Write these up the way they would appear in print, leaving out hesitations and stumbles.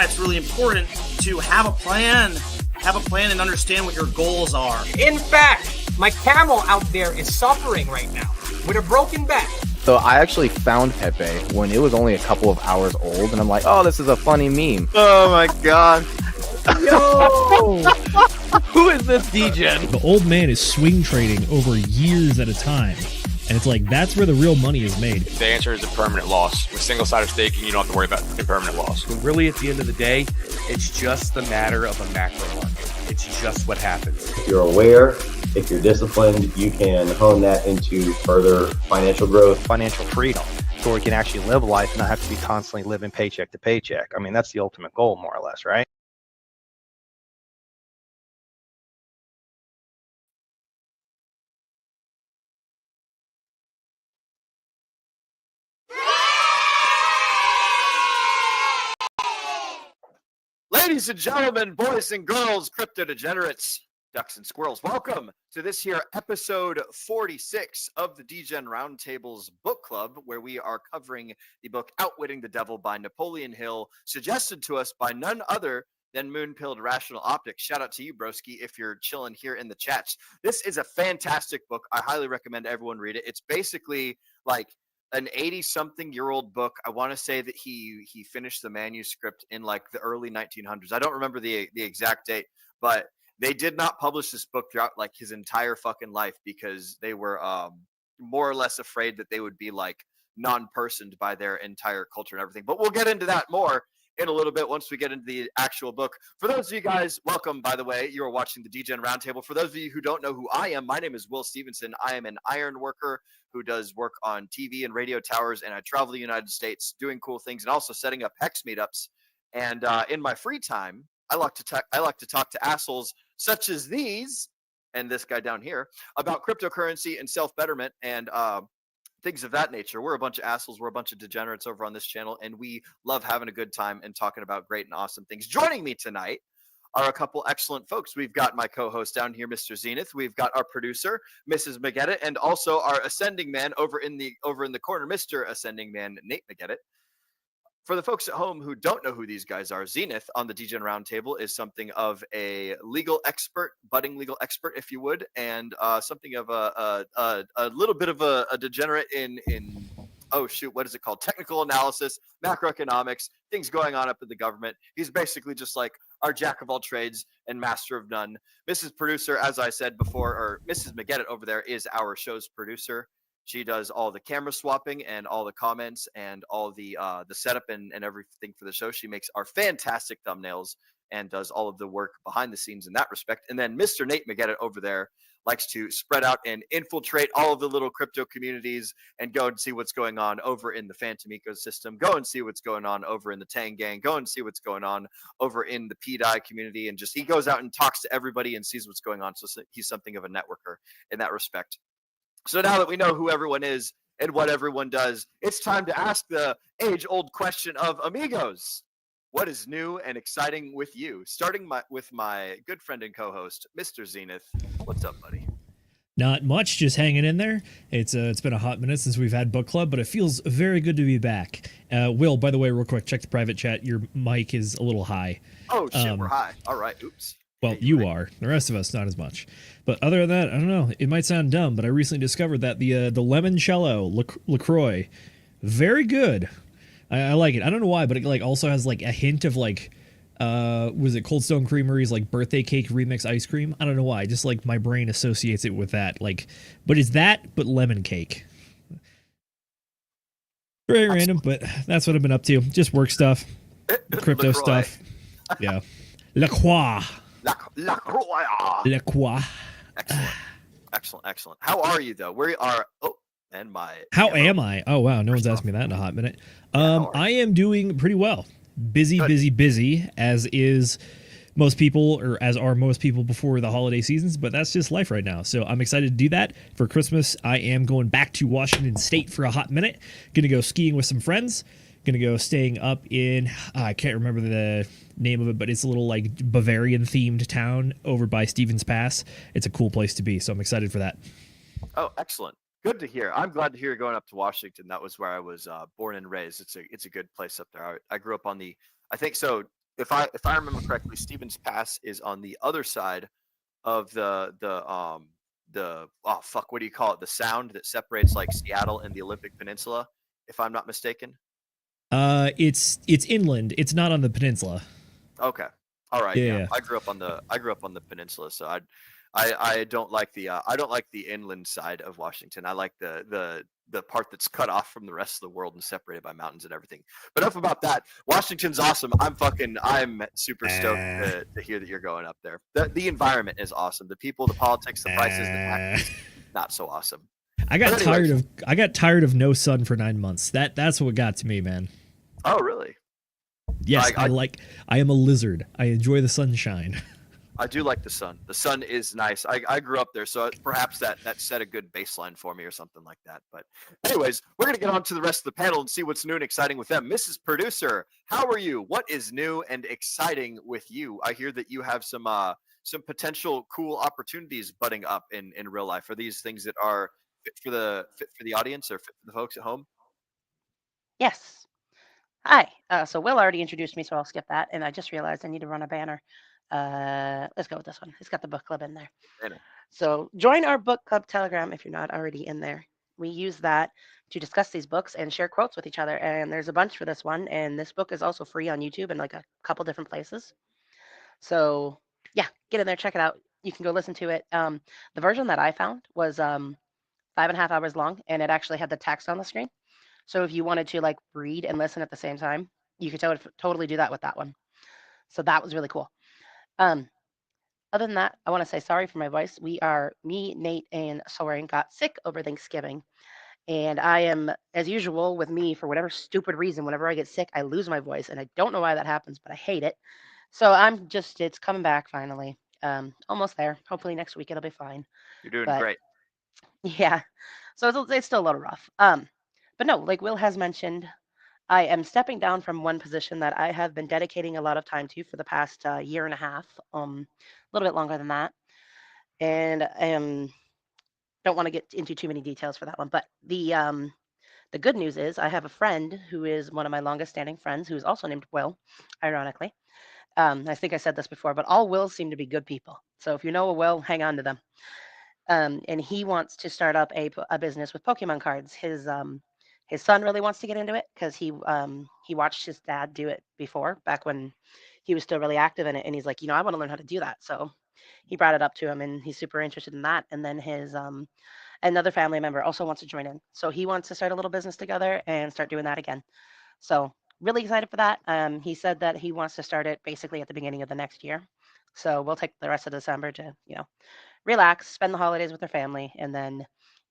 why it's really important to have a plan and understand what your goals are. In fact, my camel out there is suffering right now with a broken back. So I actually found Pepe when it was only a couple of hours old, and I'm like, oh, this is a funny meme. Oh my god. Yo! Who is this Degen? The old man is swing trading over years at a time. And it's like, that's where the real money is made. The answer is a permanent loss. With single-sided staking, you don't have to worry about impermanent loss. Really, at the end of the day, it's just the matter of a macro market. It's just what happens. If you're aware, if you're disciplined, you can hone that into further financial growth. Financial freedom, so where you can actually live life and not have to be constantly living paycheck to paycheck. I mean, that's the ultimate goal, more or less, right? Ladies and gentlemen, boys and girls, crypto degenerates, ducks and squirrels, welcome to this here episode 46 of the Degen Roundtable's book club, where we are covering the book Outwitting the Devil by Napoleon Hill, suggested to us by none other than Moon-Pilled Rational Optics. Shout out to you, broski, if you're chilling here in the chats. This is a fantastic book. I highly recommend everyone read it. It's basically like an 80-something-year-old book. I want to say that he finished the manuscript in like the early 1900s. I don't remember the exact date, but they did not publish this book throughout like his entire fucking life because they were more or less afraid that they would be like non-personed by their entire culture and everything. But we'll get into that more in a little bit once we get into the actual book. For those of you guys, welcome, by the way. You are watching the Degen Roundtable. For those of you who don't know who I am, my name is Will Stevenson. I am an iron worker who does work on TV and radio towers, and I travel the United States doing cool things and also setting up Hex Meetups. And in my free time, I like to talk to assholes such as these and this guy down here about cryptocurrency and self-betterment and things of that nature. We're a bunch of assholes. We're a bunch of degenerates over on this channel, and we love having a good time and talking about great and awesome things. Joining me tonight are a couple excellent folks. We've got my co-host down here, Mr. Zenith. We've got our producer, Mrs. McGettit, and also our ascending man over in the corner, Mr. Ascending Man, Nate McGettit. For the folks at home who don't know who these guys are, Zenith on the Degen Roundtable is something of a legal expert, budding legal expert, if you would, and something of a little bit of a degenerate in oh shoot, what is it called? Technical analysis, macroeconomics, things going on up in the government. He's basically just like our jack of all trades and master of none. Mrs. Producer, as I said before, or Mrs. McGettit over there is our show's producer. She does all the camera swapping and all the comments and all the setup and everything for the show. She makes our fantastic thumbnails and does all of the work behind the scenes in that respect. And then Mr. Nate McGettit over there likes to spread out and infiltrate all of the little crypto communities and go and see what's going on over in the Phantom ecosystem. Go and see what's going on over in the Tang Gang. Go and see what's going on over in the PDI community. And just he goes out and talks to everybody and sees what's going on. So he's something of a networker in that respect. So now that we know who everyone is and what everyone does, it's time to ask the age-old question of amigos. What is new and exciting with you? Starting with my good friend and co-host, Mr. Zenith. What's up, buddy? Not much, just hanging in there. It's been a hot minute since we've had book club, but it feels very good to be back. Will, by the way, real quick, check the private chat. Your mic is a little high. Oh, shit, we're high. All right, oops. Well, you are. The rest of us, not as much. But other than that, I don't know. It might sound dumb, but I recently discovered that the limoncello LaCroix, very good. I like it. I don't know why, but it like also has like a hint of like, was it Cold Stone Creamery's like birthday cake remix ice cream? I don't know why. Just like my brain associates it with that. Like, but it's that, but lemon cake. Very random, but that's what I've been up to. Just work stuff, crypto stuff. Yeah. LaCroix. LaCroix. Excellent. How are you though? Where are? Oh, and my. How am I? Oh wow, no one's asked me that in a hot minute. I am doing pretty well. Busy, as is most people, or as are most people before the holiday seasons. But that's just life right now. So I'm excited to do that for Christmas. I am going back to Washington State for a hot minute. Gonna go skiing with some friends. Gonna go staying up in I can't remember the name of it, but it's a little like Bavarian themed town over by Stevens Pass. It's a cool place to be, so I'm excited for that. Oh, excellent. Good to hear. I'm glad to hear you're going up to Washington. That was where I was born and raised. It's a good place up there. I grew up on the, I think so. if I remember correctly, Stevens Pass is on the other side of the oh fuck, what do you call it? The sound that separates like Seattle and the Olympic Peninsula, if I'm not mistaken. It's inland. It's not on the peninsula. Okay. All right. Yeah. Yeah. I grew up on the peninsula, so I don't like the inland side of Washington. I like the part that's cut off from the rest of the world and separated by mountains and everything. But enough about that. Washington's awesome. I'm super stoked to hear that you're going up there. The environment is awesome. The people, the politics, the prices, the taxes, not so awesome. I got tired of no sun for 9 months. That's what got to me, man. Oh, really? Yes, I am a lizard. I enjoy the sunshine. I do like the sun. The sun is nice. I grew up there, so perhaps that set a good baseline for me or something like that. But anyways, we're going to get on to the rest of the panel and see what's new and exciting with them. Mrs. Producer, how are you? What is new and exciting with you? I hear that you have some potential cool opportunities budding up in real life. Are these things that are fit for the audience or fit for the folks at home? Yes. Hi. So Will already introduced me, so I'll skip that. And I just realized I need to run a banner. Let's go with this one. It's got the book club in there. Banner. So join our book club Telegram if you're not already in there. We use that to discuss these books and share quotes with each other. And there's a bunch for this one. And this book is also free on YouTube and like a couple different places. So yeah, get in there, check it out. You can go listen to it. The version that I found was 5.5 hours long, and it actually had the text on the screen. So if you wanted to like read and listen at the same time, you could totally do that with that one. So that was really cool. Other than that, I want to say sorry for my voice. Me, Nate, and Soren got sick over Thanksgiving. And I am, as usual with me, for whatever stupid reason, whenever I get sick, I lose my voice. And I don't know why that happens, but I hate it. So it's coming back finally. Almost there. Hopefully next week it'll be fine. You're doing great. Yeah. So it's still a little rough. But no, like Will has mentioned, I am stepping down from one position that I have been dedicating a lot of time to for the past year and a half, a little bit longer than that. And don't want to get into too many details for that one. But the good news is I have a friend who is one of my longest standing friends, who is also named Will, ironically. I think I said this before, but all Wills seem to be good people. So if you know a Will, hang on to them. And he wants to start up a business with Pokemon cards. His son really wants to get into it because he watched his dad do it before, back when he was still really active in it. And he's like, I want to learn how to do that. So he brought it up to him, and he's super interested in that. And then his another family member also wants to join in. So he wants to start a little business together and start doing that again. So really excited for that. He said that he wants to start it basically at the beginning of the next year. So we'll take the rest of December to, relax, spend the holidays with their family, and then,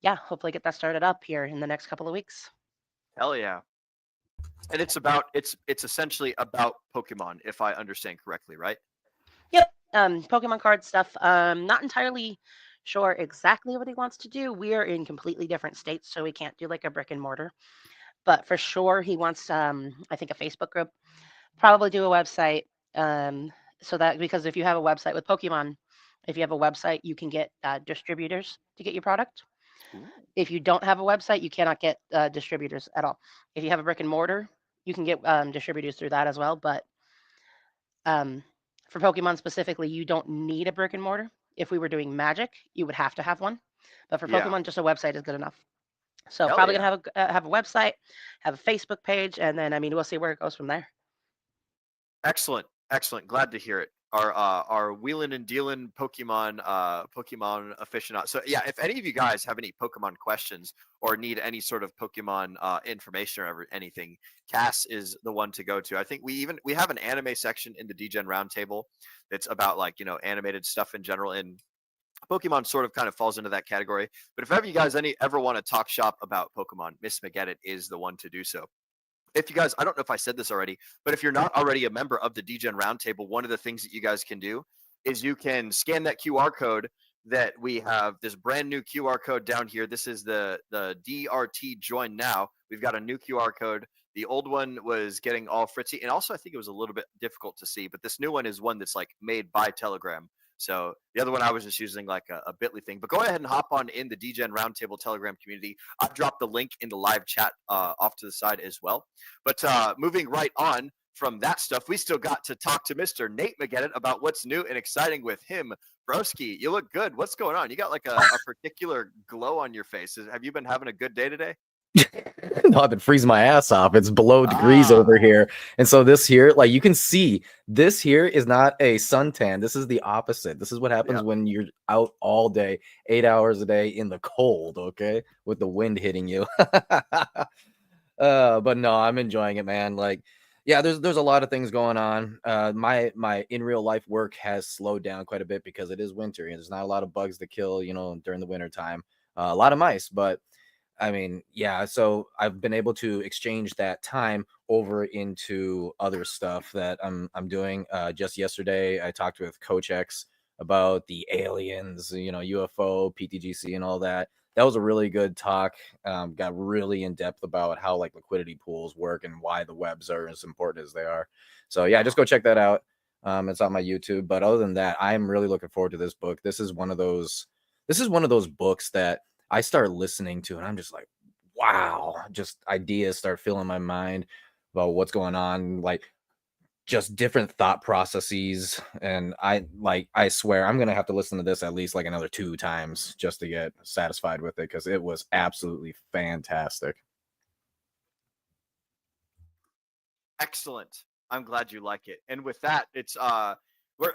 hopefully get that started up here in the next couple of weeks. Hell yeah. And it's essentially about Pokemon, if I understand correctly, right? Yep. Pokemon card stuff. Not entirely sure exactly what he wants to do. We are in completely different states, so we can't do like a brick and mortar. But for sure, he wants, I think, a Facebook group, probably do a website. So that, because if you have a website with Pokemon, if you have a website, you can get distributors to get your product. Ooh. If you don't have a website, you cannot get distributors at all. If you have a brick and mortar, you can get distributors through that as well. But for Pokemon specifically, you don't need a brick and mortar. If we were doing Magic, you would have to have one. But for Pokemon, just a website is good enough. So probably gonna have a website, have a Facebook page, and then we'll see where it goes from there. Excellent. Glad to hear it. Our wheelin' and dealin' Pokemon aficionado. So yeah, if any of you guys have any Pokemon questions or need any sort of Pokemon information or anything, Cass is the one to go to. I think we have an anime section in the Degen Roundtable that's about animated stuff in general, and Pokemon sort of kind of falls into that category. But if ever you guys ever want to talk shop about Pokemon, Miss McGettit is the one to do so. If you guys, I don't know if I said this already, but if you're not already a member of the Degen Roundtable, one of the things that you guys can do is you can scan that QR code that we have, this brand new QR code down here. This is the DRT Join Now. We've got a new QR code. The old one was getting all fritzy, and also I think it was a little bit difficult to see, but this new one is one that's like made by Telegram. So the other one I was just using like a Bitly thing. But go ahead and hop on in the Degen Roundtable Telegram community. I've dropped the link in the live chat off to the side as well. But moving right on, from that stuff, we still got to talk to Mr. Nate McGettit about what's new and exciting with him. Broski, you look good. What's going on? You got like a particular glow on your face. Have you been having a good day today? No, I've been freezing my ass off. It's below degrees over here. And so this here, like you can see, this here is not a suntan. This is the opposite. This is what happens when you're out all day, 8 hours a day in the cold, okay? With the wind hitting you. But no, I'm enjoying it, man. Like, yeah, there's a lot of things going on. My in real life work has slowed down quite a bit because it is winter and there's not a lot of bugs to kill, you know, during the winter time. A lot of mice, but I mean, yeah, so I've been able to exchange that time over into other stuff that I'm doing. Just yesterday, I talked with Coach X about the aliens, you know, UFO, PTGC, and all that. That was a really good talk. Got really in depth about how like liquidity pools work and why the webs are as important as they are. So yeah, just go check that out. It's on my YouTube. But other than that, I'm really looking forward to this book. This is one of those books that I start listening to and I'm just like, wow, just ideas start filling my mind about what's going on, like just different thought processes. And I swear I'm going to have to listen to this at least like another 2 times just to get satisfied with it, because it was absolutely fantastic. Excellent. I'm glad you like it. And with that, it's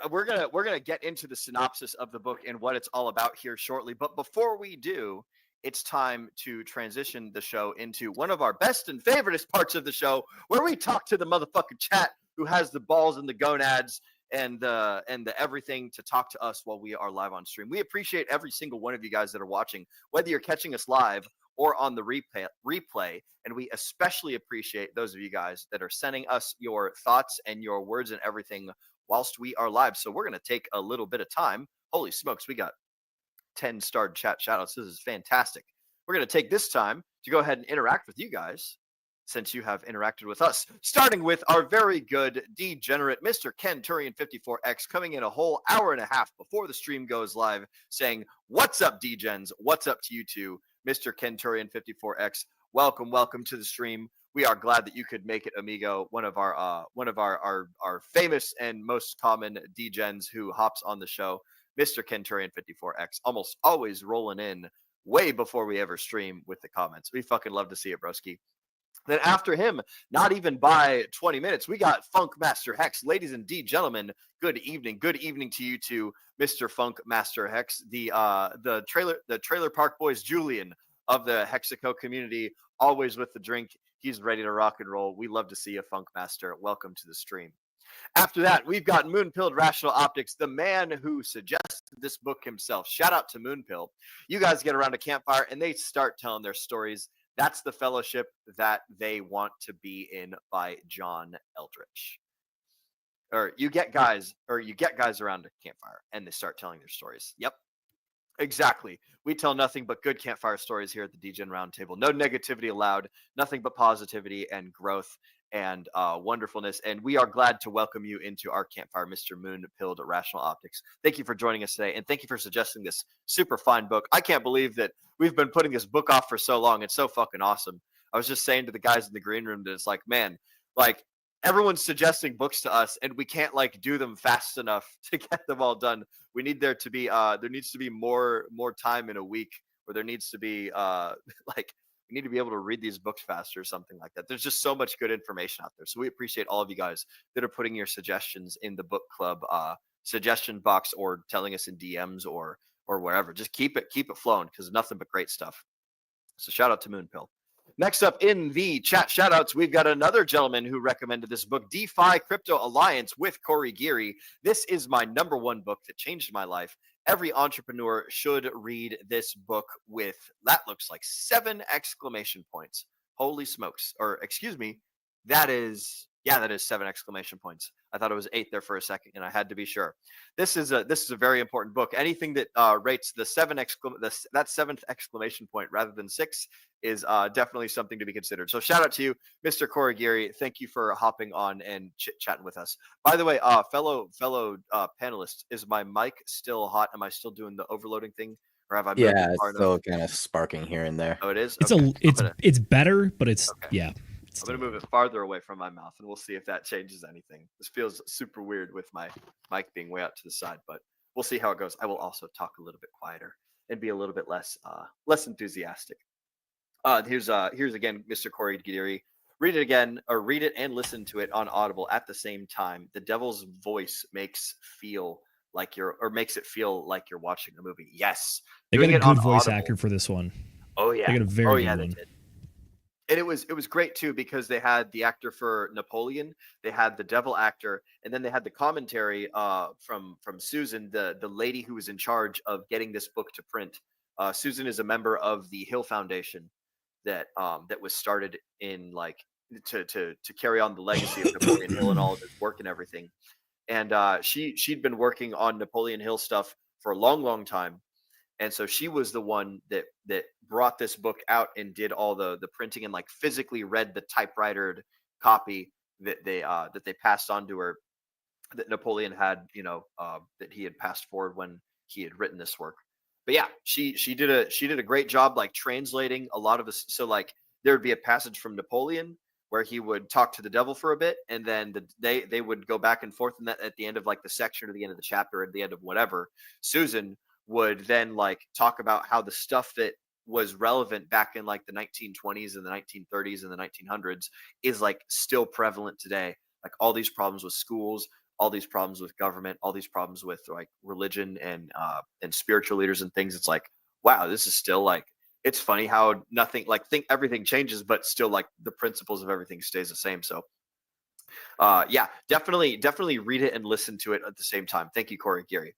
we're gonna get into the synopsis of the book and what it's all about here shortly. But before we do, it's time to transition the show into one of our best and favoriteest parts of the show, where we talk to the motherfucking chat who has the balls and the gonads and the everything to talk to us while we are live on stream. We appreciate every single one of you guys that are watching, whether you're catching us live or on the replay. And we especially appreciate those of you guys that are sending us your thoughts and your words and everything whilst we are live. So we're going to take a little bit of time. Holy smokes, we got 10 starred chat shoutouts. This is fantastic. We're going to take this time to go ahead and interact with you guys, since you have interacted with us, starting with our very good degenerate Mr. Kenturian54X, coming in a whole hour and a half before the stream goes live, saying, "What's up, Degens? What's up to you two?" Mr. Kenturian54X, welcome to the stream. We are glad that you could make it, amigo. One of our famous and most common Degens who hops on the show, Mr. Kenturian54X, almost always rolling in way before we ever stream with the comments. We fucking love to see it, broski. Then after him, not even by 20 minutes, we got Funk Master Hex. Ladies and gentlemen, good evening. Good evening to you two, Mr. Funk Master Hex, the Trailer Park Boys Julian of the Hexico community, always with the drink. He's ready to rock and roll. We love to see you, Funk Master. Welcome to the stream. After that, we've got Moonpilled Rational Optics, the man who suggested this book himself. Shout out to Moonpill. You guys get around a campfire and they start telling their stories. That's the fellowship that they want to be in by John Eldritch. Or you get guys around a campfire and they start telling their stories. Yep. Exactly. We tell nothing but good campfire stories here at the Degen Roundtable. No negativity allowed, nothing but positivity and growth and wonderfulness. And we are glad to welcome you into our campfire, Mr. Moon-Pilled Rational Optics. Thank you for joining us today, and thank you for suggesting this super fine book. I can't believe that we've been putting this book off for so long. It's so fucking awesome. I was just saying to the guys in the green room that it's like, man, like everyone's suggesting books to us and we can't like do them fast enough to get them all done. We need there needs to be more time in a week, or there needs to be like we need to be able to read these books faster or something like that. There's just so much good information out there. So we appreciate all of you guys that are putting your suggestions in the book club suggestion box, or telling us in DMs or wherever. Just keep it flowing, because nothing but great stuff. So shout out to Moonpill. Next up in the chat shoutouts, we've got another gentleman who recommended this book, DeFi Crypto Alliance with Corey Geary. This is my #1 book that changed my life. Every entrepreneur should read this book with, that looks like 7 exclamation points. Holy smokes. Or excuse me, that is 7 exclamation points. I thought it was 8 there for a second, and I had to be sure. This is a very important book. Anything that rates the 7th exclamation point rather than 6 is definitely something to be considered. So shout out to you, Mr. Corey Geary. Thank you for hopping on and chit-chatting with us. By the way, fellow panelists, is my mic still hot? Am I still doing the overloading thing? Or have I moved Yeah, it far it's still enough? kind of sparking here and there. Oh, it is? It's Okay. it's better, but it's okay. yeah. I'm going to move it farther away from my mouth, and we'll see if that changes anything. This feels super weird with my mic being way out to the side, but we'll see how it goes. I will also talk a little bit quieter and be a little bit less enthusiastic. Here's again Mr. Corey Gidiri. Read it again, or read it and listen to it on Audible at the same time. The devil's voice makes it feel like you're watching a movie. Yes, They got doing a it on good voice Audible. actor for this one. Oh yeah, They got a very good one. They did. And it was great too, because they had the actor for Napoleon, they had the devil actor, and then they had the commentary from Susan, the lady who was in charge of getting this book to print. Susan is a member of the Hill Foundation that was started in like to carry on the legacy of Napoleon Hill and all of his work and everything. And she'd been working on Napoleon Hill stuff for a long time. And so she was the one that brought this book out and did all the printing and like physically read the typewritered copy that they passed on to her, that Napoleon had, that he had passed forward when he had written this work. But yeah, she did a great job like translating a lot of this. So like there would be a passage from Napoleon where he would talk to the devil for a bit, and then they would go back and forth, and that at the end of like the section or the end of the chapter or at the end of whatever, Susan would then like talk about how the stuff that was relevant back in like the 1920s and the 1930s and the 1900s is like still prevalent today. Like all these problems with schools, all these problems with government, all these problems with like religion and spiritual leaders and things. It's like, wow, this is still like, it's funny how nothing, like everything changes, but still like the principles of everything stays the same. So yeah, definitely read it and listen to it at the same time. Thank you, Corey Geary.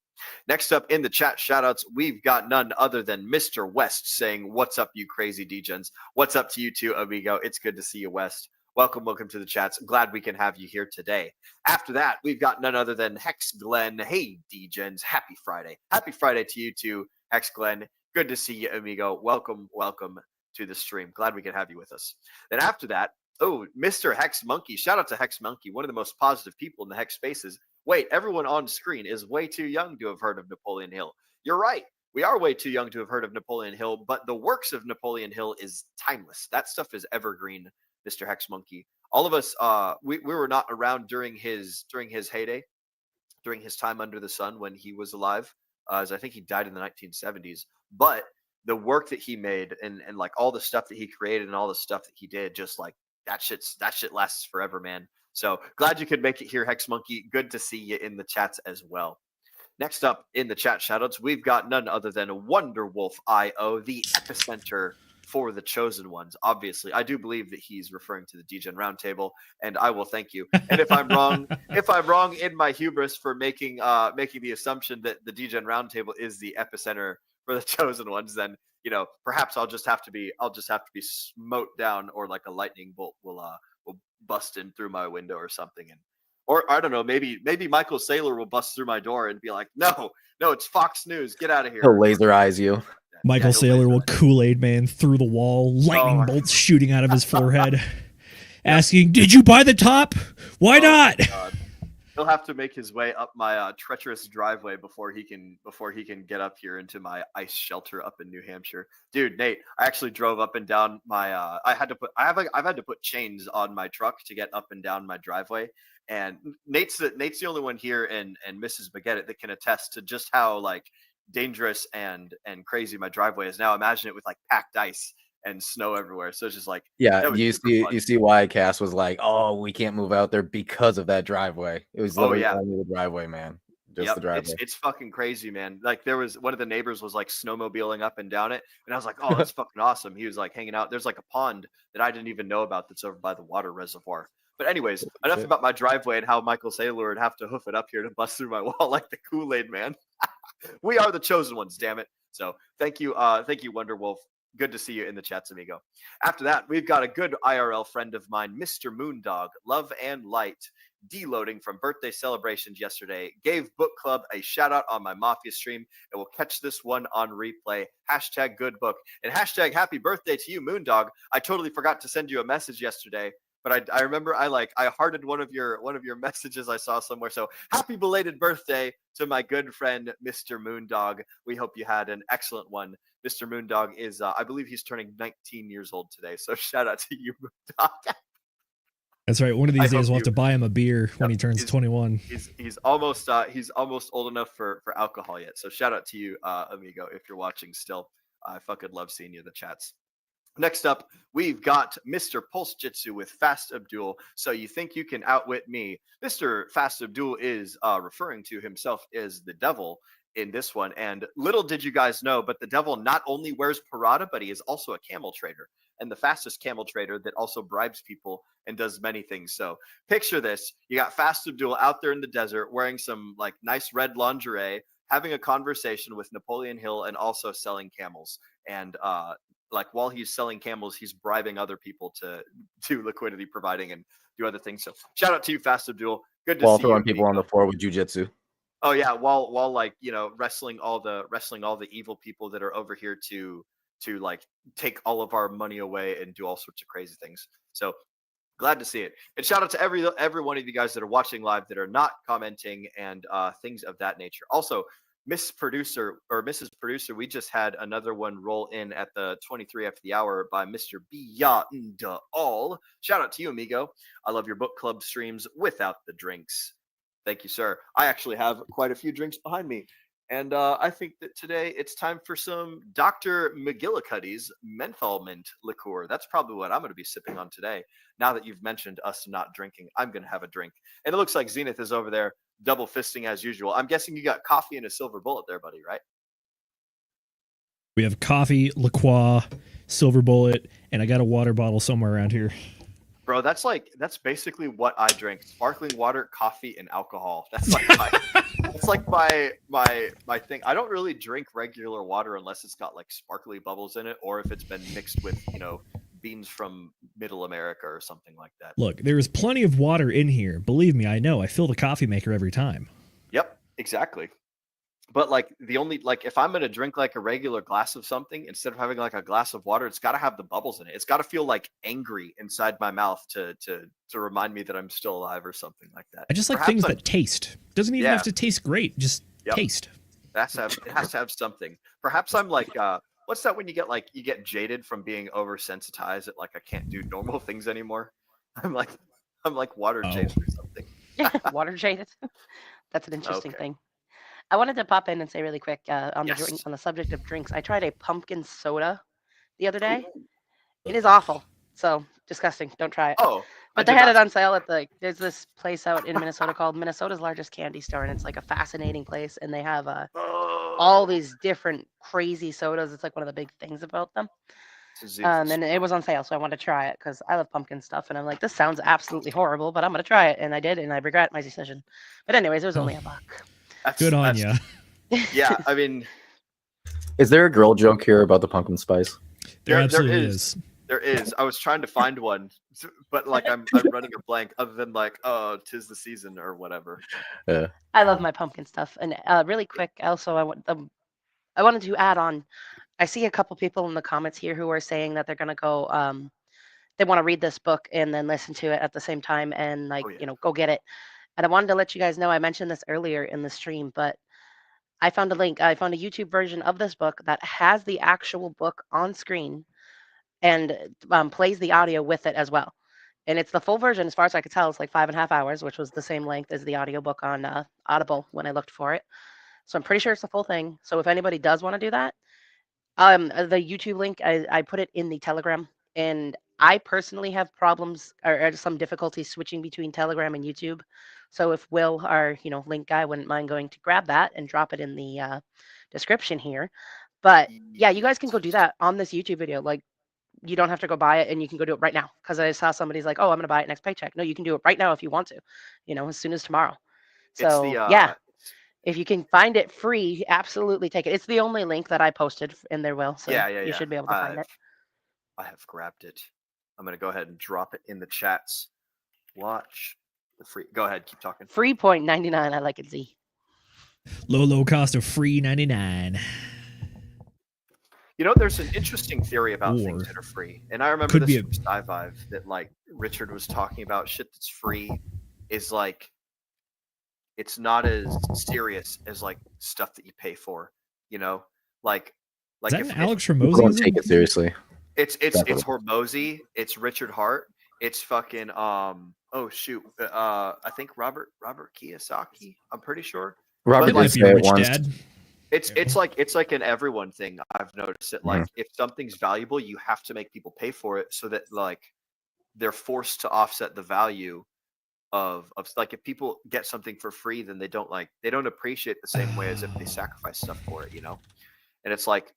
Next up in the chat shoutouts, we've got none other than Mr. West saying, "What's up, you crazy degens? What's up to you too, amigo? It's good to see you, West. Welcome to the chats. Glad we can have you here today." After that, we've got none other than Hex Glenn. "Hey, degens, happy Friday. Happy Friday to you too, Hex Glenn. Good to see you, amigo. Welcome to the stream. Glad we can have you with us." Then after that, oh, Mr. Hex Monkey. Shout out to Hex Monkey, one of the most positive people in the Hex spaces. "Wait, everyone on screen is way too young to have heard of Napoleon Hill." You're right. We are way too young to have heard of Napoleon Hill, but the works of Napoleon Hill is timeless. That stuff is evergreen, Mr. Hex Monkey. All of us, we were not around during his heyday, during his time under the sun when he was alive, as I think he died in the 1970s. But the work that he made and like all the stuff that he created and all the stuff that he did, just like that shit lasts forever, man. So glad you could make it here, Hex Monkey. Good to see you in the chats as well. Next up in the chat shoutouts, we've got none other than Wonderwolf IO, the epicenter for the chosen ones. Obviously, I do believe that he's referring to the Degen Roundtable, and I will thank you. And if I'm wrong in my hubris for making the assumption that the Degen Roundtable is the epicenter for the chosen ones, then perhaps I'll just have to be smote down, or like a lightning bolt will bust in through my window or something, or I don't know, maybe Michael Saylor will bust through my door and be like, no, it's Fox News, get out of here. He'll laser eyes you. Michael Saylor will Kool-Aid Man through the wall, lightning bolts shooting out of his forehead, asking, "Did you buy the top? Why not?" God. He'll have to make his way up my treacherous driveway before he can get up here into my ice shelter up in New Hampshire. Dude, Nate, I actually drove up and down my I've had to put chains on my truck to get up and down my driveway. And Nate's the only one here and Mrs. Baguette that can attest to just how like dangerous and crazy my driveway is now. Imagine it with like packed ice and snow everywhere. So it's just like, yeah, you see why Cass was like, "Oh, we can't move out there because of that driveway." It was literally only the driveway, man. Just the driveway. It's fucking crazy, man. Like there was one of the neighbors was like snowmobiling up and down it, and I was like, "Oh, that's fucking awesome." He was like hanging out. There's like a pond that I didn't even know about that's over by the water reservoir. But anyways, enough about my driveway and how Michael Saylor would have to hoof it up here to bust through my wall like the Kool-Aid Man. We are the chosen ones, damn it. So thank you, Wonderwolf. Good to see you in the chats, amigo. After that, we've got a good IRL friend of mine, Mr. Moondog, Love and Light, deloading from birthday celebrations yesterday, gave book club a shout out on my Mafia stream, and we'll catch this one on replay. # good book and # happy birthday to you, Moondog. I totally forgot to send you a message yesterday, but I remember I hearted one of your messages I saw somewhere. So happy belated birthday to my good friend, Mr. Moondog. We hope you had an excellent one. Mr. Moondog is, I believe he's turning 19 years old today. So shout out to you, Moondog. That's right. One of these I days hope we'll have to you- buy him a beer when he turns 21. He's almost old enough for alcohol yet. So shout out to you, amigo, if you're watching still. I fucking love seeing you in the chats. Next up, we've got Mr. Pulse Jitsu with Fast Abdul. So you think you can outwit me? Mr. Fast Abdul is referring to himself as the devil in this one. And little did you guys know, but the devil not only wears parada, but he is also a camel trader, and the fastest camel trader that also bribes people and does many things. So picture this. You got Fast Abdul out there in the desert wearing some like nice red lingerie, having a conversation with Napoleon Hill and also selling camels. And like while he's selling camels, he's bribing other people to do liquidity providing and do other things. So shout out to you, Fast Abdul. Good to While see throwing you, people on amigo. the floor with jujitsu. Oh yeah, while like, you know, wrestling all the evil people that are over here to like take all of our money away and do all sorts of crazy things. So glad to see it. And shout out to every one of you guys that are watching live that are not commenting and things of that nature. Also, Miss Producer or Mrs. Producer, we just had another one roll in at the 23 after the hour by Mr. Beyond All. Shout out to you, amigo. I love your book club streams without the drinks. Thank you, sir. I actually have quite a few drinks behind me. And I think that today it's time for some Dr. McGillicuddy's menthol mint liqueur. That's probably what I'm going to be sipping on today. Now that you've mentioned us not drinking, I'm going to have a drink. And it looks like Zenith is over there double fisting as usual. I'm guessing you got coffee and a silver bullet there, buddy, right? We have coffee, liqueur, silver bullet, and I got a water bottle somewhere around here. Bro, that's basically what I drink: sparkling water, coffee, and alcohol. That's like my thing. I don't really drink regular water unless it's got like sparkly bubbles in it, or if it's been mixed with, you know, beans from Middle America or something like that. Look, there is plenty of water in here. Believe me, I know. I fill the coffee maker every time. Yep, exactly. But like the only, like if I'm going to drink like a regular glass of something, instead of having like a glass of water, it's got to have the bubbles in it. It's got to feel like angry inside my mouth to remind me that I'm still alive or something like that. I just like things that taste. Doesn't even have to taste great. Just taste. It has to have something. Perhaps I'm like, what's that when you get jaded from being oversensitized that like I can't do normal things anymore? I'm like water jaded or something. Water jaded. That's an interesting thing. I wanted to pop in and say really quick on the subject of drinks. I tried a pumpkin soda the other day. It is awful. So disgusting. Don't try it. Oh, but they had it on sale at there's this place out in Minnesota called Minnesota's largest candy store, and it's like a fascinating place. And they have all these different crazy sodas. It's like one of the big things about them. And it was on sale, so I wanted to try it because I love pumpkin stuff. And I'm like, this sounds absolutely horrible, but I'm gonna try it, and I did, and I regret my decision. But anyways, it was only $1. Good on you. Yeah, I mean, is there a girl joke here about the pumpkin spice? There absolutely is. There is. I was trying to find one, but like I'm running a blank. Other than like, oh, 'tis the season or whatever. Yeah. I love my pumpkin stuff. And really quick, also, I wanted to add on. I see a couple people in the comments here who are saying that they're gonna go. They want to read this book and then listen to it at the same time, and go get it. And I wanted to let you guys know, I mentioned this earlier in the stream, but I found a link. I found a YouTube version of this book that has the actual book on screen and plays the audio with it as well. And it's the full version, as far as I could tell. It's like 5.5 hours, which was the same length as the audiobook on Audible when I looked for it. So I'm pretty sure it's the full thing. So if anybody does want to do that, the YouTube link, I put it in the Telegram. And I personally have problems or some difficulty switching between Telegram and YouTube. So if Will, our link guy, wouldn't mind going to grab that and drop it in the description here. But yeah, you guys can go do that on this YouTube video. Like, you don't have to go buy it, and you can go do it right now. Because I saw somebody's like, "Oh, I'm going to buy it next paycheck." No, you can do it right now if you want to. As soon as tomorrow. So yeah, if you can find it free, absolutely take it. It's the only link that I posted in there, Will. So you should be able to find it. I have grabbed it. I'm going to go ahead and drop it in the chats. Watch the free. Go ahead, keep talking. Free .99. I like it, Z. Low cost of free 99. There's an interesting theory about things that are free, and I remember this from Sci-Vive that like Richard was talking about. Shit that's free is like it's not as serious as like stuff that you pay for. Like is that Alex Ramosi? Take it seriously. It's Hormozy, it's Richard Hart, It's fucking oh shoot. I think Robert Kiyosaki, I'm pretty sure. Robert It did might be say it Rich once. Dad. It's like an everyone thing. I've noticed it. Like if something's valuable, you have to make people pay for it so that like they're forced to offset the value of like if people get something for free, then they don't appreciate it the same way as if they sacrifice stuff for it, you know? And it's like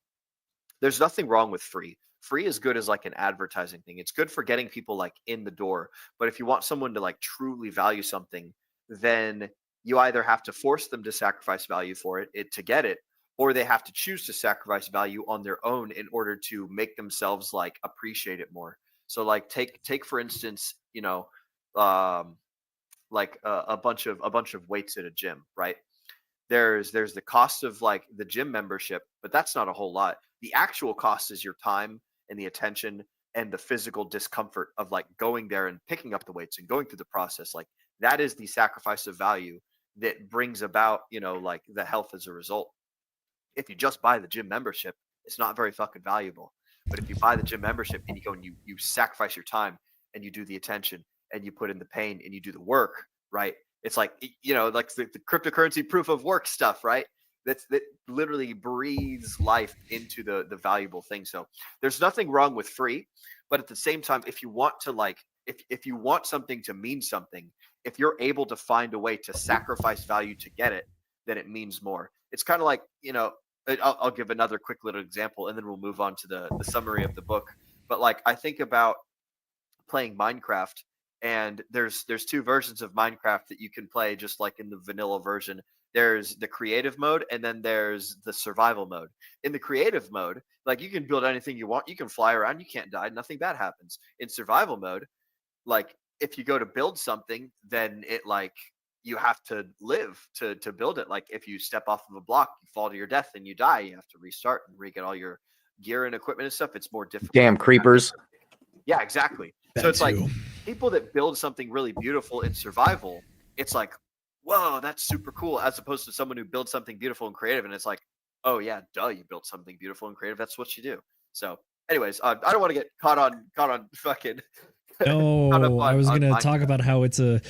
there's nothing wrong with free. Free is good as like an advertising thing. It's good for getting people like in the door. But if you want someone to like truly value something, then you either have to force them to sacrifice value for it to get it, or they have to choose to sacrifice value on their own in order to make themselves like appreciate it more. So like take for instance, you know, like a bunch of weights at a gym, right? There's the cost of like the gym membership, but that's not a whole lot. The actual cost is your time and the attention and the physical discomfort of like going there and picking up the weights and going through the process. Like that is the sacrifice of value that brings about, you know, like the health as a result. If you just buy the gym membership, it's not very fucking valuable. But if you buy the gym membership and you go and you sacrifice your time and you do the attention and you put in the pain and you do the work, right? It's like, you know, like the cryptocurrency proof of work stuff, right? That literally breathes life into the valuable thing. So there's nothing wrong with free, but at the same time, if you want to like, if you want something to mean something, if you're able to find a way to sacrifice value to get it, then it means more. It's kind of like, you know, I'll give another quick little example and then we'll move on to the summary of the book. But like, I think about playing Minecraft, and there's two versions of Minecraft that you can play, just like in the vanilla version. There's the creative mode and then there's the survival mode. In the creative mode, like you can build anything you want, you can fly around, you can't die, nothing bad happens. In survival mode, like if you go to build something, then it like you have to live to build it. Like if you step off of a block, you fall to your death and you die, you have to restart and re-get all your gear and equipment and stuff. It's more difficult. Damn creepers. Yeah, exactly. So it's like people that build something really beautiful in survival, it's like, whoa, that's super cool, as opposed to someone who builds something beautiful and creative, and it's like, oh yeah, duh, you built something beautiful and creative. That's what you do. So, anyways, I don't want to get caught on fucking. No, I was gonna talk about how it's a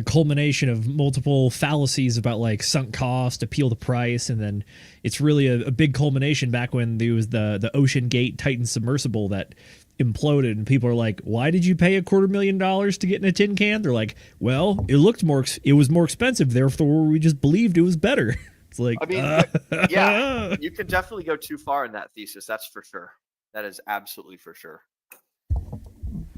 culmination of multiple fallacies about like sunk cost, appeal to price, and then it's really a big culmination back when there was the Ocean Gate Titan submersible that imploded, and people are like, why did you pay $250,000 to get in a tin can? They're like, well, it was more expensive, therefore we just believed it was better. It's like, I mean, yeah, you can definitely go too far in that thesis. That's for sure. That is absolutely for sure.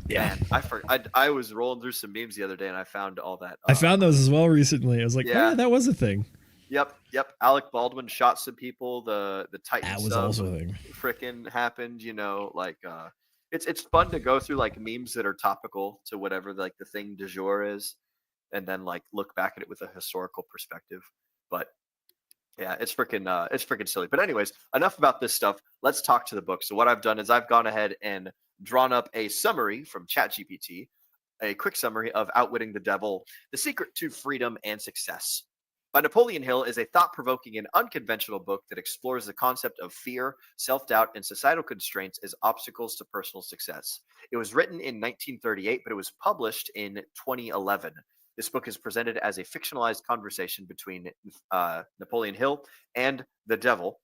Yeah, man, I was rolling through some memes the other day and I found all that. I found those as well recently. I was like, yeah, that was a thing. Yep. Alec Baldwin shot some people. The Titan that was also a thing. Freaking happened. You know, like it's fun to go through like memes that are topical to whatever like the thing du jour is, and then like look back at it with a historical perspective. But yeah, it's freaking silly. But anyways, enough about this stuff. Let's talk to the book. So what I've done is I've gone ahead and drawn up a summary from ChatGPT, a quick summary of Outwitting the Devil, The Secret to Freedom and Success by Napoleon Hill is a thought-provoking and unconventional book that explores the concept of fear, self-doubt, and societal constraints as obstacles to personal success. It was written in 1938, but it was published in 2011. This book is presented as a fictionalized conversation between Napoleon Hill and the devil,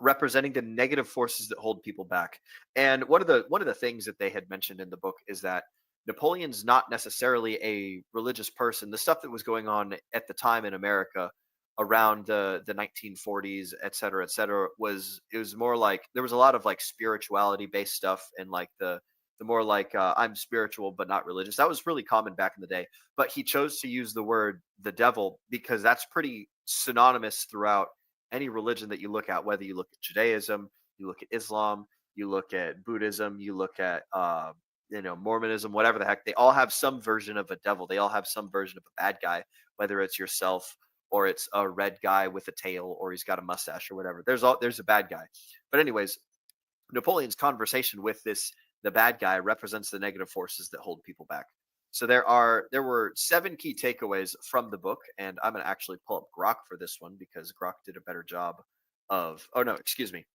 representing the negative forces that hold people back. And one of the things that they had mentioned in the book is that Napoleon's not necessarily a religious person. The stuff that was going on at the time in America around the 1940s, et cetera, was more like there was a lot of like spirituality based stuff and like the more like I'm spiritual but not religious. That was really common back in the day. But he chose to use the word the devil because that's pretty synonymous throughout any religion that you look at, whether you look at Judaism, you look at Islam, you look at Buddhism, you look at Mormonism, whatever the heck, they all have some version of a devil. They all have some version of a bad guy, whether it's yourself or it's a red guy with a tail or he's got a mustache or whatever. There's a bad guy. But anyways, Napoleon's conversation with the bad guy represents the negative forces that hold people back. So there were 7 key takeaways from the book, and I'm going to actually pull up Grok for this one because Grok did a better job of. Oh no, excuse me.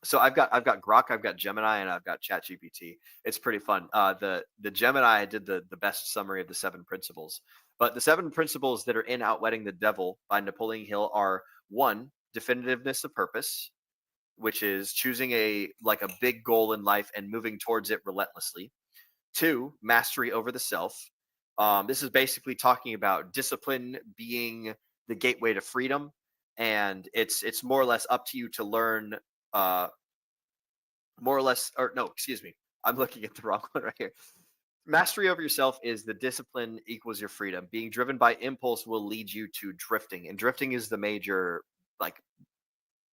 So I've got Grok, I've got Gemini, and I've got ChatGPT. It's pretty fun. The Gemini did the best summary of the 7 principles. But the 7 principles that are in Outwitting the Devil by Napoleon Hill are: 1, definitiveness of purpose, which is choosing a big goal in life and moving towards it relentlessly. 2, mastery over the self. This is basically talking about discipline being the gateway to freedom, and it's more or less up to you to learn. More or less, or no, excuse me, I'm looking at the wrong one right here. Mastery over yourself is the discipline equals your freedom. Being driven by impulse will lead you to drifting, and drifting is the major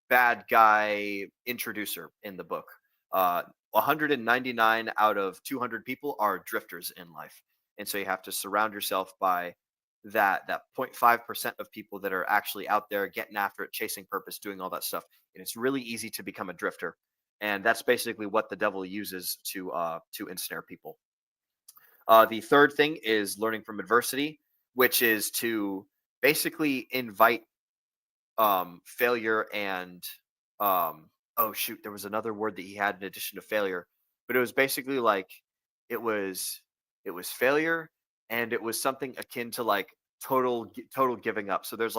bad guy introducer in the book. 199 out of 200 people are drifters in life, and so you have to surround yourself by that 0.5% of people that are actually out there getting after it, chasing purpose, doing all that stuff. And it's really easy to become a drifter, and that's basically what the devil uses to ensnare people. The third thing is learning from adversity, which is to basically invite failure and oh shoot, there was another word that he had in addition to failure, but it was basically it was failure, and it was something akin to total giving up. So there's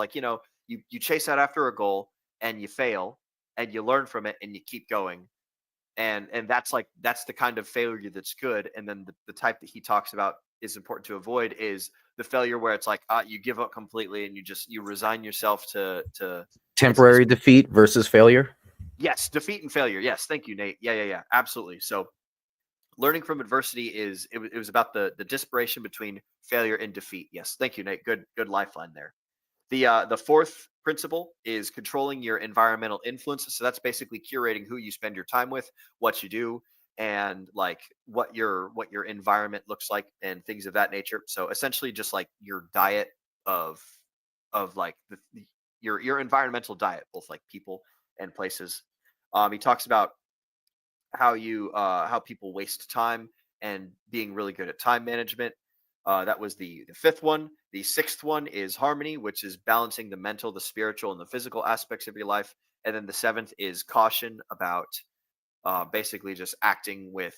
you chase out after a goal and you fail and you learn from it and you keep going, and that's the kind of failure that's good. And then the type that he talks about is important to avoid is the failure where it's you give up completely and you resign yourself to Temporary defeat versus failure. Yes, defeat and failure. Yes, thank you, Nate. Yeah, absolutely. So learning from adversity it was about the disparation between failure and defeat. Yes, thank you, Nate. Good lifeline there. The fourth principle is controlling your environmental influence. So that's basically curating who you spend your time with, what you do, and what your environment looks like and things of that nature. So essentially just your diet of your environmental diet, both people and places. He talks about how people waste time and being really good at time management. That was the fifth one. The sixth one is harmony, which is balancing the mental, the spiritual, and the physical aspects of your life. And then the seventh is caution, about basically just acting with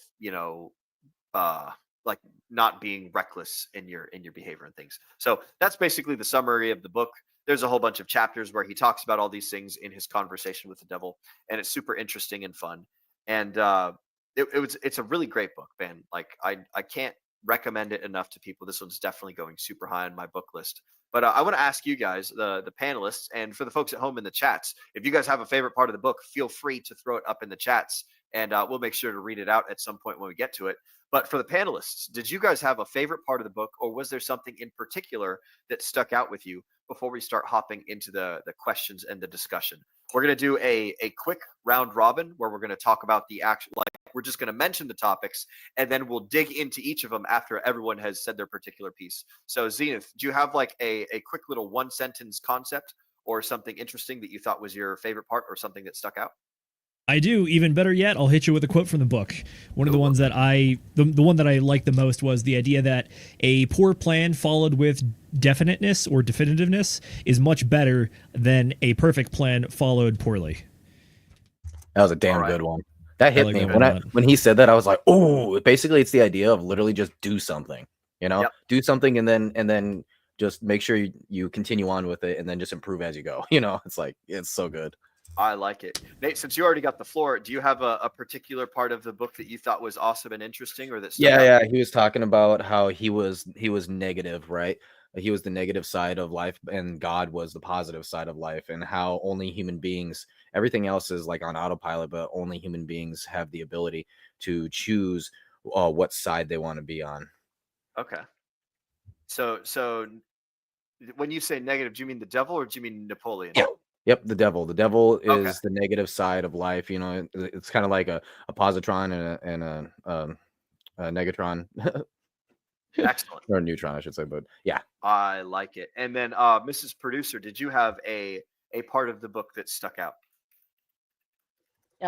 not being reckless in your behavior and things. So that's basically the summary of the book. There's a whole bunch of chapters where he talks about all these things in his conversation with the devil, and it's super interesting and fun. And it's a really great book, man. I can't recommend it enough to people. This one's definitely going super high on my book list. But I want to ask you guys, the panelists, and for the folks at home in the chats, if you guys have a favorite part of the book, feel free to throw it up in the chats, and we'll make sure to read it out at some point when we get to it. But for the panelists, did you guys have a favorite part of the book, or was there something in particular that stuck out with you before we start hopping into the questions and the discussion? We're going to do a quick round robin where we're going to talk about the actual, we're just going to mention the topics, and then we'll dig into each of them after everyone has said their particular piece. So Zenith, do you have a quick little one sentence concept or something interesting that you thought was your favorite part or something that stuck out? I do. Even better yet, I'll hit you with a quote from the book. One of the ones that the one that I liked the most was the idea that a poor plan followed with definiteness or definitiveness is much better than a perfect plan followed poorly. That was a damn good one. That hit me when he said that. I was like, oh, basically it's the idea of literally just do something, do something, and then just make sure you continue on with it, and then just improve as you go. It's so good. I like it. Nate, since you already got the floor, do you have a particular part of the book that you thought was awesome and interesting, or that yeah, he was talking about how he was negative, right? He was the negative side of life, and God was the positive side of life, and how only human beings, everything else is on autopilot, but only human beings have the ability to choose what side they want to be on. Okay. So when you say negative, do you mean the devil or do you mean Napoleon? Yeah. Yep, the devil. The devil is the negative side of life. It's kind of like a positron and a negatron. Excellent. Or a neutron, I should say. But yeah, I like it. And then, Mrs. Producer, did you have a part of the book that stuck out?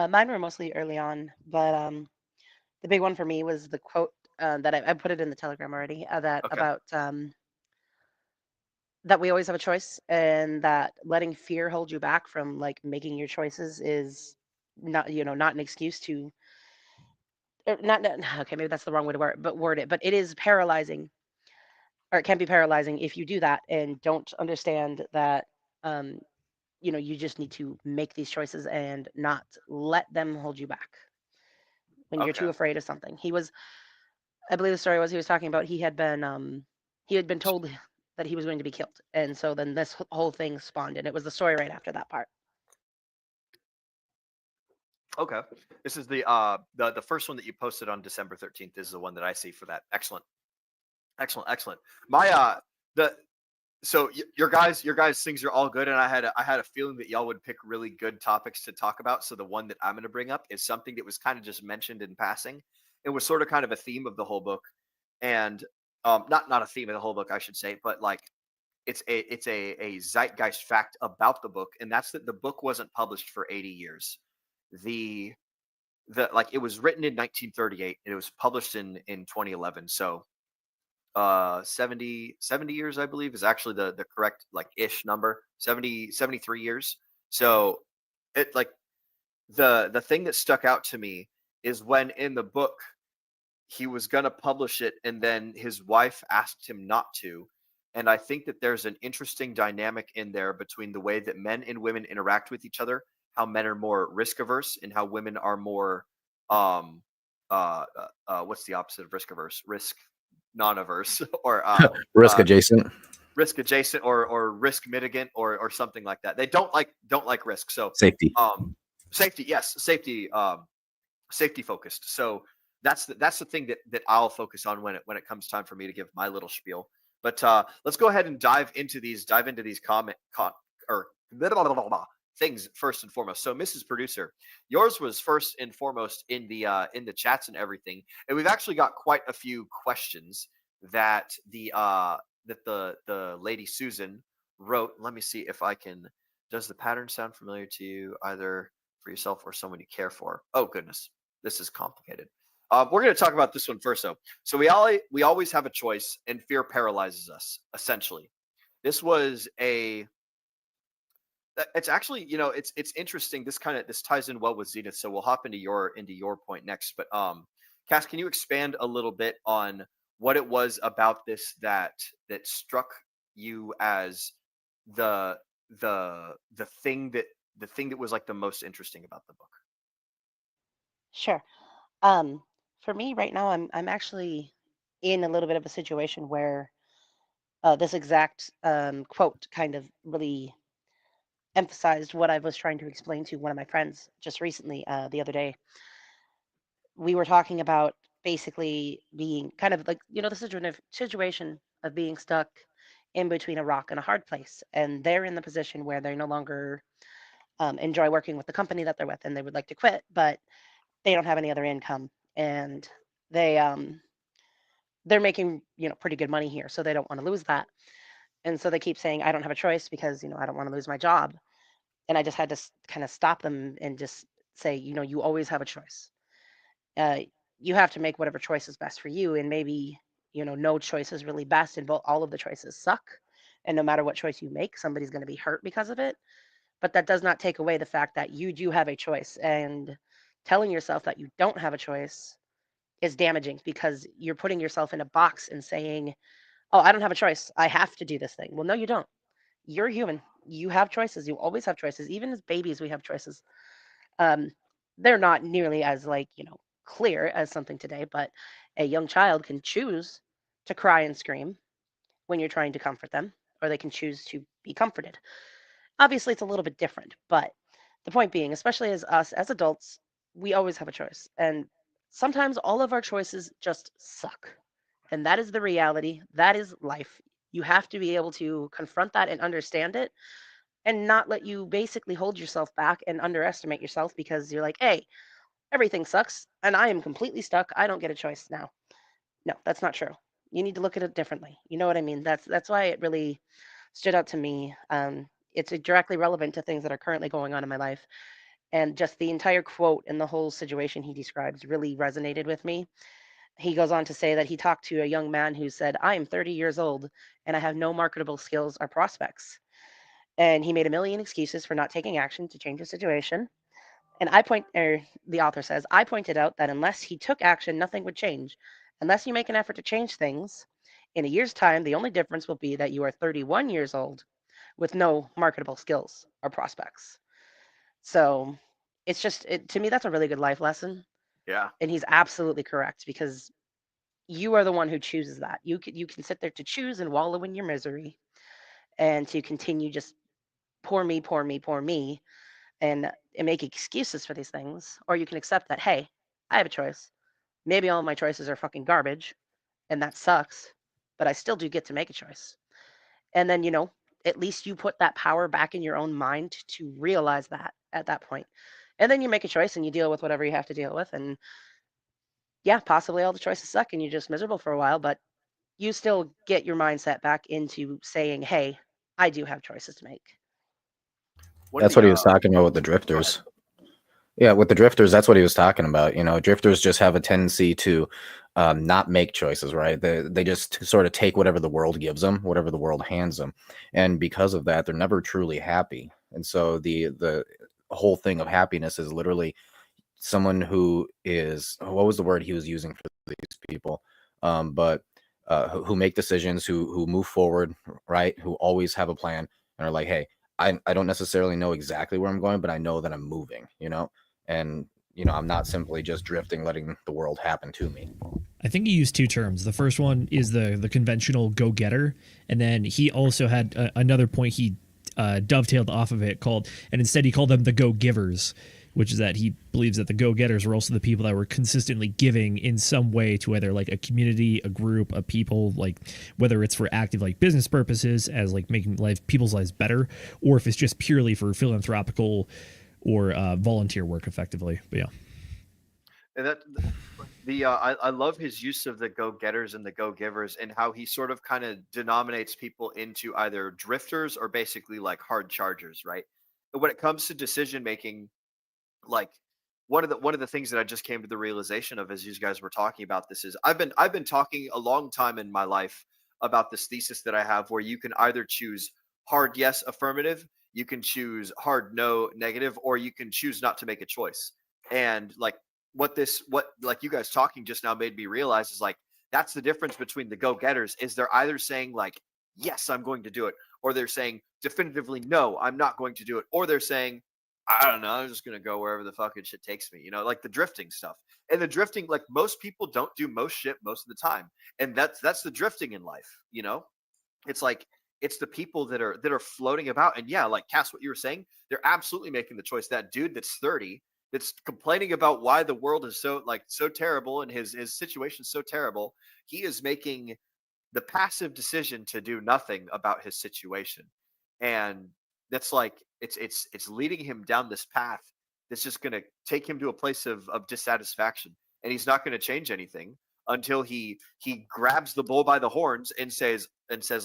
Mine were mostly early on, but the big one for me was the quote that I put it in the Telegram already. About that we always have a choice, and that letting fear hold you back from making your choices is not not an excuse to, not okay, maybe that's the wrong way to word it, but it is paralyzing, or it can be paralyzing if you do that and don't understand that um, you just need to make these choices and not let them hold you back when you're Okay. too afraid of something. I believe the story was he was talking about he had been told that he was going to be killed, and so then this whole thing spawned, and it was the story right after that part. Okay. This is the first one that you posted on December 13th. This is the one that I see for that. Excellent. Excellent. My your guys things are all good, and I had a feeling that y'all would pick really good topics to talk about. So the one that I'm going to bring up is something that was kind of just mentioned in passing. It was sort of kind of a theme of the whole book, and not a theme of the whole book, I should say, but like it's a zeitgeist fact about the book, and that's that the book wasn't published for 80 years. The like it was written in 1938 and it was published in 2011. So 70 years, I believe, is actually the correct like ish number. 73 years. So it like the thing that stuck out to me is when in the book he was going to publish it and then his wife asked him not to. And I think that there's an interesting dynamic in there between the way that men and women interact with each other, how men are more risk averse and how women are more what's the opposite of risk averse? Risk non-averse or risk adjacent or risk mitigant or something like that. They don't like risk. So safety. Safety, yes, safety focused. So that's the thing that I'll focus on when it comes time for me to give my little spiel. But let's go ahead and dive into these things first and foremost. So, Mrs. Producer, yours was first and foremost in the chats and everything, and we've actually got quite a few questions that the lady Susan wrote. Let me see if I can. Does the pattern sound familiar to you, either for yourself or someone you care for? Oh goodness, this is complicated. We're going to talk about this one first, though. So we always have a choice, and fear paralyzes us. Essentially, this was a. It's actually, it's interesting. This ties in well with Zenith, so we'll hop into your point next. But Cass, can you expand a little bit on what it was about this that struck you as the thing that was like the most interesting about the book? Sure. For me right now, I'm actually in a little bit of a situation where this exact quote kind of really emphasized what I was trying to explain to one of my friends just recently, the other day. We were talking about basically being kind of like, the situation of being stuck in between a rock and a hard place. And they're in the position where they no longer enjoy working with the company that they're with and they would like to quit, but they don't have any other income. And they're making, pretty good money here. So they don't want to lose that. And so they keep saying, I don't have a choice because, I don't want to lose my job. And I just had to kind of stop them and just say, you always have a choice. You have to make whatever choice is best for you. And maybe, no choice is really best, and all of the choices suck. And no matter what choice you make, somebody's going to be hurt because of it. But that does not take away the fact that you do have a choice. And telling yourself that you don't have a choice is damaging because you're putting yourself in a box and saying, oh, I don't have a choice. I have to do this thing. Well, no, you don't. You're human. You have choices. You always have choices. Even as babies, we have choices. Um, they're not nearly as clear as something today, but a young child can choose to cry and scream when you're trying to comfort them, or they can choose to be comforted. Obviously, it's a little bit different, but the point being, especially as us as adults, we always have a choice. And sometimes all of our choices just suck. And that is the reality. That is life. You have to be able to confront that and understand it and not let you basically hold yourself back and underestimate yourself because you're like, hey, everything sucks and I am completely stuck. I don't get a choice now. No, that's not true. You need to look at it differently. You know what I mean? That's why it really stood out to me. It's directly relevant to things that are currently going on in my life. And just the entire quote and the whole situation he describes really resonated with me. He goes on to say that he talked to a young man who said, I am 30 years old and I have no marketable skills or prospects. And he made a million excuses for not taking action to change the situation. And the author says, I pointed out that unless he took action, nothing would change. Unless you make an effort to change things, in a year's time, the only difference will be that you are 31 years old with no marketable skills or prospects. So it's just, to me, that's a really good life lesson. Yeah. And he's absolutely correct, because you are the one who chooses that. You can sit there to choose and wallow in your misery, and to continue just poor me, poor me, poor me, and make excuses for these things. Or you can accept that, hey, I have a choice. Maybe all of my choices are fucking garbage, and that sucks, but I still do get to make a choice. And then, at least you put that power back in your own mind to realize that at that point. And then you make a choice and you deal with whatever you have to deal with. And yeah, possibly all the choices suck and you're just miserable for a while, but you still get your mindset back into saying, hey, I do have choices to make. That's what he was talking about with the drifters. Yeah, with the drifters, that's what he was talking about. Drifters just have a tendency to not make choices, right? They just sort of take whatever the world gives them, whatever the world hands them. And because of that, they're never truly happy. And so the whole thing of happiness is literally someone who is, what was the word he was using for these people? But who make decisions, who move forward, right? Who always have a plan and are like, hey, I don't necessarily know exactly where I'm going, but I know that I'm moving, and I'm not simply just drifting, letting the world happen to me. I think he used two terms. The first one is the conventional go-getter, and then he also had another point he dovetailed off of it and instead he called them the go-givers, which is that he believes that the go-getters were also the people that were consistently giving in some way to either like a community, a group, a people, like whether it's for active like business purposes as like making people's lives better, or if it's just purely for philanthropical or volunteer work effectively. But yeah. And I love his use of the go-getters and the go-givers, and how he sort of kind of denominates people into either drifters or basically like hard chargers, right? But when it comes to decision making, like one of the things that I just came to the realization of as you guys were talking about this is I've been talking a long time in my life about this thesis that I have, where you can either choose hard yes affirmative, you can choose hard no negative, or you can choose not to make a choice. And like what like you guys talking just now made me realize is like that's the difference between the go-getters, is they're either saying like yes, I'm going to do it, or they're saying definitively no, I'm not going to do it, or they're saying I don't know, I'm just gonna go wherever the fucking shit takes me, like the drifting stuff. And the drifting, like most people don't do most shit most of the time. And that's the drifting in life, It's like it's the people that are floating about. And yeah, like Cass, what you were saying, they're absolutely making the choice. That dude that's 30, that's complaining about why the world is so terrible and his situation so terrible, he is making the passive decision to do nothing about his situation. And that's like it's leading him down this path that's just going to take him to a place of dissatisfaction, and he's not going to change anything until he grabs the bull by the horns and says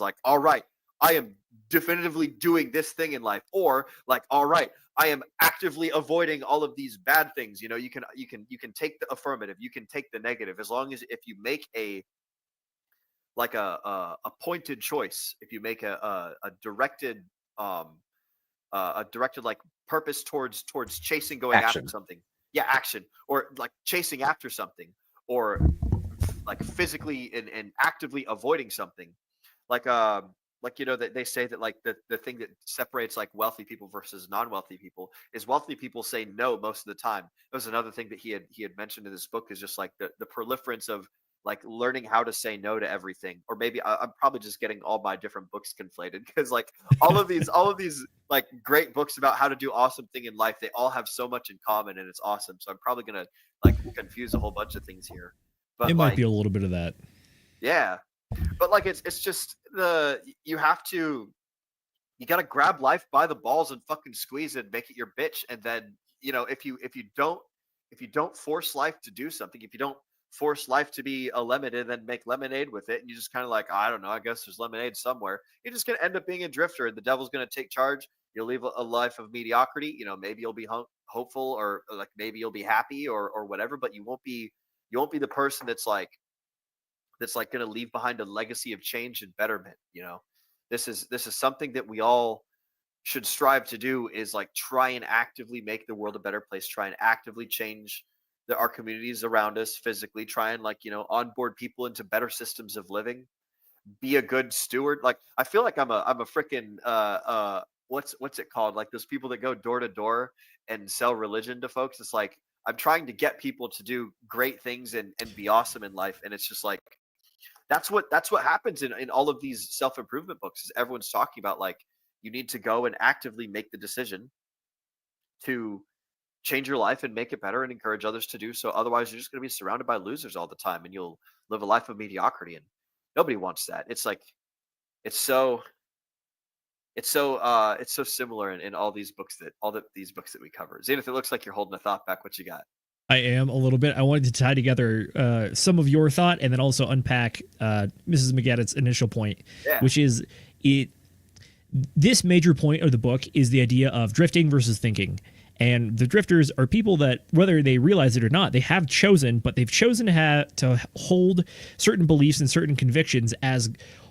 like, all right, I am definitively doing this thing in life, or like, all right, I am actively avoiding all of these bad things. You can take the affirmative, you can take the negative, as long as if you make a pointed choice, if you make a directed like purpose towards chasing, going action. after something. Yeah, action, or like chasing after something, or like physically and actively avoiding something. Like that they say that like the thing that separates like wealthy people versus non-wealthy people is wealthy people say no most of the time. That was another thing that he had mentioned in this book, is just like the proliferance of like learning how to say no to everything. Or maybe I'm probably just getting all my different books conflated, because like all of these like great books about how to do awesome thing in life, they all have so much in common, and it's awesome. So I'm probably gonna like confuse a whole bunch of things here. But it might be a little bit of that. Yeah, but like it's just you gotta grab life by the balls and fucking squeeze it and make it your bitch. And then if you don't force life to do something, if you don't force life to be a lemon and then make lemonade with it, and you just kind of like, I don't know, I guess there's lemonade somewhere, you're just going to end up being a drifter, and the devil's going to take charge. You'll live a life of mediocrity. Maybe you'll be hopeful, or like maybe you'll be happy or whatever, but you won't be the person that's like going to leave behind a legacy of change and betterment. This is something that we all should strive to do is like try and actively make the world a better place, try and actively change our communities around us physically, try and like, onboard people into better systems of living, be a good steward. Like, I feel like I'm a freaking, what's it called? Like those people that go door to door and sell religion to folks. It's like, I'm trying to get people to do great things and be awesome in life. And it's just like, that's what happens in all of these self-improvement books, is everyone's talking about like, you need to go and actively make the decision to change your life and make it better and encourage others to do so. Otherwise, you're just going to be surrounded by losers all the time and you'll live a life of mediocrity. And nobody wants that. It's like, it's so similar in all these books that we cover. Zenith, it looks like you're holding a thought back. What you got? I am a little bit. I wanted to tie together some of your thought and then also unpack Mrs. McGettitt's initial point, which is this major point of the book is the idea of drifting versus thinking. And the drifters are people that, whether they realize it or not, they have chosen, but they've chosen to hold certain beliefs and certain convictions as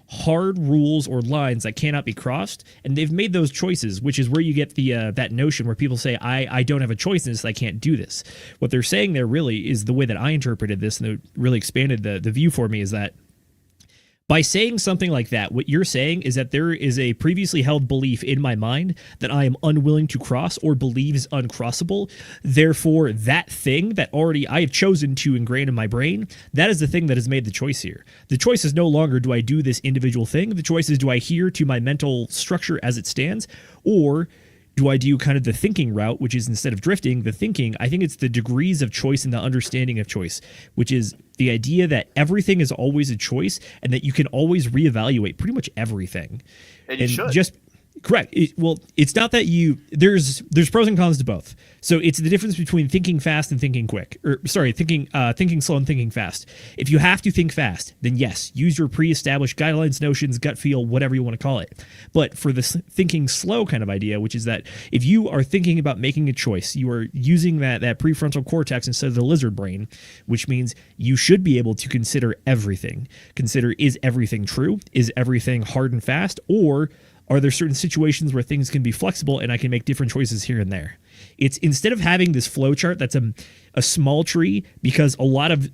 hard rules or lines that cannot be crossed, and they've made those choices, which is where you get the that notion where people say, I don't have a choice in this, I can't do this. What they're saying there really is, the way that I interpreted this, and it really expanded the view for me, is that by saying something like that, what you're saying is that there is a previously held belief in my mind that I am unwilling to cross or believe is uncrossable. Therefore, that thing that already I have chosen to ingrain in my brain, that is the thing that has made the choice here. The choice is no longer, do I do this individual thing? The choice is, do I adhere to my mental structure as it stands? Or do I do kind of the thinking route, which is, instead of drifting, the thinking? I think it's the degrees of choice and the understanding of choice, which is the idea that everything is always a choice and that you can always reevaluate pretty much everything. And you should. Just correct. It's not that there's pros and cons to both. So it's the difference between thinking fast and thinking quick, thinking slow and thinking fast. If you have to think fast, then yes, use your pre-established guidelines, notions, gut feel, whatever you want to call it. But for this thinking slow kind of idea, which is that if you are thinking about making a choice, you are using that prefrontal cortex instead of the lizard brain, which means you should be able to consider everything. Consider, is everything true? Is everything hard and fast? Or are there certain situations where things can be flexible and I can make different choices here and there? It's, instead of having this flow chart that's a small tree, because a lot of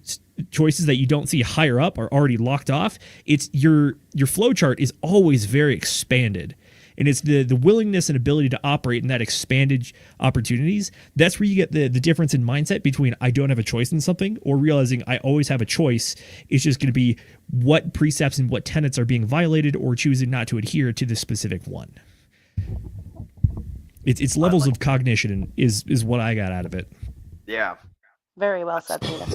choices that you don't see higher up are already locked off, it's your flow chart is always very expanded. And it's the willingness and ability to operate in that expanded opportunities. That's where you get the difference in mindset between I don't have a choice in something, or realizing I always have a choice. It's just going to be what precepts and what tenets are being violated, or choosing not to adhere to the specific one. It's levels of cognition is what I got out of it. Yeah. Very well said, Peter.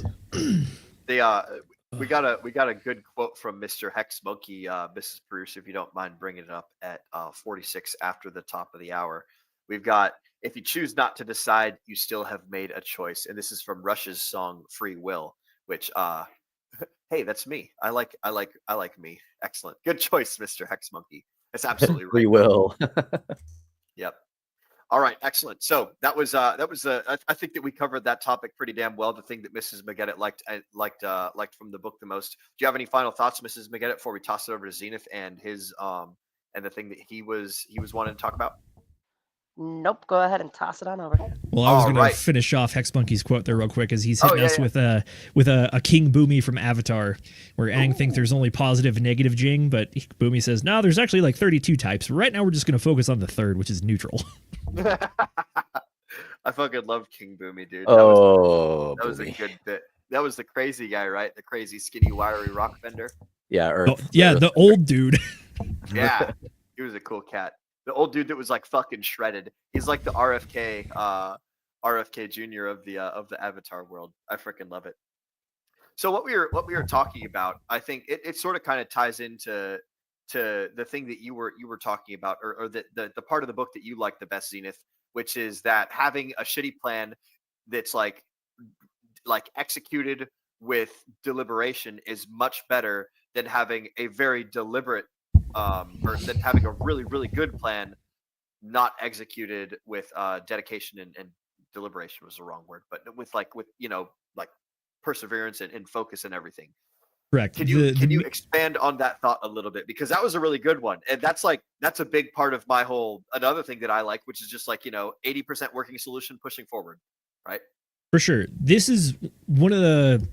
We got a good quote from Mr. Hex Monkey, Mrs. Bruce, if you don't mind bringing it up at 46 after the top of the hour. We've got, if you choose not to decide, you still have made a choice. And this is from Rush's song Free Will, which hey, that's me. I like me. Excellent. Good choice, Mr. Hex Monkey. That's absolutely right. Free will. Yep. All right, excellent. So that was I think that we covered that topic pretty damn well. The thing that Mrs. McGettitt liked from the book the most. Do you have any final thoughts, Mrs. McGettitt, before we toss it over to Zenith and his and the thing that he was wanting to talk about? Nope. Go ahead and toss it on over. Well, I was going to finish off Hex Monkey's quote there real quick, as he's hitting us with a King Boomy from Avatar, where Aang thinks there's only positive and negative Jing, but Boomy says, no, there's actually like 32 types. Right now, we're just going to focus on the third, which is neutral. I fucking love King Boomy, dude. That was a good bit. That was the crazy guy, right? The crazy, skinny, wiry rock bender. Yeah, Earth. The old dude. Yeah, he was a cool cat. The old dude that was like fucking shredded. He's like the RFK Jr. of the Avatar world. I freaking love it. So what we were talking about, I think it sort of kind of ties into the thing that you were talking about, or the part of the book that you like the best, Zenith, which is that having a shitty plan that's like executed with deliberation is much better than having a very deliberate or than having a really, really good plan not executed with dedication and deliberation was the wrong word, but with perseverance and focus and everything. Correct. Can you expand on that thought a little bit? Because that was a really good one. And that's a big part of my another thing that I like, which is just 80% working solution pushing forward. Right. For sure. This is one of the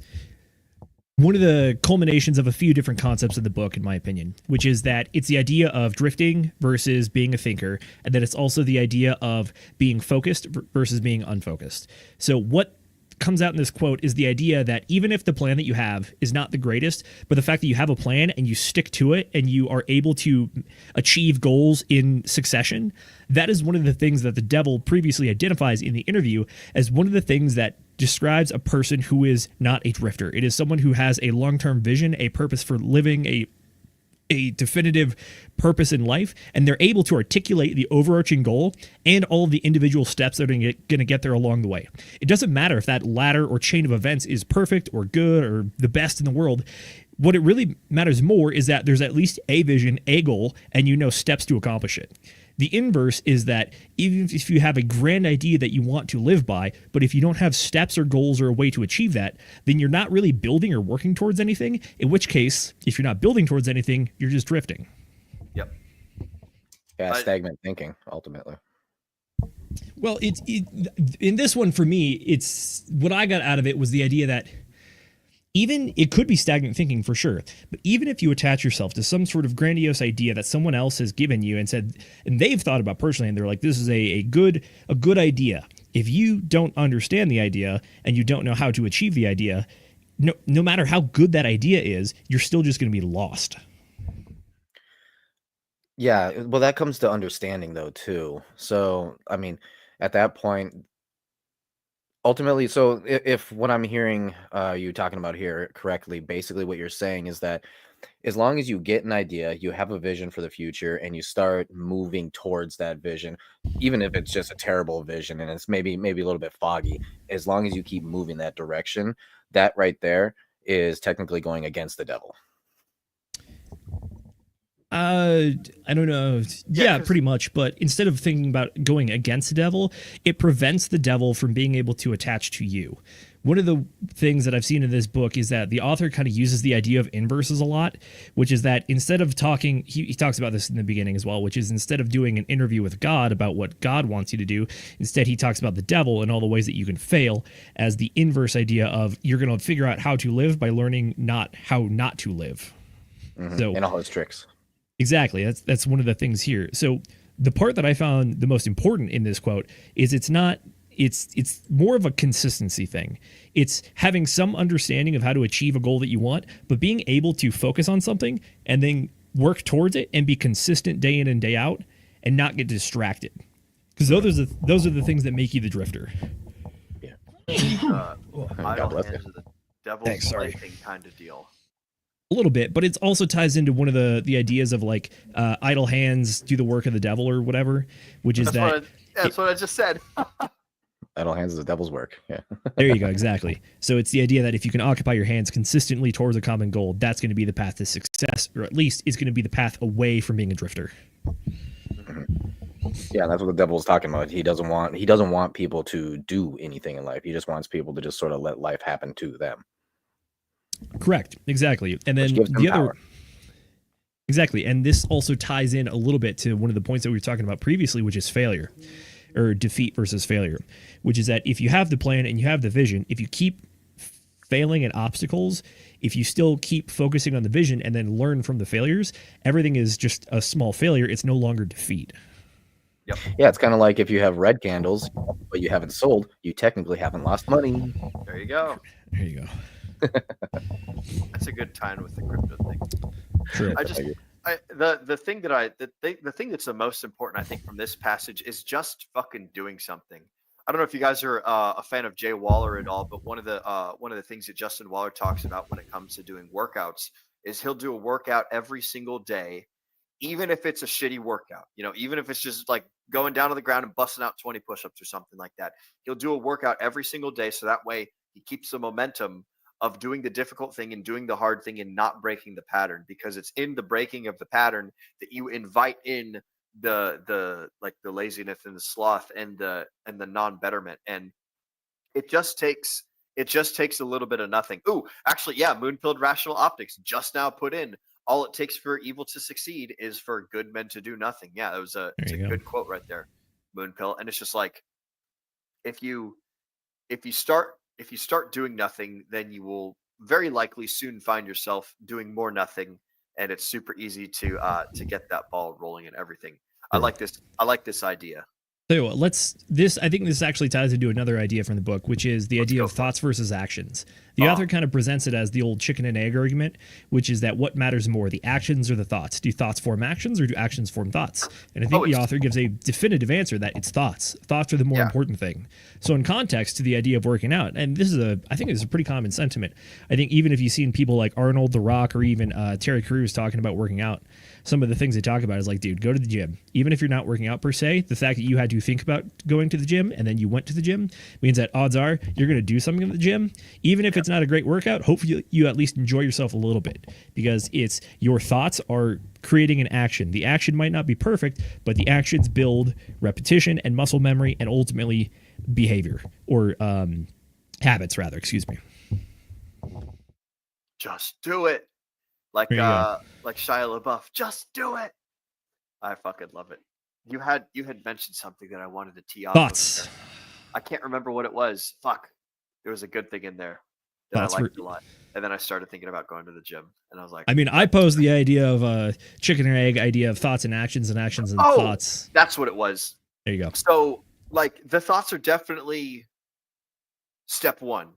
culminations of a few different concepts of the book, in my opinion, which is that it's the idea of drifting versus being a thinker, and then it's also the idea of being focused versus being unfocused. So what comes out in this quote is the idea that even if the plan that you have is not the greatest, but the fact that you have a plan and you stick to it and you are able to achieve goals in succession, that is one of the things that the devil previously identifies in the interview as one of the things that describes a person who is not a drifter. It is someone who has a long-term vision, a purpose for living, a definitive purpose in life, and they're able to articulate the overarching goal and all of the individual steps that are going to get there along the way. It doesn't matter if that ladder or chain of events is perfect or good or the best in the world. What it really matters more is that there's at least a vision, a goal, and you know steps to accomplish it. The inverse is that even if you have a grand idea that you want to live by, but if you don't have steps or goals or a way to achieve that, then you're not really building or working towards anything, in which case, if you're not building towards anything, you're just drifting. Yep. Yeah, stagnant thinking, ultimately. Well, in this one, for me, it's what I got out of it was the idea that even it could be stagnant thinking for sure, but even if you attach yourself to some sort of grandiose idea that someone else has given you and said, and they've thought about personally, and they're like, this is a good idea. If you don't understand the idea and you don't know how to achieve the idea, no matter how good that idea is, you're still just going to be lost. Yeah, well, that comes to understanding though too. So, I mean, at that point, ultimately, so if what I'm hearing you talking about here correctly, basically what you're saying is that as long as you get an idea, you have a vision for the future, and you start moving towards that vision, even if it's just a terrible vision and it's maybe a little bit foggy, as long as you keep moving that direction, that right there is technically going against the devil. I don't know. Yeah, pretty much. But instead of thinking about going against the devil, it prevents the devil from being able to attach to you. One of the things that I've seen in this book is that the author kind of uses the idea of inverses a lot, which is that instead of talking, he talks about this in the beginning as well, which is instead of doing an interview with God about what God wants you to do, instead he talks about the devil and all the ways that you can fail as the inverse idea of you're going to figure out how to live by learning not how not to live. Mm-hmm. So, and all his tricks. Exactly. That's one of the things here. So the part that I found the most important in this quote is it's more of a consistency thing. It's having some understanding of how to achieve a goal that you want, but being able to focus on something and then work towards it and be consistent day in and day out and not get distracted. Because those are the things that make you the drifter. Yeah. Idle hands of the devil's plaything kind of deal. A little bit, but it also ties into one of the ideas of like idle hands do the work of the devil or whatever, which is that's what I just said. Idle hands is the devil's work. Yeah. There you go. Exactly. So it's the idea that if you can occupy your hands consistently towards a common goal, that's going to be the path to success, or at least it's going to be the path away from being a drifter. Yeah, that's what the devil is talking about. He doesn't want people to do anything in life. He just wants people to just sort of let life happen to them. Correct. Exactly. And then the other power. Exactly. And this also ties in a little bit to one of the points that we were talking about previously, which is failure or defeat versus failure, which is that if you have the plan and you have the vision, if you keep failing at obstacles, if you still keep focusing on the vision and then learn from the failures, everything is just a small failure. It's no longer defeat. Yep. Yeah, it's kind of like if you have red candles, but you haven't sold, you technically haven't lost money. There you go. There you go. That's a good tie with the crypto thing. True. The thing that's the most important, I think, from this passage is just fucking doing something. I don't know if you guys are a fan of Jay Waller at all, but one of the things that Justin Waller talks about when it comes to doing workouts is he'll do a workout every single day, even if it's a shitty workout. Even if it's just like going down to the ground and busting out 20 push-ups or something like that. He'll do a workout every single day, so that way he keeps the momentum of doing the difficult thing and doing the hard thing and not breaking the pattern, because it's in the breaking of the pattern that you invite in the laziness and the sloth and the non-betterment. And it just takes It just takes a little bit of nothing. Ooh, actually, yeah, moon-pilled rational optics just now put in. All it takes for evil to succeed is for good men to do nothing. Yeah, that was it's a good quote right there. Moonpill. And it's just like, if you start doing nothing, then you will very likely soon find yourself doing more nothing, and it's super easy to get that ball rolling and everything. I like this idea. So I think this actually ties into another idea from the book, which is the idea of thoughts versus actions. The author kind of presents it as the old chicken and egg argument, which is that what matters more, the actions or the thoughts? Do thoughts form actions, or do actions form thoughts? And I think the author gives a definitive answer that it's thoughts. Thoughts are the more important thing. So in context to the idea of working out, and I think this is a pretty common sentiment. I think even if you've seen people like Arnold, The Rock, or even Terry Crews talking about working out, some of the things they talk about is like, dude, go to the gym. Even if you're not working out per se, the fact that you had to think about going to the gym and then you went to the gym means that odds are you're going to do something at the gym. Even if it's not a great workout, hopefully you at least enjoy yourself a little bit, because it's your thoughts are creating an action. The action might not be perfect, but the actions build repetition and muscle memory and ultimately behavior, or habits rather, excuse me. Just do it. Like Shia LaBeouf, just do it. I fucking love it. You had mentioned something that I wanted to tee off. Thoughts. I can't remember what it was. Fuck. There was a good thing in there that I liked a lot. And then I started thinking about going to the gym, and I was like, I mean, I posed the idea of chicken and egg idea of thoughts and actions and actions and thoughts. That's what it was. There you go. So like the thoughts are definitely step one,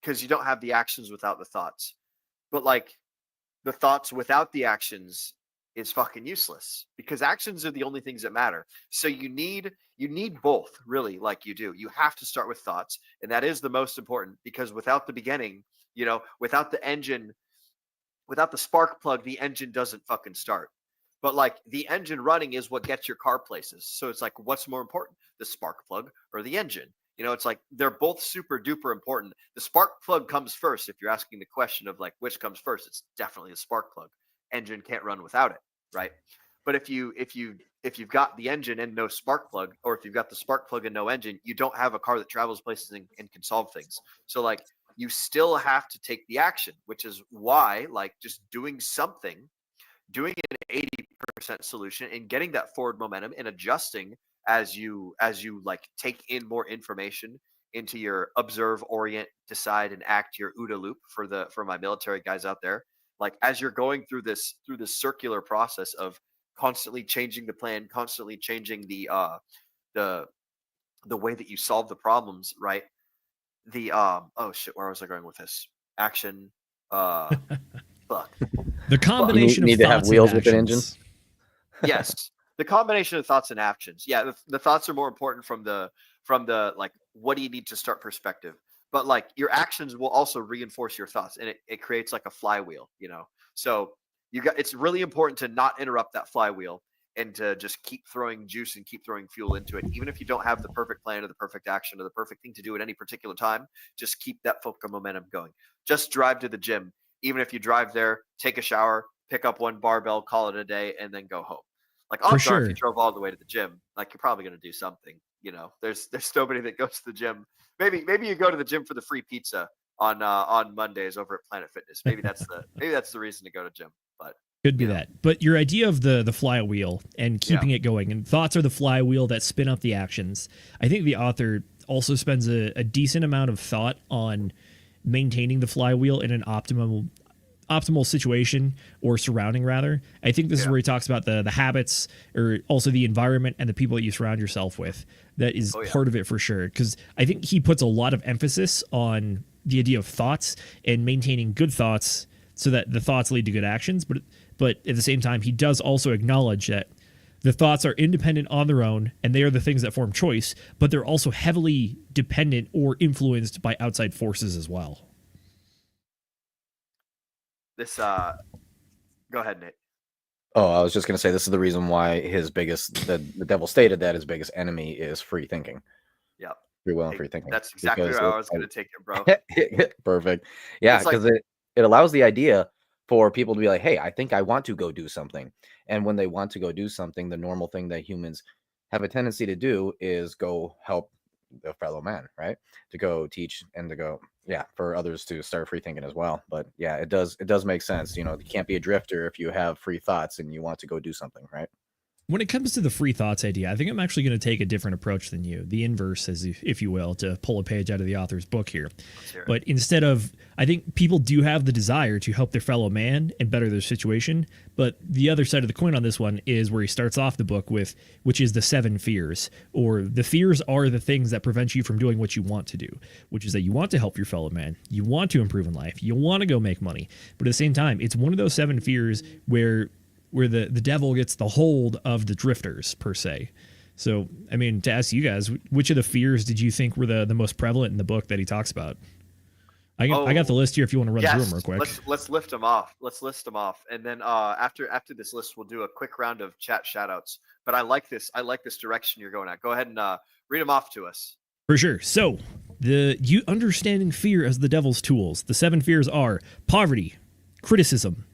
because you don't have the actions without the thoughts. But like the thoughts without the actions is fucking useless, because actions are the only things that matter. So you need both, really. Like you do. You have to start with thoughts, and that is the most important, because without the beginning, without the engine, without the spark plug, the engine doesn't fucking start. But like the engine running is what gets your car places. So it's like, what's more important, the spark plug or the engine? It's like they're both super duper important. The spark plug comes first. If you're asking the question of like which comes first, it's definitely a spark plug. Engine can't run without it, right? But if you've got the engine and no spark plug, or if you've got the spark plug and no engine, you don't have a car that travels places and can solve things. So like you still have to take the action, which is why like just doing something, doing an 80% solution and getting that forward momentum and adjusting as you like take in more information into your observe, orient, decide, and act, your OODA loop for my military guys out there. Like as you're going through this circular process of constantly changing the plan, constantly changing the way that you solve the problems, right? The oh shit, where was I going with this? Action, fuck. The combination you need of to have thoughts wheels and with an engine. actions. Yes, the combination of thoughts and actions. Yeah, the thoughts are more important from the like what do you need to start perspective. But like your actions will also reinforce your thoughts, and it creates like a flywheel, So it's really important to not interrupt that flywheel and to just keep throwing juice and keep throwing fuel into it. Even if you don't have the perfect plan or the perfect action or the perfect thing to do at any particular time, just keep that focus momentum going. Just drive to the gym. Even if you drive there, take a shower, pick up one barbell, call it a day, and then go home. Like odds are, if you drove all the way to the gym, like you're probably going to do something. There's nobody that goes to the gym. Maybe you go to the gym for the free pizza on Mondays over at Planet Fitness. Maybe that's the reason to go to gym. But could be that. But your idea of the flywheel and keeping it going, and thoughts are the flywheel that spin up the actions. I think the author also spends a decent amount of thought on maintaining the flywheel in an optimal situation or surrounding rather. I think this is where he talks about the habits, or also the environment and the people that you surround yourself with. That is part of it for sure. Because I think he puts a lot of emphasis on the idea of thoughts and maintaining good thoughts so that the thoughts lead to good actions. But at the same time, he does also acknowledge that the thoughts are independent on their own, and they are the things that form choice, but they're also heavily dependent or influenced by outside forces as well. This go ahead, Nate. Oh, I was just going to say, this is the reason why the devil stated that his biggest enemy is free thinking. Yep. Free will and free thinking. That's exactly where I was going to take it, bro. Perfect. Yeah, because it allows the idea for people to be like, hey, I think I want to go do something. And when they want to go do something, the normal thing that humans have a tendency to do is go help the fellow man, right? To go teach and to go, yeah, for others to start free thinking as well. But yeah, it does make sense. You can't be a drifter if you have free thoughts and you want to go do something, right? When it comes to the free thoughts idea, I think I'm actually going to take a different approach than you, the inverse, as if you will, to pull a page out of the author's book here. But instead of, I think people do have the desire to help their fellow man and better their situation. But the other side of the coin on this one is where he starts off the book with, which is the 7 fears, or the fears are the things that prevent you from doing what you want to do, which is that you want to help your fellow man, you want to improve in life, you want to go make money. But at the same time, it's one of those 7 fears where the devil gets the hold of the drifters, per se. So, I mean, to ask you guys, which of the fears did you think were the most prevalent in the book that he talks about? I got the list here if you want to run through them real quick. Let's lift them off. Let's list them off. And then after this list, we'll do a quick round of chat shoutouts. But I like this direction you're going at. Go ahead and read them off to us. For sure. So, you understanding fear as the devil's tools. The 7 fears are poverty, criticism,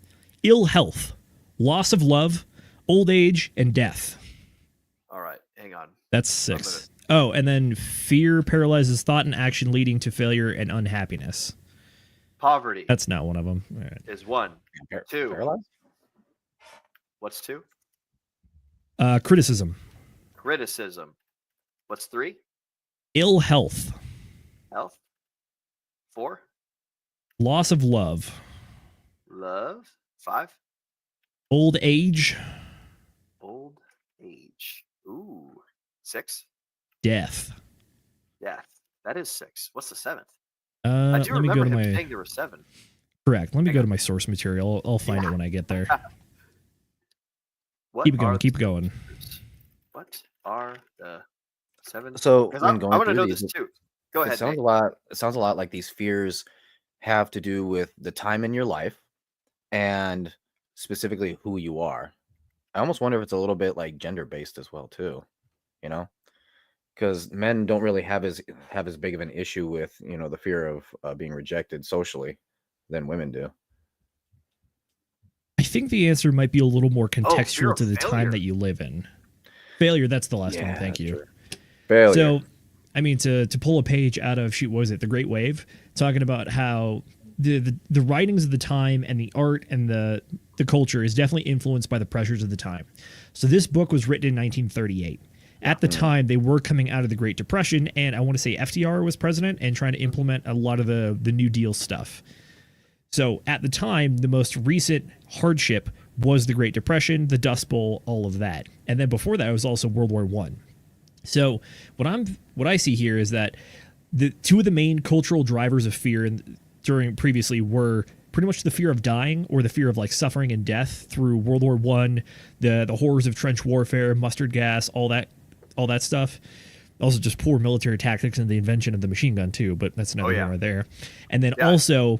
ill health, loss of love, old age, and death. All right, hang on. That's 6. Oh, and then fear paralyzes thought and action, leading to failure and unhappiness. Poverty. That's not one of them. All right. Is 1. 2. Paralyzed? What's 2? Criticism. Criticism. What's 3? Ill health. Health. 4. Loss of love. Love. 5. Old age. Old age. Ooh. 6. Death. Death. That is 6. What's the 7th? I do remember him saying there were 7. Correct. Let me go to my source material. I'll find it when I get there. Keep going. What are the 7? So I when going want to through know these, this too. Go ahead. It sounds a lot like these fears have to do with the time in your life and specifically who you are. I almost wonder if it's a little bit like gender based as well too, because men don't really have as big of an issue with the fear of being rejected socially than women do. I think the answer might be a little more contextual to the time that you live in. Failure, that's the last one. Thank you. Failure. So, I mean, to pull a page out of what was it, The Great Wave, talking about how the writings of the time and the art and the culture is definitely influenced by the pressures of the time. So this book was written in 1938. At the time, they were coming out of the Great Depression, and I want to say FDR was president and trying to implement a lot of the New Deal stuff. So at the time, the most recent hardship was the Great Depression, the Dust Bowl, all of that. And then before that, it was also World War I. So what I see here is that the 2 of the main cultural drivers of fear during previously were pretty much the fear of dying or the fear of like suffering and death through World War I, the horrors of trench warfare, mustard gas, all that stuff. Also just poor military tactics and the invention of the machine gun too, but that's neither here nor there. And then also,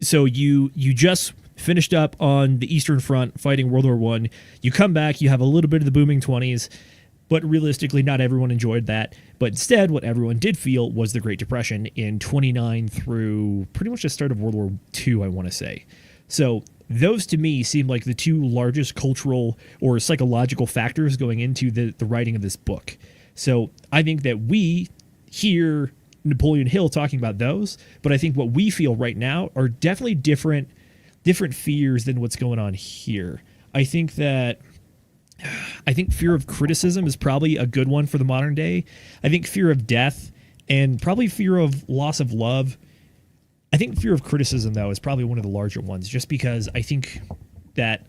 so you just finished up on the Eastern Front fighting World War I. You come back, you have a little bit of the booming 20s, but realistically, not everyone enjoyed that. But instead, what everyone did feel was the Great Depression in 29 through pretty much the start of World War II, I want to say. So those, to me, seem like the 2 largest cultural or psychological factors going into the writing of this book. So I think that we hear Napoleon Hill talking about those, but I think what we feel right now are definitely different fears than what's going on here. I think fear of criticism is probably a good one for the modern day. I think fear of death and probably fear of loss of love. I think fear of criticism, though, is probably one of the larger ones, just because I think that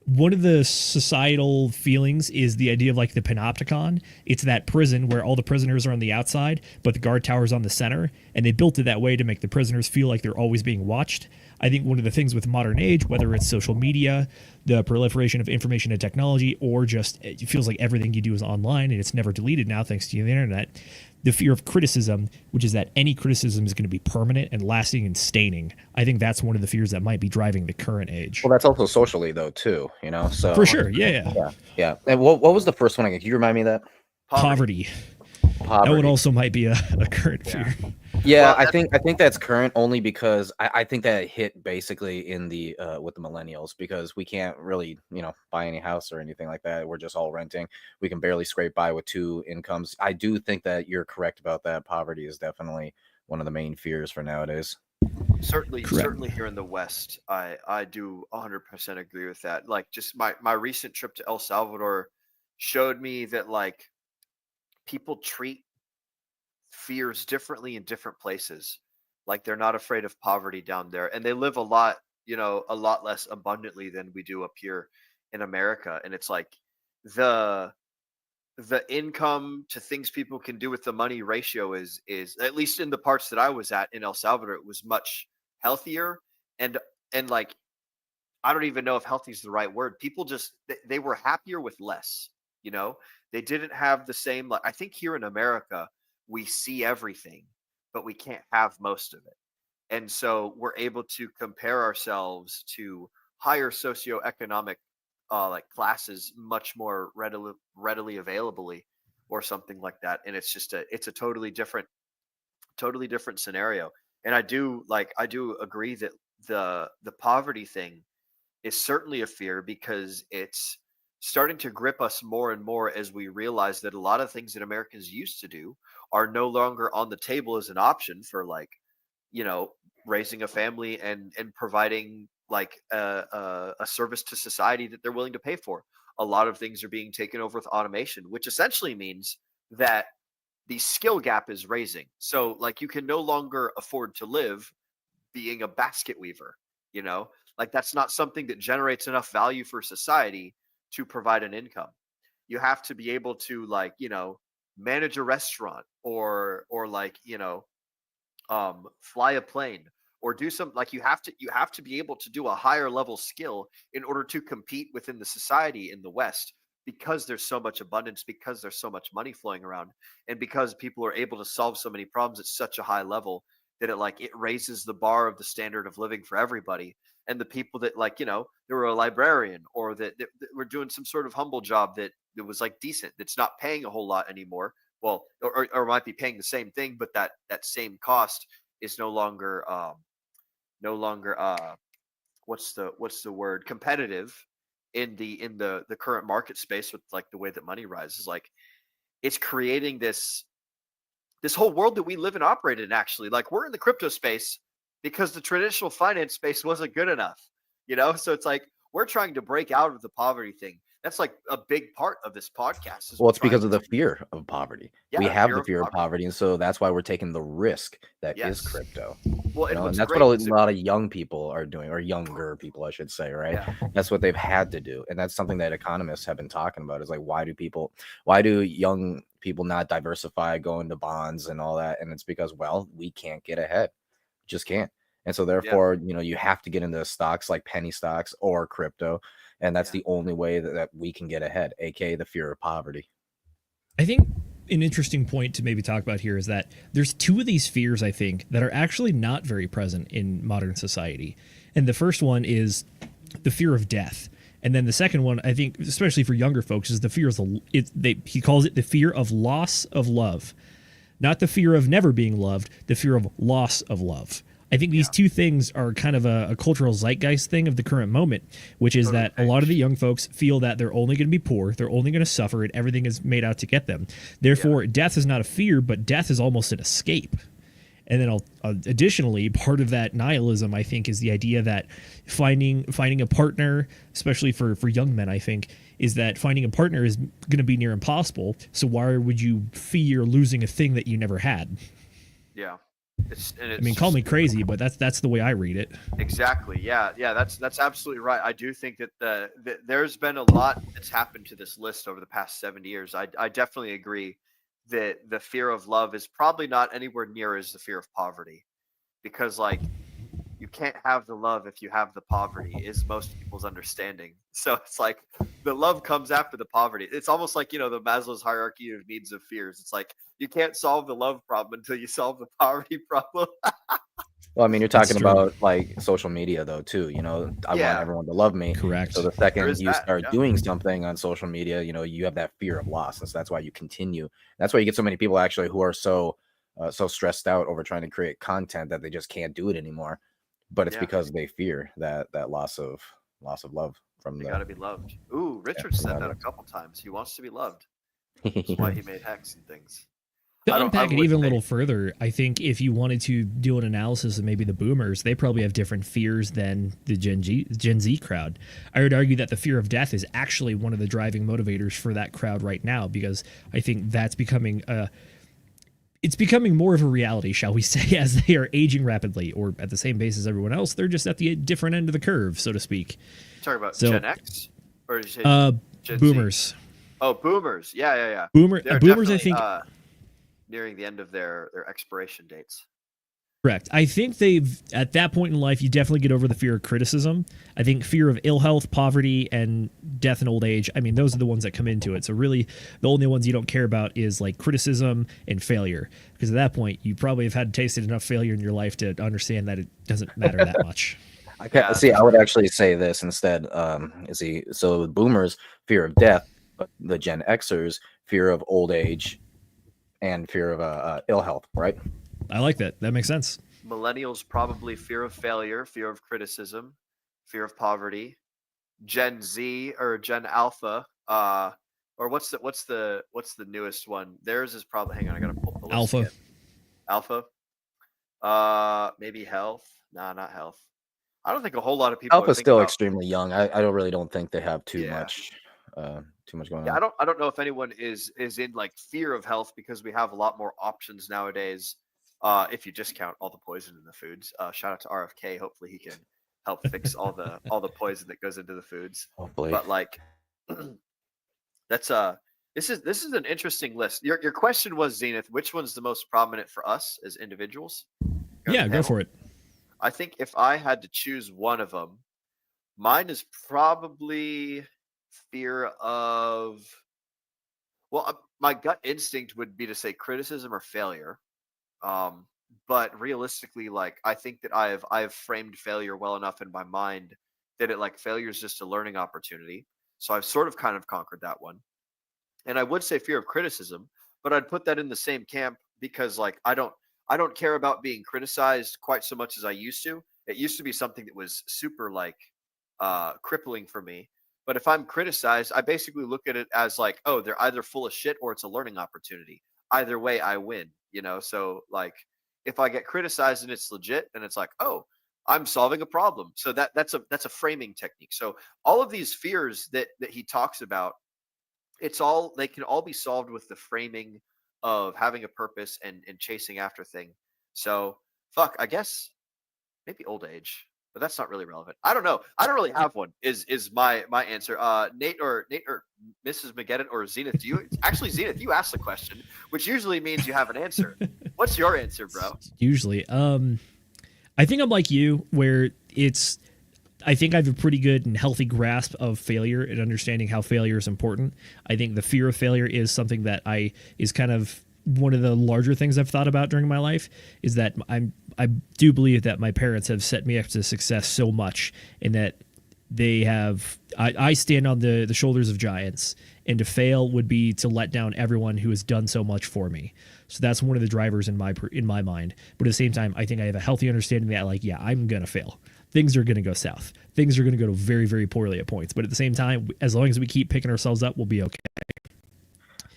one of the societal feelings is the idea of like the panopticon. It's that prison where all the prisoners are on the outside, but the guard tower's on the center, and they built it that way to make the prisoners feel like they're always being watched. I think one of the things with modern age, whether it's social media, the proliferation of information and technology, or just it feels like everything you do is online and it's never deleted now thanks to the internet, the fear of criticism, which is that any criticism is going to be permanent and lasting and staining. I think that's one of the fears that might be driving the current age. Well, that's also socially though too, So for sure, yeah. And what was the first one again? Can you remind me of that? Poverty. poverty. That one also might be a current fear. Yeah, Well, I think that's current only because I think that hit basically in the with the millennials, because we can't really, buy any house or anything like that. We're just all renting. We can barely scrape by with 2 incomes. I do think that you're correct about that. Poverty is definitely one of the main fears for nowadays. Certainly, Correct. certainly here in the West, I do 100% agree with that. Like, just my recent trip to El Salvador showed me that like people treat fears differently in different places. Like, they're not afraid of poverty down there, and they live a lot, a lot less abundantly than we do up here in America. And it's like the the income to things people can do with the money ratio is at least in the parts that I was at in El Salvador, it was much healthier. And like, I don't even know if healthy is the right word. People just they were happier with less, you know. They didn't have the same, like, I think here in America we see everything, but we can't have most of it. And so we're able to compare ourselves to higher socioeconomic like classes much more readily availably, or something like that. And it's a totally different scenario. And I do agree that the poverty thing is certainly a fear, because it's starting to grip us more and more as we realize that a lot of things that Americans used to do are no longer on the table as an option for, like, raising a family and providing like a service to society that they're willing to pay for. A lot of things are being taken over with automation, which essentially means that the skill gap is raising. So like, you can no longer afford to live being a basket weaver, like that's not something that generates enough value for society to provide an income. You have to be able to, like, manage a restaurant, or like, fly a plane, or do some, like, you have to be able to do a higher level skill in order to compete within the society in the West, because there's so much abundance, because there's so much money flowing around, and because people are able to solve so many problems at such a high level that it raises the bar of the standard of living for everybody. And the people that, like, they were a librarian, or that were doing some sort of humble job that was like decent, that's not paying a whole lot anymore, well, or might be paying the same thing, but that same cost is no longer what's the word, competitive in the current market space, with like the way that money rises. Like, it's creating this whole world that we live and operate in. Actually, like, we're in the crypto space because the traditional finance space wasn't good enough, so it's like we're trying to break out of the poverty thing. That's like a big part of this podcast. Well, it's because of the fear of poverty. We Yeah, have the fear of poverty, and so that's why we're taking the risk that is Yes. crypto. Well, and And what's that's great what is a lot of young people are doing, or younger people, I should say, right? Yeah. That's what they've had to do. And that's something that economists have been talking about, is like, why do young people not diversify, go into bonds and all that? And it's because, well, we can't get ahead. Just can't. And so therefore, you have to get into stocks like penny stocks or crypto. And that's the only way that we can get ahead, aka the fear of poverty. I think an interesting point to maybe talk about here is that there's two of these fears, I think, that are actually not very present in modern society. And the first one is the fear of death. And then the second one, I think, especially for younger folks, is the fear of he calls it the fear of loss of love. Not the fear of never being loved, the fear of loss of love. I think these two things are kind of a cultural zeitgeist thing of the current moment, which is that a lot of the young folks feel that they're only going to be poor, they're only going to suffer, and everything is made out to get them. Therefore, death is not a fear, but death is almost an escape. And then additionally, part of that nihilism, I think, is the idea that finding a partner, especially for young men, I think, is that finding a partner is going to be near impossible. So why would you fear losing a thing that you never had? Yeah. I mean, call me crazy, but that's the way I read it. Exactly. Yeah. That's absolutely right. I do think that there's been a lot that's happened to this list over the past 7 years. I definitely agree that the fear of love is probably not anywhere near as the fear of poverty, because, like, you can't have the love if you have the poverty, is most people's understanding. So it's like the love comes after the poverty. It's almost like, the Maslow's hierarchy of needs of fears. It's like you can't solve the love problem until you solve the poverty problem. Well, I mean, you're That's talking true. about like social media though too. You know, I want everyone to love me. Correct. So the There second is you that, start yeah. doing something on social media, you know, you have that fear of loss, and so that's why you continue. That's why you get so many people actually who are so stressed out over trying to create content that they just can't do it anymore. But it's Yeah. because they fear that loss of love from They the. got to be loved. Ooh, Richard from said the that a audience. couple times. He wants to be loved. That's why he made Hex and things. To I unpack it would even a say- little further, I think if you wanted to do an analysis of maybe the boomers, they probably have different fears than the Gen Z crowd. I would argue that the fear of death is actually one of the driving motivators for that crowd right now, because I think that's becoming it's becoming more of a reality, shall we say, as they are aging rapidly, or at the same pace as everyone else. They're just at the different end of the curve, so to speak. Talking about So, Gen X, or did you say Gen boomers. Z? Oh, boomers. Yeah. Boomers, They're I definitely, think. nearing the end of their expiration dates. Correct. I think they've, at that point in life, you definitely get over the fear of criticism. I think fear of ill health, poverty, and death and old age, I mean, those are the ones that come into it. So really, the only ones you don't care about is like criticism and failure. Because at that point, you probably have had tasted enough failure in your life to understand that it doesn't matter that much. I can't see. I would actually say this instead. So the boomers fear of death, but the Gen Xers fear of old age and fear of ill health, right? I like that. That makes sense. Millennials probably fear of failure, fear of criticism, fear of poverty. Gen Z or Gen Alpha, or what's the newest one? Theirs is probably. Hang on, I gotta pull the list Alpha. again. Alpha. Maybe health. Nah, not health. I don't think a whole lot of people. Alpha's are still about, extremely young. I don't think they have too much going Yeah, on. I don't know if anyone is in like fear of health, because we have a lot more options nowadays. If you just count all the poison in the foods. Shout out to RFK. Hopefully he can help fix all the poison that goes into the foods. Hopefully. But like that's this is an interesting list. Your question was, Zenith, which one's the most prominent for us as individuals? Yeah, go for it. I think if I had to choose one of them, mine is probably fear of. Well, my gut instinct would be to say criticism or failure. But realistically, like I think that I've framed failure well enough in my mind that failure is just a learning opportunity. So I've sort of kind of conquered that one. And I would say fear of criticism, but I'd put that in the same camp because I don't care about being criticized quite so much as I used to. It used to be something that was super crippling for me. But if I'm criticized, I basically look at it as oh, they're either full of shit or it's a learning opportunity. Either way, I win, So if I get criticized and it's legit, then it's oh, I'm solving a problem. So that's a framing technique. So all of these fears that he talks about, they can all be solved with the framing of having a purpose and chasing after thing. So I guess maybe old age, but that's not really relevant. I don't know. I don't really have one. Is my answer? Nate or Mrs. Mageddon or Zenith? Do you actually, Zenith? You asked the question, which usually means you have an answer. What's your answer, bro? Usually, I think I'm like you, where I think I have a pretty good and healthy grasp of failure and understanding how failure is important. I think the fear of failure is something that is kind of one of the larger things I've thought about during my life, is that I do believe that my parents have set me up to success so much, and that they have, I stand on the shoulders of giants, and to fail would be to let down everyone who has done so much for me. So that's one of the drivers in my mind. But at the same time, I think I have a healthy understanding that yeah, I'm going to fail. Things are going to go south. Things are going to go very, very poorly at points. But at the same time, as long as we keep picking ourselves up, we'll be okay.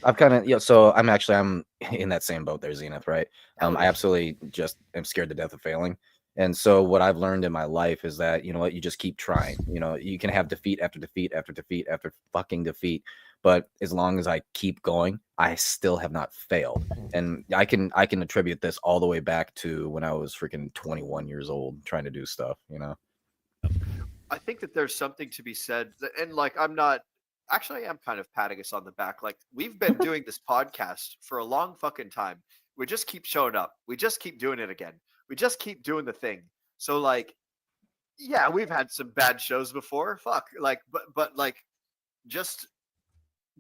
I've kind of, so I'm in that same boat there, Zenith, right? I absolutely just am scared to death of failing. And so what I've learned in my life is that, you just keep trying. You can have defeat after defeat after defeat after fucking defeat. But as long as I keep going, I still have not failed. And I can attribute this all the way back to when I was freaking 21 years old trying to do stuff, I think that there's something to be said. And I'm not. Actually, I am kind of patting us on the back. We've been doing this podcast for a long fucking time. We just keep showing up. We just keep doing it again. We just keep doing the thing. So yeah, we've had some bad shows before. But just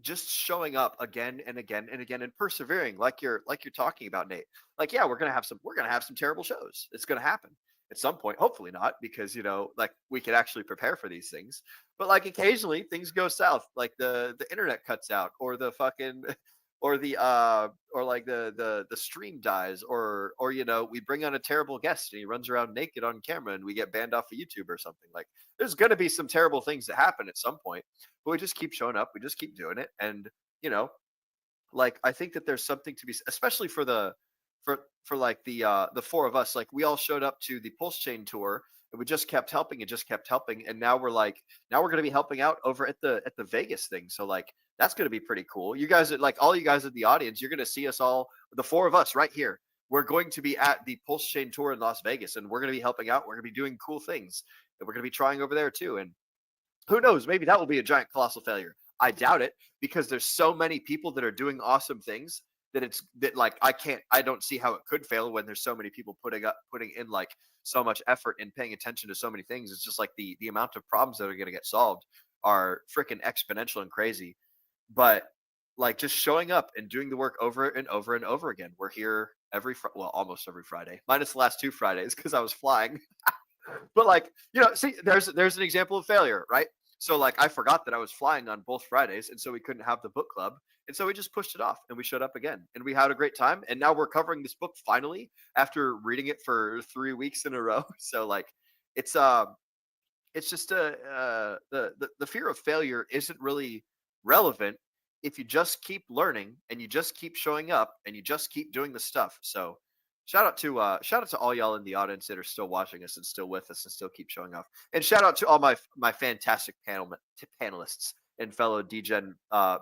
just showing up again and again and again and persevering, like you're talking about, Nate. Like, yeah, we're gonna have some terrible shows. It's gonna happen at some point. Hopefully not, because like we could actually prepare for these things. But like occasionally things go south, like the internet cuts out, or the fucking or the or like the stream dies, or we bring on a terrible guest and he runs around naked on camera and we get banned off of YouTube or something. Like, there's going to be some terrible things that happen at some point, but we just keep showing up, we just keep doing it. And like, I think that there's something to be, especially for like the four of us. Like, we all showed up to the Pulse Chain tour and we just kept helping and now we're going to be helping out over at the Vegas thing. So like, that's going to be pretty cool. You guys, like all you guys in the audience, you're going to see us all, the four of us right here. We're going to be at the Pulse Chain tour in Las Vegas, and we're going to be helping out. We're going to be doing cool things, and we're going to be trying over there too. And who knows, maybe that will be a giant colossal failure. I doubt it, because there's so many people that are doing awesome things that like I don't see how it could fail when there's so many people putting in like so much effort and paying attention to so many things. It's just like the amount of problems that are going to get solved are freaking exponential and crazy. But like, just showing up and doing the work over and over and over again. We're here almost every Friday, minus the last 2 Fridays because I was flying. But like, see, there's an example of failure, right? So like, I forgot that I was flying on both Fridays, and so we couldn't have the book club, and so we just pushed it off and we showed up again, and we had a great time. And now we're covering this book finally after reading it for 3 weeks in a row. So like, it's just the fear of failure isn't really relevant if you just keep learning and you just keep showing up and you just keep doing the stuff. So shout out to all y'all in the audience that are still watching us and still with us and still keep showing up. And shout out to all my fantastic panelists and fellow Degen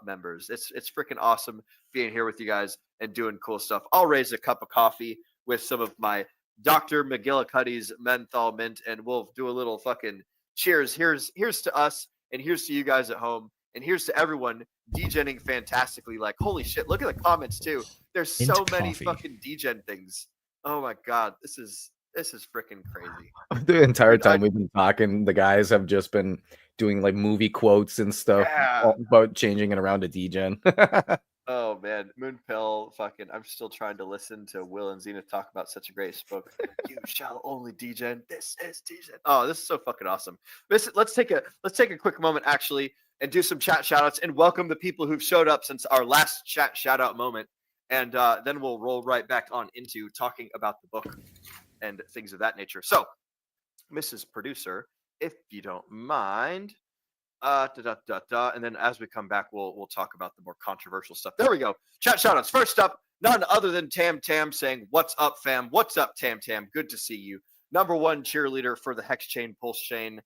members. It's freaking awesome being here with you guys and doing cool stuff. I'll raise a cup of coffee with some of my Dr. McGillicuddy's menthol mint, and we'll do a little fucking cheers. Here's to us, and here's to you guys at home. And here's to everyone degenning fantastically. Like, holy shit, look at the comments too. There's so many fucking degen things. Oh my god, this is freaking crazy. The entire time we've been talking, the guys have just been doing like movie quotes and stuff about changing it around to degen. Oh man, Moonpill, fucking, I'm still trying to listen to Will and Zenith talk about such a great book. You shall only degen. This is degen. Oh, this is so fucking awesome. Let's take a quick moment actually and do some chat shoutouts and welcome the people who've showed up since our last chat shoutout moment. And then we'll roll right back on into talking about the book and things of that nature. So, Mrs. Producer, if you don't mind, and then as we come back, we'll talk about the more controversial stuff. There we go. Chat shoutouts. First up, none other than Tam Tam saying, "What's up, fam? What's up, Tam Tam? Good to see you." #1 cheerleader for the Hex Pulse Chain,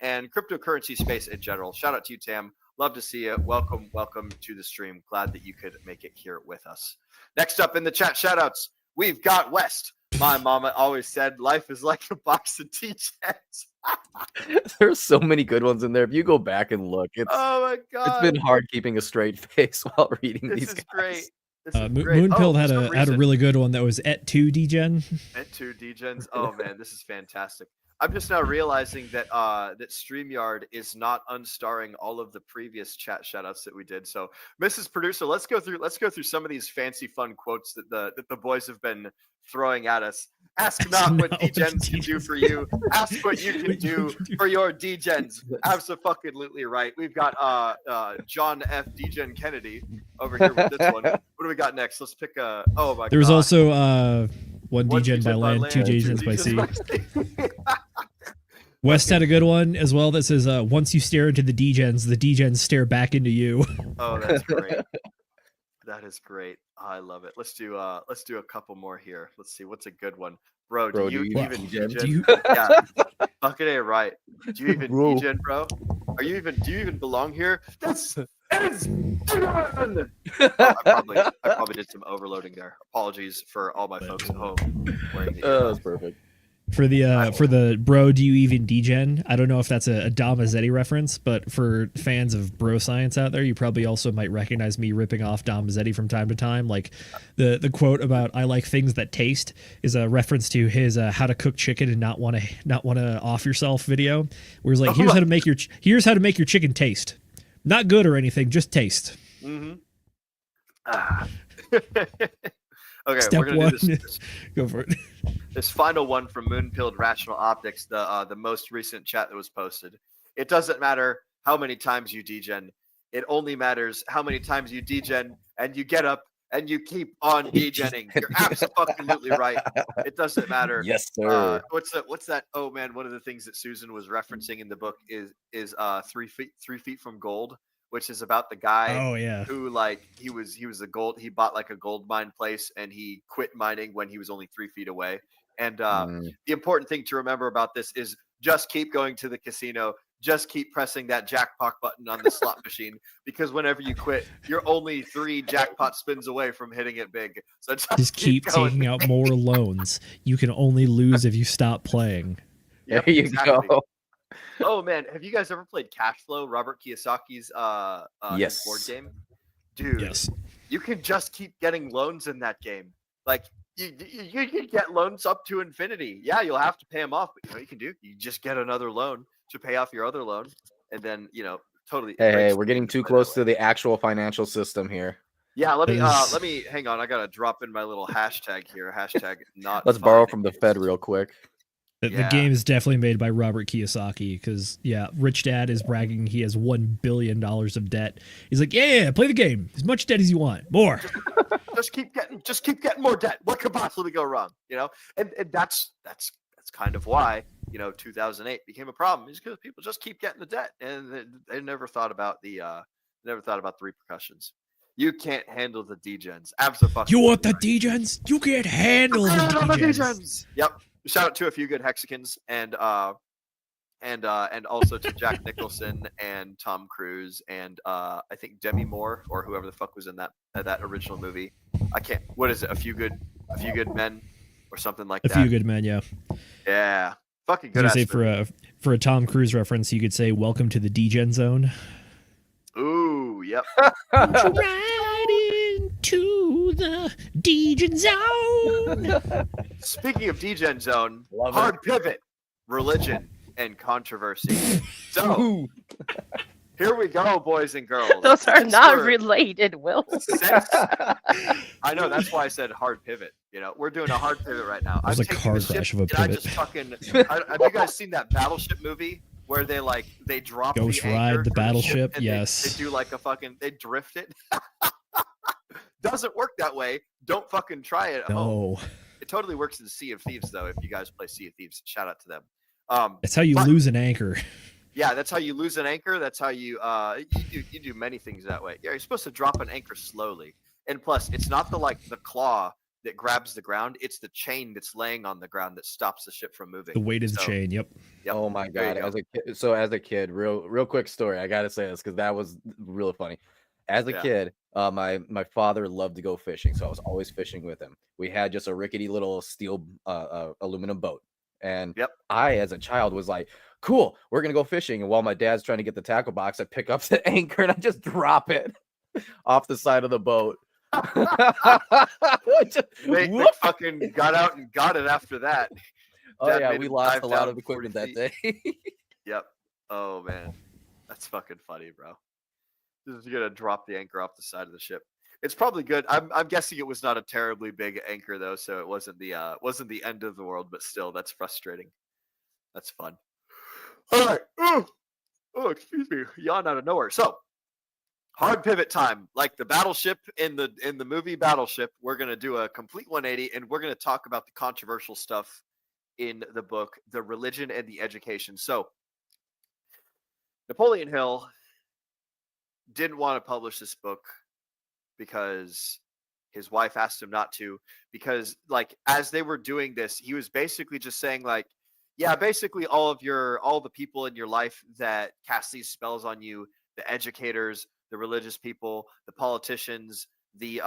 and cryptocurrency space in general. Shout out to you, Tam. Love to see you. Welcome to the stream. Glad that you could make it here with us. Next up in the chat shoutouts, we've got West. My mama always said life is like a box of T-shirts. There's so many good ones in there. If you go back and look, oh my god, it's been hard keeping a straight face while reading these. This is great. Moonpill had a really good one that was Et2 Degen. Et2 Degens. Oh man, this is fantastic. I'm just now realizing that that StreamYard is not unstarring all of the previous chat shoutouts that we did. So, Mrs. Producer, let's go through some of these fancy fun quotes that the boys have been throwing at us. Ask not what Degens can do for you. Ask what you can do for your Degens. Absolutely right. We've got John F. Degen Kennedy over here with this one. What do we got next? Let's pick a. Oh my god. There was also one Degen by land, 2 Degens by sea. West had a good one as well that says, once you stare into the Degens stare back into you. Oh, that's great. That is great. I love it. Let's do a couple more here. Let's see what's a good one. Bro, do you even degen? Yeah. Fucking A right. Do you even degen, bro? Do you even belong here? That's degen! I probably did some overloading there. Apologies for all my folks at home wearing the that was perfect. For the bro, do you even degen? I don't know if that's a Dom Mazzetti reference, but for fans of bro science out there, you probably also might recognize me ripping off Dom Mazzetti from time to time. Like the quote about "I like things that taste" is a reference to his "How to Cook Chicken and Not Want to Off Yourself" video, where he's like, "Here's how to make your chicken taste." Not good or anything, just taste. Mm-hmm. Okay, Step we're gonna one. do this. Go for it. This final one from Moonpilled Rational Optics, the most recent chat that was posted. It doesn't matter how many times you degen. It only matters how many times you degen and you get up and you keep on degenning. You're absolutely right. It doesn't matter. Yes, sir. What's that? Oh man, one of the things that Susan was referencing in the book is 3 feet from gold, which is about the guy Oh yeah. who he was he bought like a gold mine place and he quit mining when he was only 3 feet away. And the important thing to remember about this is just keep going to the casino. Just keep pressing that jackpot button on the slot machine, because whenever you quit, you're only 3 jackpot spins away from hitting it big. So just keep taking out more loans. You can only lose if you stop playing. There you go. Oh man, have you guys ever played Cash Flow, Robert Kiyosaki's Yes. board game? Dude, Yes. you can just keep getting loans in that game. Like you get loans up to infinity. Yeah, you'll have to pay them off, but you know what you can do? You just get another loan to pay off your other loan, and then totally. Hey, we're getting too close to the actual financial system here. Yeah, let me hang on. I gotta drop in my little hashtag here. Hashtag not. Let's borrow from the Fed real quick. The game is definitely made by Robert Kiyosaki because, Rich Dad is bragging he has $1 billion of debt. He's like, yeah, play the game. As much debt as you want. More. Just keep getting more debt. What could possibly go wrong? And that's kind of why 2008 became a problem, is because people just keep getting the debt, and they never thought about the repercussions. You can't handle the degens. Absolutely. You want the degens? You can't handle the degens. Yep. Shout out to a few good Hexicans and also to Jack Nicholson and Tom Cruise and I think Demi Moore or whoever the fuck was in that original movie. I can't. What is it? A few good men or something like that. A few good men, yeah. Yeah. Fucking good. I was gonna say for a Tom Cruise reference, you could say "Welcome to the Degen Zone." Ooh, yep. Right into the Degen Zone. Speaking of Degen Zone, hard pivot, religion, and controversy. So here we go, boys and girls. Those are not related, Will. I know, that's why I said hard pivot. We're doing a hard pivot right now. It was a car crash of a pivot. I just fucking. Have you guys seen that Battleship movie where they drop Ghost the Ride anchor the from Battleship? ship and Yes. They do like they drift it. Doesn't work that way. Don't fucking try it at home. It totally works in Sea of Thieves, though. If you guys play Sea of Thieves, shout out to them. That's how you lose an anchor. Yeah, that's how you lose an anchor. That's how you do many things that way. Yeah, you're supposed to drop an anchor slowly. And plus, it's not the claw that grabs the ground. It's the chain that's laying on the ground that stops the ship from moving. The weight is the chain. Yep. Oh my god! As a kid, real quick story. I gotta say this because that was really funny. As a kid, my father loved to go fishing, so I was always fishing with him. We had just a rickety little steel aluminum boat, and I, as a child, was like, "Cool, we're gonna go fishing." And while my dad's trying to get the tackle box, I pick up the anchor and I just drop it off the side of the boat. They fucking got out and got it after that. Oh yeah, we lost a lot of equipment that day. Yep. Oh man, that's fucking funny, bro. Just gonna drop the anchor off the side of the ship. It's probably good. I'm guessing it was not a terribly big anchor though, so it wasn't the end of the world. But still, that's frustrating. That's fun. All right. Oh, excuse me. Yawn out of nowhere. So. Hard pivot time, like the battleship in the movie Battleship. We're gonna do a complete 180, and we're gonna talk about the controversial stuff in the book, the religion and the education. So, Napoleon Hill didn't want to publish this book because his wife asked him not to. Because, as they were doing this, he was basically just saying, basically all the people in your life that cast these spells on you, the educators, the religious people, the politicians, the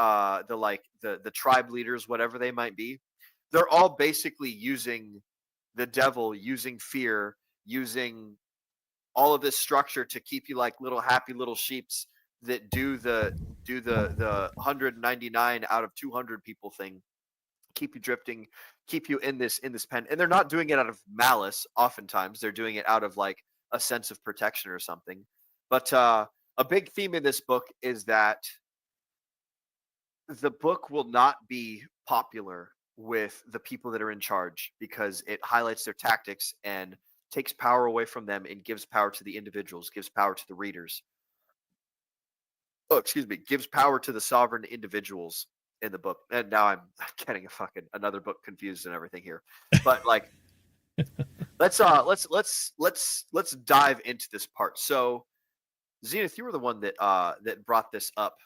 tribe leaders, whatever they might be, they're all basically using the devil, using fear, using all of this structure to keep you like little happy little sheeps that do the 199 out of 200 people thing, keep you drifting, keep you in this pen. And they're not doing it out of malice. Oftentimes they're doing it out of a sense of protection or something. But a big theme in this book is that the book will not be popular with the people that are in charge because it highlights their tactics and takes power away from them and gives power to the individuals, gives power to the readers. Oh, excuse me, gives power to the sovereign individuals in the book. And now I'm getting another book confused and everything here. But like let's dive into this part. So Zenith, you were the one that that brought this up.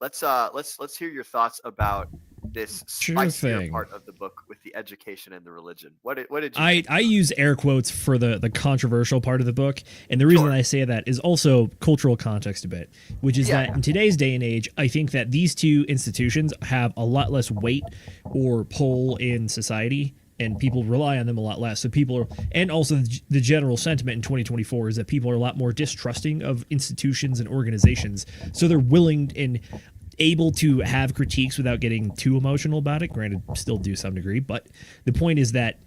Let's hear your thoughts about this spicier part of the book with the education and the religion. What did you think? I use air quotes for the controversial part of the book, and the reason I say that is also cultural context a bit, which is that in today's day and age, I think that these two institutions have a lot less weight or pull in society, and people rely on them a lot less. So people are, and also the general sentiment in 2024 is that people are a lot more distrusting of institutions and organizations. So they're willing and able to have critiques without getting too emotional about it. Granted, still do some degree, but the point is that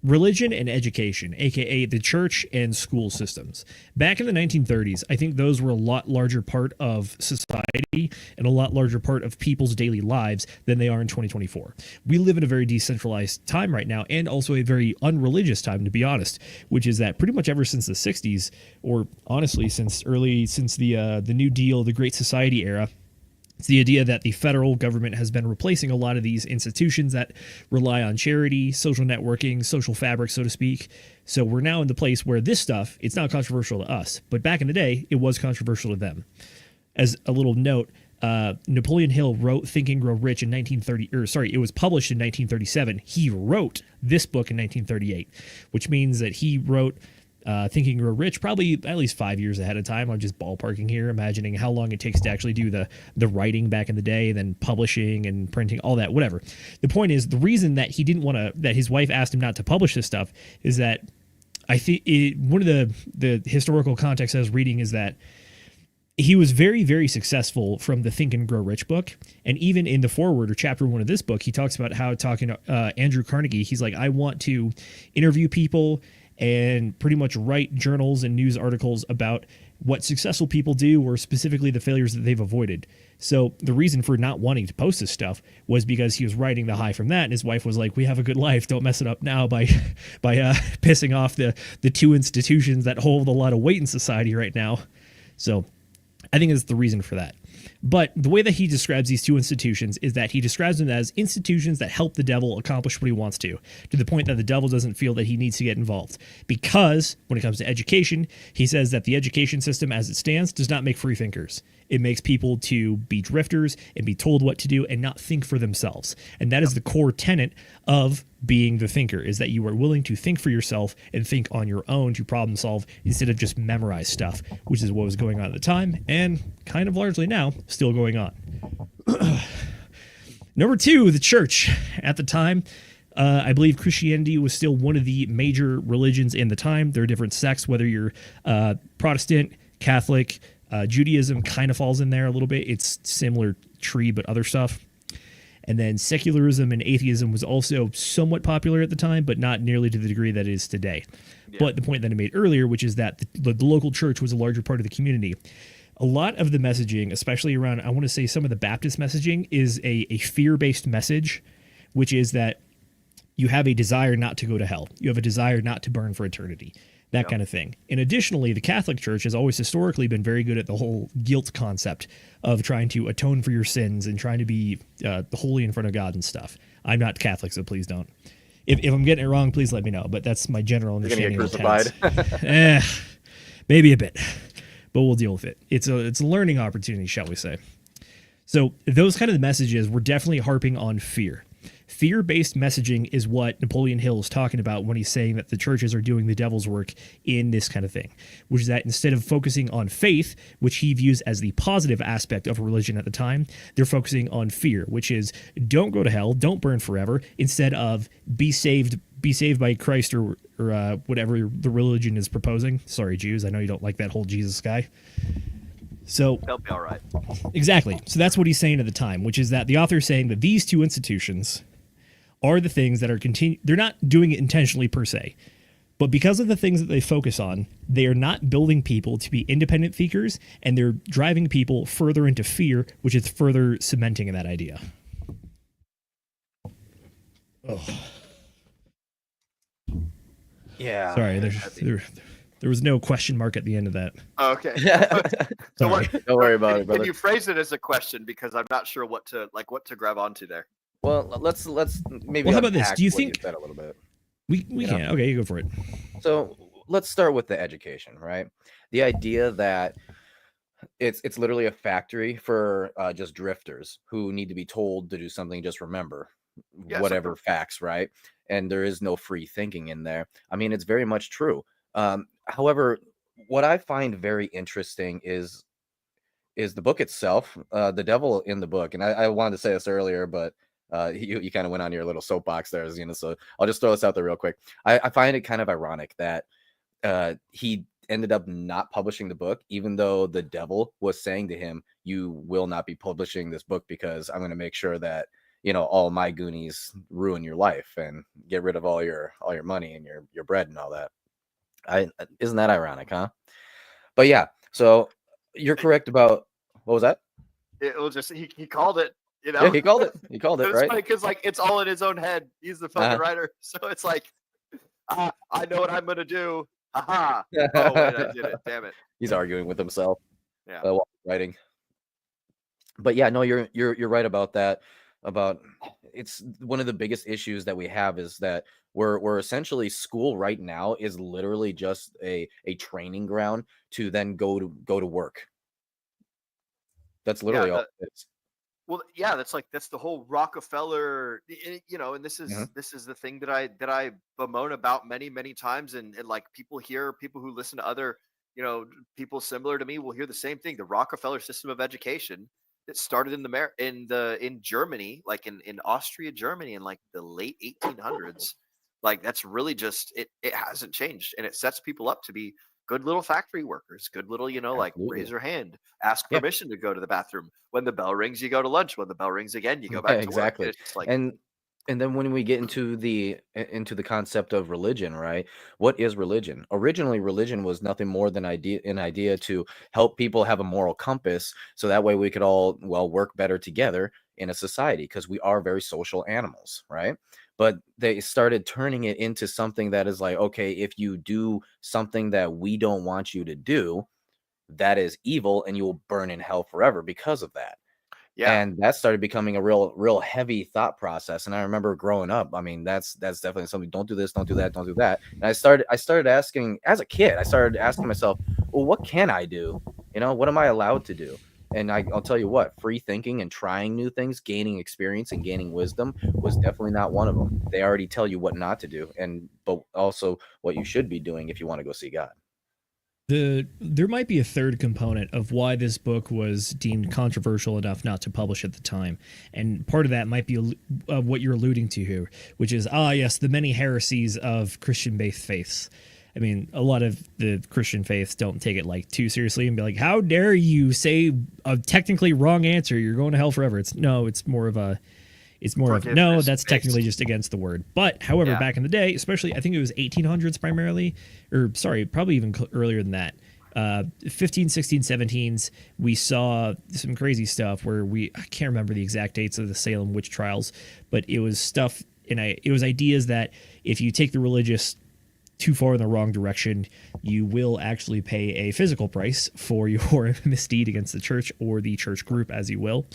religion and education, aka the church and school systems, back in the 1930s, I think those were a lot larger part of society and a lot larger part of people's daily lives than they are in 2024. We live in a very decentralized time right now, and also a very unreligious time, to be honest, which is that pretty much ever since the 60s, or honestly since the New Deal, the Great Society era, it's the idea that the federal government has been replacing a lot of these institutions that rely on charity, social networking, social fabric, so to speak. So we're now in the place where this stuff, it's not controversial to us, but back in the day, it was controversial to them. As a little note, Napoleon Hill wrote Think and Grow Rich in it was published in 1937. He wrote this book in 1938, which means that he wrote Think and Grow Rich probably at least 5 years ahead of time. I'm just ballparking here, imagining how long it takes to actually do the writing back in the day, then publishing and printing, all that, whatever. The point is, the reason that he didn't want to, that his wife asked him not to publish this stuff, is that I think one of the historical context I was reading is that he was very, very successful from the Think and Grow Rich book. And even in the foreword or chapter 1 of this book, he talks about how, talking to Andrew Carnegie, he's like, I want to interview people and pretty much write journals and news articles about what successful people do, or specifically the failures that they've avoided. So the reason for not wanting to post this stuff was because he was riding the high from that, and his wife was like, we have a good life, don't mess it up now by pissing off the two institutions that hold a lot of weight in society right now. So I think that's the reason for that. But the way that he describes these two institutions is that he describes them as institutions that help the devil accomplish what he wants to the point that the devil doesn't feel that he needs to get involved. Because when it comes to education, he says that the education system as it stands does not make free thinkers. It makes people to be drifters and be told what to do and not think for themselves. And that is the core tenet of being the thinker, is that you are willing to think for yourself and think on your own to problem solve instead of just memorize stuff, which is what was going on at the time and kind of largely now still going on. Number 2, the church. At the time, I believe Christianity was still one of the major religions in the time. There are different sects, whether you're Protestant, Catholic, Judaism kind of falls in there a little bit. It's similar tree, but other stuff. And then secularism and atheism was also somewhat popular at the time, but not nearly to the degree that it is today. Yeah. But the point that I made earlier, which is that the local church was a larger part of the community. A lot of the messaging, especially around, I want to say some of the Baptist messaging, is a fear-based message, which is that you have a desire not to go to hell. You have a desire not to burn for eternity. That kind of thing. And additionally, the Catholic Church has always historically been very good at the whole guilt concept of trying to atone for your sins and trying to be holy in front of God and stuff. I'm not Catholic, so please don't. If I'm getting it wrong, please let me know. But that's my general understanding of the tenets. Maybe a bit, but we'll deal with it. It's a learning opportunity, shall we say. So those kind of messages were definitely harping on fear. Fear-based messaging is what Napoleon Hill is talking about when he's saying that the churches are doing the devil's work in this kind of thing, which is that instead of focusing on faith, which he views as the positive aspect of religion at the time, they're focusing on fear, which is don't go to hell, don't burn forever, instead of be saved by Christ or whatever the religion is proposing. Sorry, Jews, I know you don't like that whole Jesus guy. So they'll be all right. Exactly. So that's what he's saying at the time, which is that the author is saying that these two institutions are the things that are they're not doing it intentionally per se. But because of the things that they focus on, they are not building people to be independent thinkers, and they're driving people further into fear, which is further cementing that idea. Oh. Yeah. Sorry, there was no question mark at the end of that. Okay. So don't worry about it, brother. Can you phrase it as a question, because I'm not sure what to grab onto there. Well, let's maybe. Well, how about this? unpack Do you what think said a little bit? We can. Okay, you go for it. So let's start with the education, right? The idea that it's literally a factory for just drifters who need to be told to do something. Just remember whatever facts, right? And there is no free thinking in there. I mean, it's very much true. However, what I find very interesting is the book itself, the devil in the book. And I wanted to say this earlier, but you kind of went on your little soapbox there, Zenith. So I'll just throw this out there real quick. I find it kind of ironic that he ended up not publishing the book, even though the devil was saying to him, "You will not be publishing this book because I'm going to make sure that all my Goonies ruin your life and get rid of all your money and your bread and all that." Isn't that ironic, huh? But yeah, so you're correct about what was that? It was just he called it. Yeah, he called it. He called it, it's right? funny because it's all in his own head. He's the fucking writer, so it's like, I know what I'm gonna do. Haha! Oh wait, I did it. Damn it. He's arguing with himself. Yeah. While writing. But yeah, no, you're right about that. About it's one of the biggest issues that we have is that we're essentially school right now is literally just a training ground to then go to work. That's literally all it is. Well, yeah, that's the whole Rockefeller, and this is the thing that I bemoan about many times, and like people who listen to other, people similar to me will hear the same thing. The Rockefeller system of education that started in Germany, like in Austria, Germany, in like the late 1800s. Like that's really just it hasn't changed, and it sets people up to be good little factory workers, good little, like raise your hand, ask permission to go to the bathroom. When the bell rings, you go to lunch. When the bell rings again, you go back to exactly. work. It's like, and then when we get into the concept of religion, right? What is religion? Originally, religion was nothing more than an idea to help people have a moral compass, so that way we could all work better together in a society, because we are very social animals, right? But they started turning it into something that is like, okay, if you do something that we don't want you to do, that is evil and you will burn in hell forever because of that. Yeah. And that started becoming a real heavy thought process. And I remember growing up, I mean, that's definitely something. Don't do this, don't do that, don't do that. And I started asking, as a kid, I started asking myself, well, what can I do? What am I allowed to do? And I'll tell you what, free thinking and trying new things, gaining experience and gaining wisdom was definitely not one of them. They already tell you what not to do, but also what you should be doing if you want to go see God. There might be a third component of why this book was deemed controversial enough not to publish at the time. And part of that might be what you're alluding to here, which is, yes, the many heresies of Christian-based faiths. I mean, a lot of the Christian faiths don't take it like too seriously and be like, how dare you say a technically wrong answer? You're going to hell forever. It's more of no, that's technically just against the word. But however, back in the day, especially I think it was 1800s primarily, or sorry, probably even earlier than that. 15, 16, 17s, we saw some crazy stuff where I can't remember the exact dates of the Salem witch trials, but it was stuff it was ideas that if you take the religious too far in the wrong direction, you will actually pay a physical price for your misdeed against the church or the church group, as you will.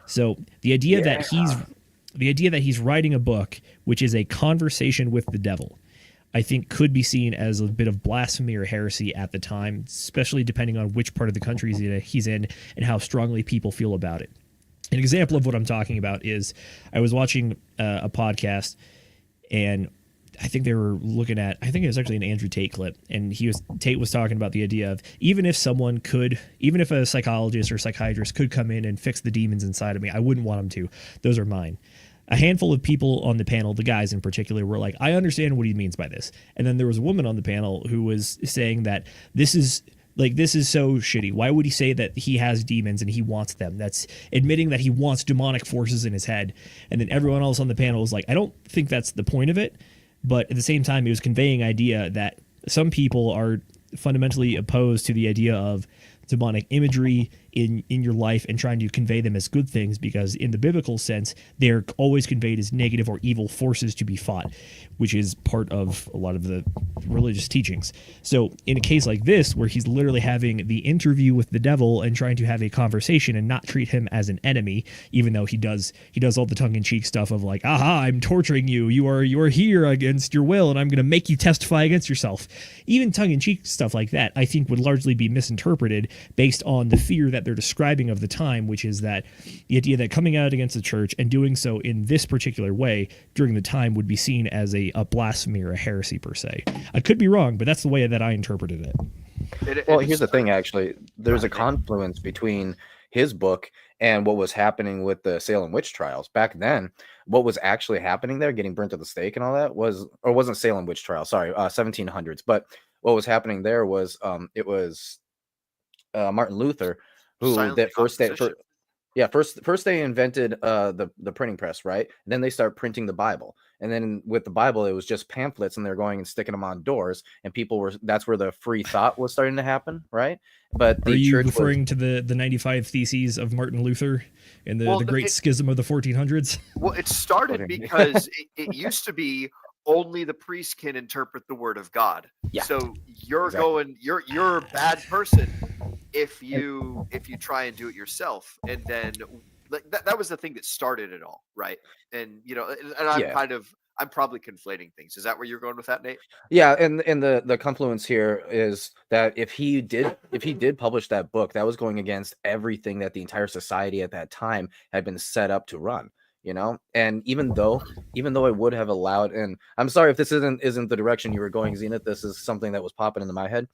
So the idea that he's writing a book which is a conversation with the devil, I think could be seen as a bit of blasphemy or heresy at the time, especially depending on which part of the country he's in and how strongly people feel about it. An example of what I'm talking about is I was watching a podcast, and I think they were looking at, I think it was actually an Andrew Tate clip, and Tate was talking about the idea of even if a psychologist or psychiatrist could come in and fix the demons inside of me, I wouldn't want them to. Those are mine. A handful of people on the panel, the guys in particular, were like, I understand what he means by this. And then there was a woman on the panel who was saying that this is so shitty. Why would he say that he has demons and he wants them? That's admitting that he wants demonic forces in his head. And then everyone else on the panel was like, I don't think that's the point of it. but at the same time, it was conveying idea that some people are fundamentally opposed to the idea of demonic imagery in your life and trying to convey them as good things, because in the biblical sense, they're always conveyed as negative or evil forces to be fought, which is part of a lot of the religious teachings. So in a case like this, where he's literally having the interview with the devil and trying to have a conversation and not treat him as an enemy, even though he does all the tongue-in-cheek stuff of like, aha, I'm torturing you, you are here against your will, and I'm going to make you testify against yourself. Even tongue-in-cheek stuff like that, I think, would largely be misinterpreted based on the fear that they're describing of the time, which is that the idea that coming out against the church and doing so in this particular way during the time would be seen as a blasphemy or a heresy per se. I could be wrong, but that's the way that I interpreted it. Well, here's the thing, actually. There's a confluence between his book and what was happening with the Salem witch trials. Back then, what was actually happening there, getting burnt at the stake and all that, wasn't Salem witch trial, sorry, 1700s. But what was happening there was it was Martin Luther, who that first they invented the printing press, right? And then they start printing the Bible, and then with the Bible it was just pamphlets, and they're going and sticking them on doors, and that's where the free thought was starting to happen, right? But the are you church referring to the 95 Theses of Martin Luther and the Great Schism of the 1400s? Well, it started because it used to be only the priest can interpret the word of God. Yeah. So you're a bad person if you try and do it yourself. And then that was the thing that started it all, right? And I'm probably conflating things. Is that where you're going with that, Nate? Yeah, and the confluence here is that if he did publish that book, that was going against everything that the entire society at that time had been set up to run. And even though I would have allowed, and I'm sorry if this isn't the direction you were going, Zenith, this is something that was popping into my head,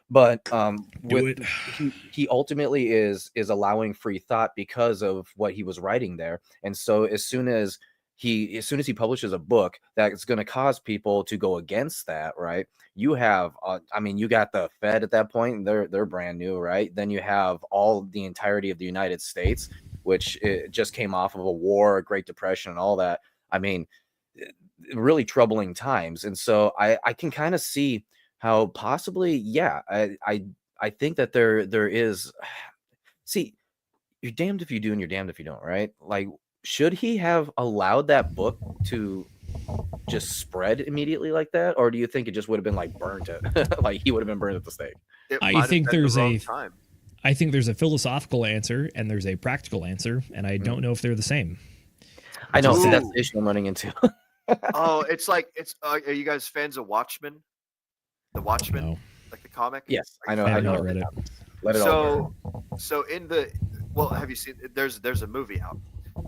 but he ultimately is allowing free thought because of what he was writing there. And so as soon as he publishes a book that's going to cause people to go against that, right? You have, you got the Fed at that point, they're brand new, right? Then you have the entirety of the United States, which it just came off of a war, a Great Depression, and all that. I mean, really troubling times. And so I can kind of see how possibly, yeah, I think that there is. See, you're damned if you do and you're damned if you don't, right? Like, should he have allowed that book to just spread immediately like that, or do you think it just would have been like burnt it, like he would have been burned at the stake? I think there's a philosophical answer and there's a practical answer, and I don't know if they're the same. I know. See, that's the issue I'm running into. Oh, are you guys fans of Watchmen? The Watchmen, no. Like the comic? Yes, I know. I know. Read it. Let it all burn. So have you seen? There's a movie out,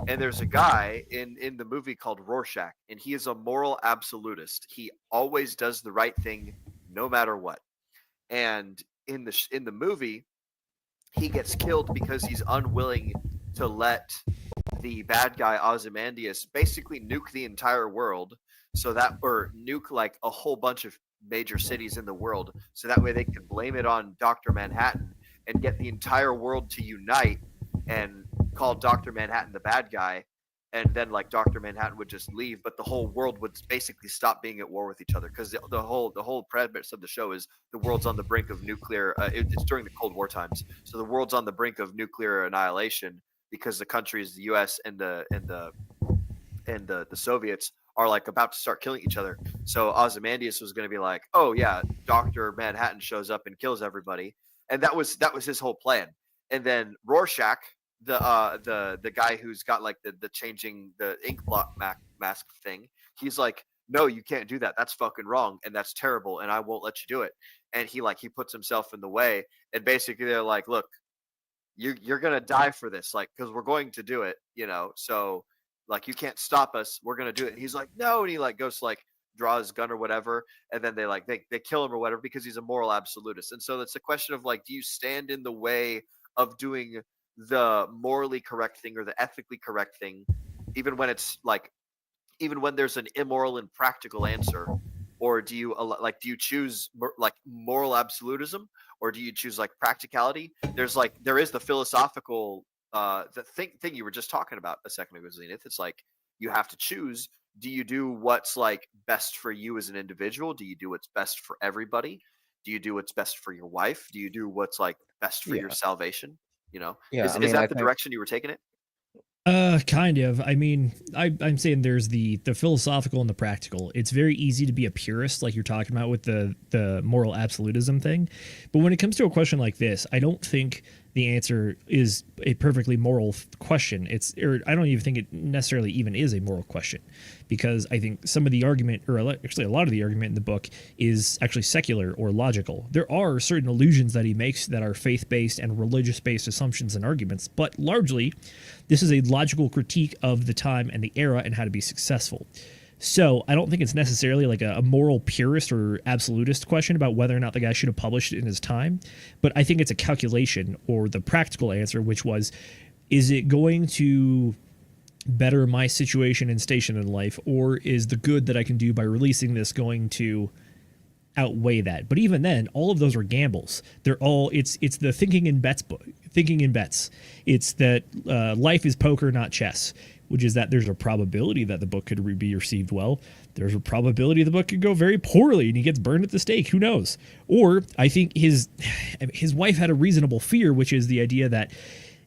and there's a guy in the movie called Rorschach, and he is a moral absolutist. He always does the right thing, no matter what. And in the movie, he gets killed because he's unwilling to let the bad guy Ozymandias basically nuke the entire world, or nuke like a whole bunch of major cities in the world, so that way they can blame it on Dr. Manhattan and get the entire world to unite and call Dr. Manhattan the bad guy, and then like Dr. Manhattan would just leave, but the whole world would basically stop being at war with each other, because the whole premise of the show is the world's on the brink of nuclear. It's during the Cold War times, so the world's on the brink of nuclear annihilation because the countries, the U.S. and the Soviets, are like about to start killing each other. So Ozymandias was going to be like, oh yeah, Dr. Manhattan shows up and kills everybody, and that was his whole plan. And then Rorschach, the guy who's got like the changing the ink blot mask thing, he's like, no, you can't do that. That's fucking wrong, and that's terrible, and I won't let you do it. And he puts himself in the way, and basically they're like, look, you're gonna die for this, like, because we're going to do it, so like, you can't stop us, we're gonna do it. And he's like, no, and he like goes to like draw his gun or whatever, and then they kill him or whatever, because he's a moral absolutist. And so it's a question of like, do you stand in the way of doing the morally correct thing or the ethically correct thing, even when there's an immoral and practical answer? Or do you choose like moral absolutism, or do you choose like practicality? There is the philosophical the thing you were just talking about a second ago, Zenith. It's like you have to choose, Do you do what's like best for you as an individual? Do you do what's best for everybody? Do you do what's best for your wife? Do you do what's like best for your salvation? You know, Yeah, is I mean, that I the think direction you were taking it? Kind of. I mean, I'm saying there's the philosophical and the practical. It's very easy to be a purist, like you're talking about with the moral absolutism thing. But when it comes to a question like this, I don't think the answer is a perfectly moral question. I don't even think it necessarily even is a moral question, because I think some of the argument, or actually a lot of the argument in the book, is actually secular or logical. There are certain allusions that he makes that are faith-based and religious-based assumptions and arguments, but largely this is a logical critique of the time and the era and how to be successful. So I don't think it's necessarily like a moral purist or absolutist question about whether or not the guy should have published it in his time, but I think it's a calculation, or the practical answer, which was, is it going to better my situation and station in life, or is the good that I can do by releasing this going to outweigh that? But even then, all of those are gambles. They're all, it's the thinking in bets book, thinking in bets. It's that life is poker, not chess, which is that there's a probability that the book could be received well. There's a probability the book could go very poorly and he gets burned at the stake. Who knows? Or I think his wife had a reasonable fear, which is the idea that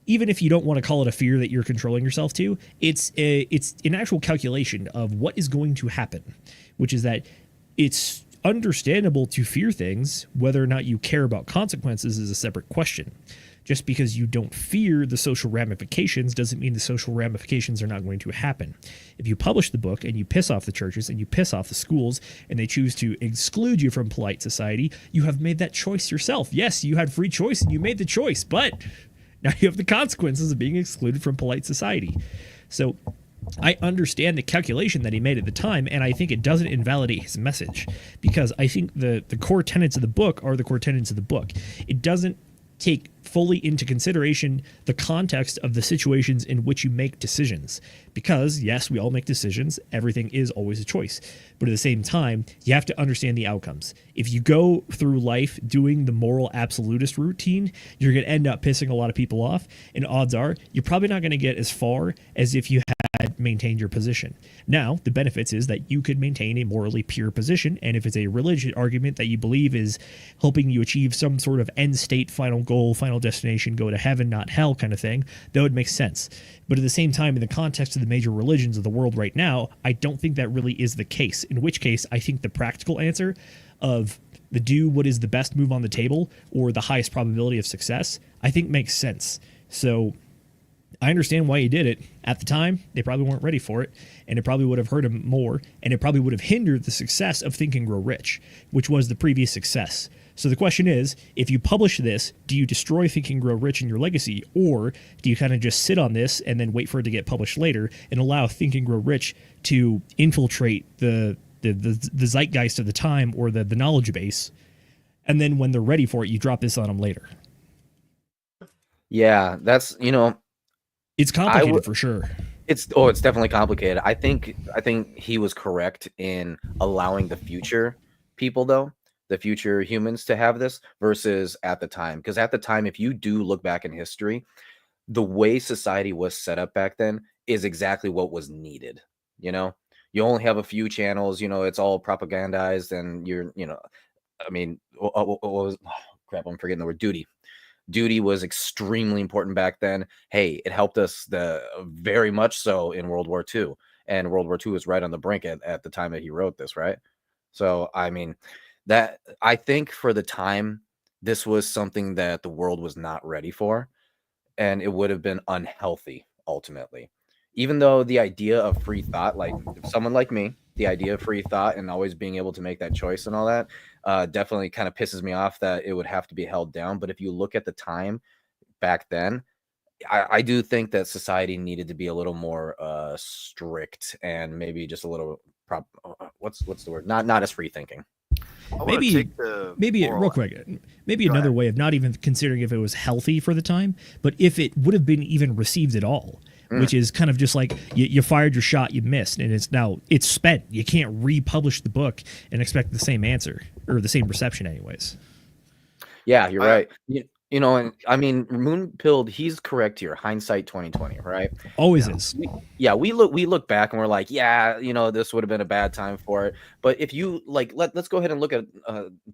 even if you don't want to call it a fear that you're controlling yourself to, it's an actual calculation of what is going to happen, which is that it's understandable to fear things. Whether or not you care about consequences is a separate question. Just because you don't fear the social ramifications doesn't mean the social ramifications are not going to happen. If you publish the book and you piss off the churches and you piss off the schools and they choose to exclude you from polite society, you have made that choice yourself. Yes, you had free choice and you made the choice, but now you have the consequences of being excluded from polite society. So I understand the calculation that he made at the time, and I think it doesn't invalidate his message, because I think the core tenets of the book are the core tenets of the book. It doesn't take fully into consideration the context of the situations in which you make decisions. Because, yes, we all make decisions. Everything is always a choice. But at the same time, you have to understand the outcomes. If you go through life doing the moral absolutist routine, you're going to end up pissing a lot of people off. And odds are, you're probably not going to get as far as if you had maintained your position. Now, the benefits is that you could maintain a morally pure position. And if it's a religious argument that you believe is helping you achieve some sort of end state, final goal, final destination, go to heaven, not hell kind of thing, that would make sense. But at the same time, in the context of the major religions of the world right now, I don't think that really is the case. In which case, I think the practical answer of the do what is the best move on the table or the highest probability of success, I think makes sense. So I understand why he did it. At the time, they probably weren't ready for it, and it probably would have hurt him more, and it probably would have hindered the success of Think and Grow Rich, which was the previous success. So the question is, if you publish this, do you destroy Think and Grow Rich and your legacy, or do you kind of just sit on this and then wait for it to get published later and allow Think and Grow Rich to infiltrate the zeitgeist of the time or the knowledge base, and then when they're ready for it, you drop this on them later? Yeah, that's, it's complicated for sure. It's definitely complicated. I think he was correct in allowing the future people, though, the future humans, to have this versus at the time. Because at the time, if you do look back in history, the way society was set up back then is exactly what was needed. You only have a few channels, it's all propagandized, and what was, crap, I'm forgetting the word, duty was extremely important back then. Hey, it helped us very much so in World War II, and World War II was right on the brink at the time that he wrote this, right? So I mean, that, I think for the time, this was something that the world was not ready for, and it would have been unhealthy ultimately. Even though the idea of free thought, like someone like me, the idea of free thought and always being able to make that choice and all that, definitely kind of pisses me off that it would have to be held down. But if you look at the time back then, I do think that society needed to be a little more strict and maybe just a little what's the word? Not as free thinking. Maybe real quick, maybe another way of not even considering if it was healthy for the time, but if it would have been even received at all, which is kind of just like you fired your shot, you missed, and it's spent. You can't republish the book and expect the same answer or the same reception anyways. Yeah, you're right. You know, and I mean, Moonpilled, he's correct here. Hindsight 2020, right? Always is. We look back and we're like, yeah, you know, this would have been a bad time for it. But if you like, let's go ahead and look at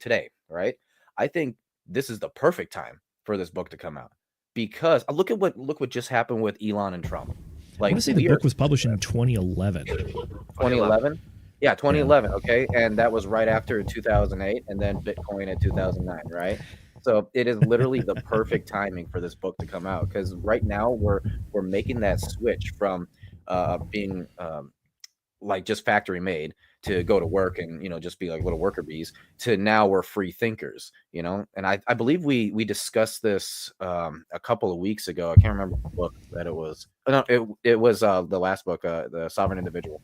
today, right? I think this is the perfect time for this book to come out because look what just happened with Elon and Trump. Like, I want to say the book was published in 2011. 2011. Yeah, 2011. Okay, and that was right after 2008, and then Bitcoin in 2009, right? So it is literally the perfect timing for this book to come out because right now we're making that switch from being like just factory made to go to work and, you know, just be like little worker bees to now we're free thinkers, you know. And I believe we discussed this a couple of weeks ago. I can't remember the book that it was. No, it was the last book, The Sovereign Individual.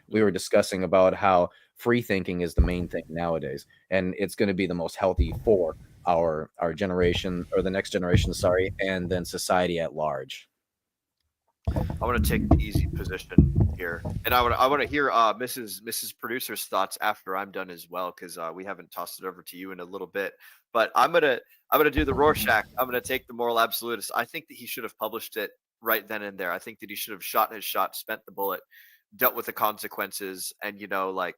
We were discussing about how free thinking is the main thing nowadays, and it's going to be the most healthy for our generation or the next generation, sorry, and then society at large. I want to take the easy position here, and I want to hear Mrs. Producer's thoughts after I'm done as well, because we haven't tossed it over to you in a little bit. But I'm gonna do the Rorschach. I'm gonna take the moral absolutist. I think that he should have published it right then and there. I think that he should have shot his shot, spent the bullet, dealt with the consequences, and, you know, like,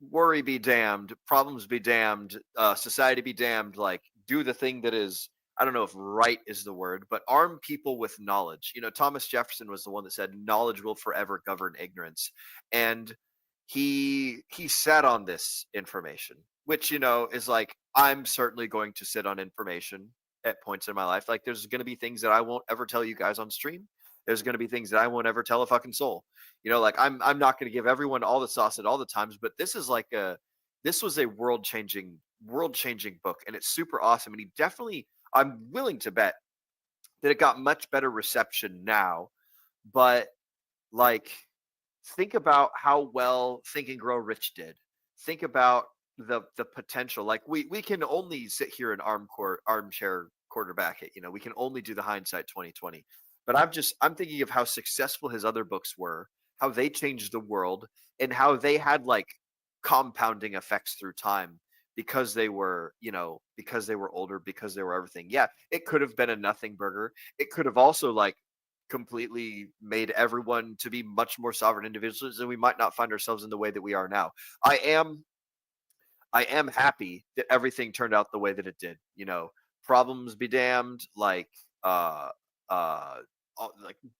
worry be damned, problems be damned, society be damned, like, do the thing that is, I don't know if right is the word, but arm people with knowledge. You know, Thomas Jefferson was the one that said knowledge will forever govern ignorance. And he sat on this information, which, you know, is like, I'm certainly going to sit on information at points in my life. Like, there's going to be things that I won't ever tell you guys on stream. There's going to be things that I won't ever tell a fucking soul. You know, like, I'm not going to give everyone all the sauce at all the times, but this is like this was a world changing book, and it's super awesome. And he definitely, I'm willing to bet that it got much better reception now. But, like, think about how well Think and Grow Rich did. Think about the potential. Like, we can only sit here and armchair quarterback it. You know, we can only do the hindsight 2020. But I'm thinking of how successful his other books were, how they changed the world, and how they had, like, compounding effects through time because they were, you know, because they were older, because they were everything. Yeah, it could have been a nothing burger. It could have also, like, completely made everyone to be much more sovereign individuals, and we might not find ourselves in the way that we are now. I am happy that everything turned out the way that it did. You know, problems be damned, like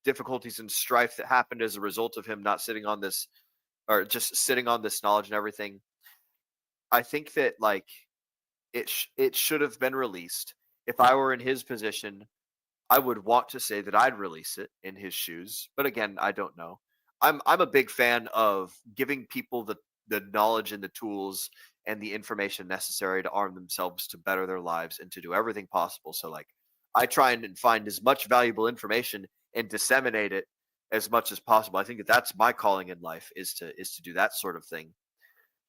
difficulties and strife that happened as a result of him not sitting on this, or just sitting on this knowledge and everything. I think that, like, it should have been released. If I were in his position, I would want to say that I'd release it in his shoes. But again, I don't know. I'm a big fan of giving people the knowledge and the tools and the information necessary to arm themselves to better their lives and to do everything possible. So, like, I try and find as much valuable information and disseminate it as much as possible. I think that that's my calling in life, is to do that sort of thing.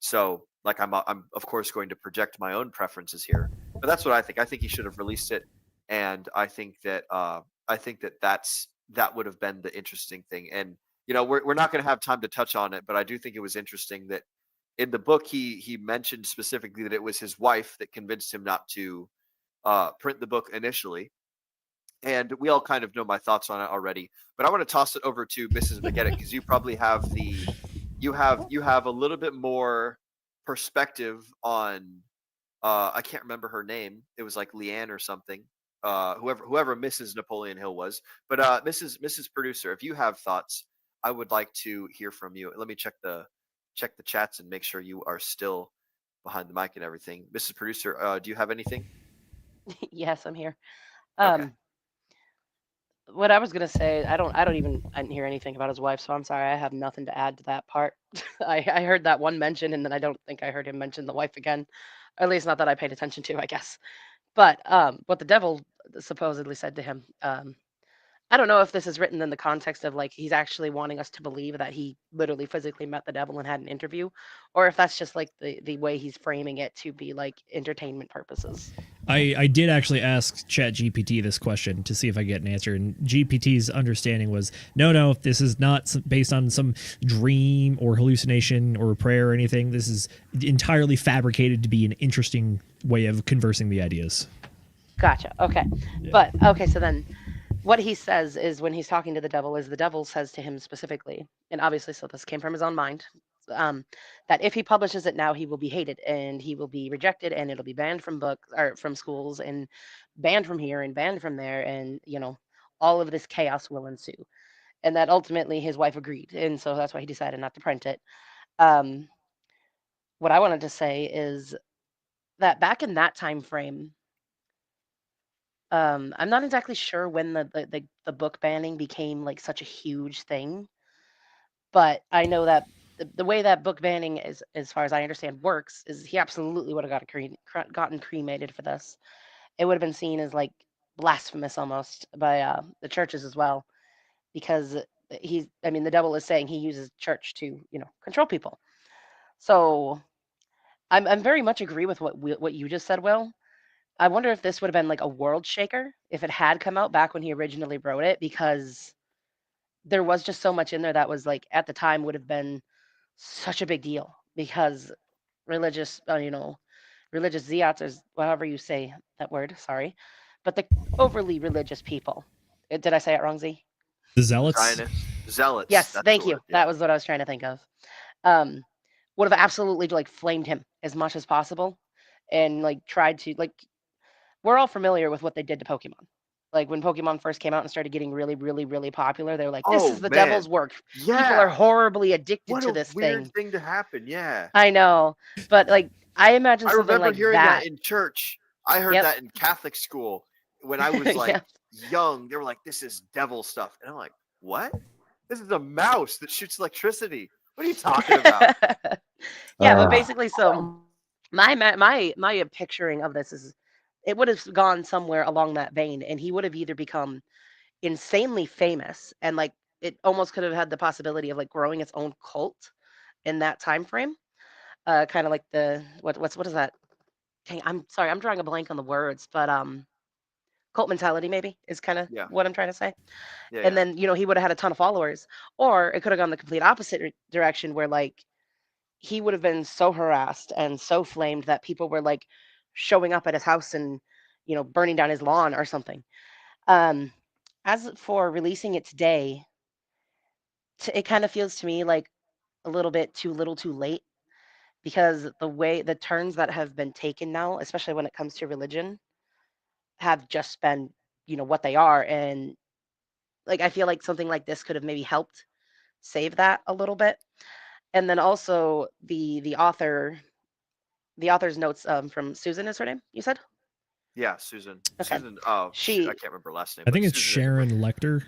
So, like, I'm of course going to project my own preferences here, but that's what I think. I think he should have released it, and I think that that would have been the interesting thing. And, you know, we're not going to have time to touch on it, but I do think it was interesting that in the book he mentioned specifically that it was his wife that convinced him not to print the book initially. And we all kind of know my thoughts on it already, but I want to toss it over to Mrs. McGettick, because you probably have you have a little bit more perspective on I can't remember her name. It was like Leanne or something. Whoever Mrs. Napoleon Hill was. But Mrs. Producer, if you have thoughts, I would like to hear from you. Let me check the chats and make sure you are still behind the mic and everything. Mrs. Producer, do you have anything? Yes, I'm here. Okay. What I was gonna say, I didn't hear anything about his wife, so I'm sorry. I have nothing to add to that part. I heard that one mention, and then I don't think I heard him mention the wife again. Or at least not that I paid attention to, I guess. But what the devil supposedly said to him, I don't know if this is written in the context of, like, he's actually wanting us to believe that he literally physically met the devil and had an interview, or if that's just, like, the way he's framing it to be, like, entertainment purposes. I did actually ask ChatGPT this question to see if I get an answer, and GPT's understanding was, no, this is not based on some dream or hallucination or prayer or anything. This is entirely fabricated to be an interesting way of conversing the ideas. Gotcha. Okay. But okay, so then what he says is when he's talking to the devil is the devil says to him specifically, and obviously so this came from his own mind, that if he publishes it now, he will be hated and he will be rejected and it'll be banned from books or from schools and banned from here and banned from there, and all of this chaos will ensue. And that ultimately his wife agreed, and so that's why he decided not to print it. Um, what I wanted to say is that back in that time frame, I'm not exactly sure when the book banning became like such a huge thing, but I know that the way that book banning is, as far as I understand, works is he absolutely would have gotten cremated for this. It would have been seen as like blasphemous almost by the churches as well, because I mean, the devil is saying he uses church to control people. So I'm very much agree with what you just said, Will. I wonder if this would have been like a world shaker if it had come out back when he originally wrote it, because there was just so much in there that was like at the time would have been such a big deal, because religious, religious zealots, or however you say that word, sorry, but the overly religious people. Did I say it wrong, Z? The zealots. Zionists, zealots. Yes, that's thank the you. word, yeah. That was what I was trying to think of. Um, would have absolutely like flamed him as much as possible, and like tried to like. We're all familiar with what they did to Pokemon. Like when Pokemon first came out and started getting really, really, really popular, they were like, "This Oh is the man, devil's work. People yeah. are horribly addicted What to a this weird thing." thing to happen. Yeah. I know, but like I imagine I something remember like hearing that in church. I heard Yep. that in Catholic school when I was like Yep. young. They were like, "This is devil stuff," and I'm like, "What? This is a mouse that shoots electricity. What are you talking about?" Yeah, but basically, so my picturing of this is it would have gone somewhere along that vein, and he would have either become insanely famous and like it almost could have had the possibility of like growing its own cult in that time frame, kind of like the what is that? Dang, I'm sorry, I'm drawing a blank on the words, but cult mentality maybe is kind of Yeah. what I'm trying to say. Yeah. And Yeah. then he would have had a ton of followers, or it could have gone the complete opposite direction where like he would have been so harassed and so flamed that people were like showing up at his house and burning down his lawn or something. Um, as for releasing it today, it kind of feels to me like a little bit too little, too late, because the turns that have been taken now, especially when it comes to religion, have just been what they are, and like I feel like something like this could have maybe helped save that a little bit. And then also the author's notes from Susan is her name, you said? Yeah. Susan. Okay. Susan. Oh, She I can't remember her last name. I but think it's Susan Sharon Lecter.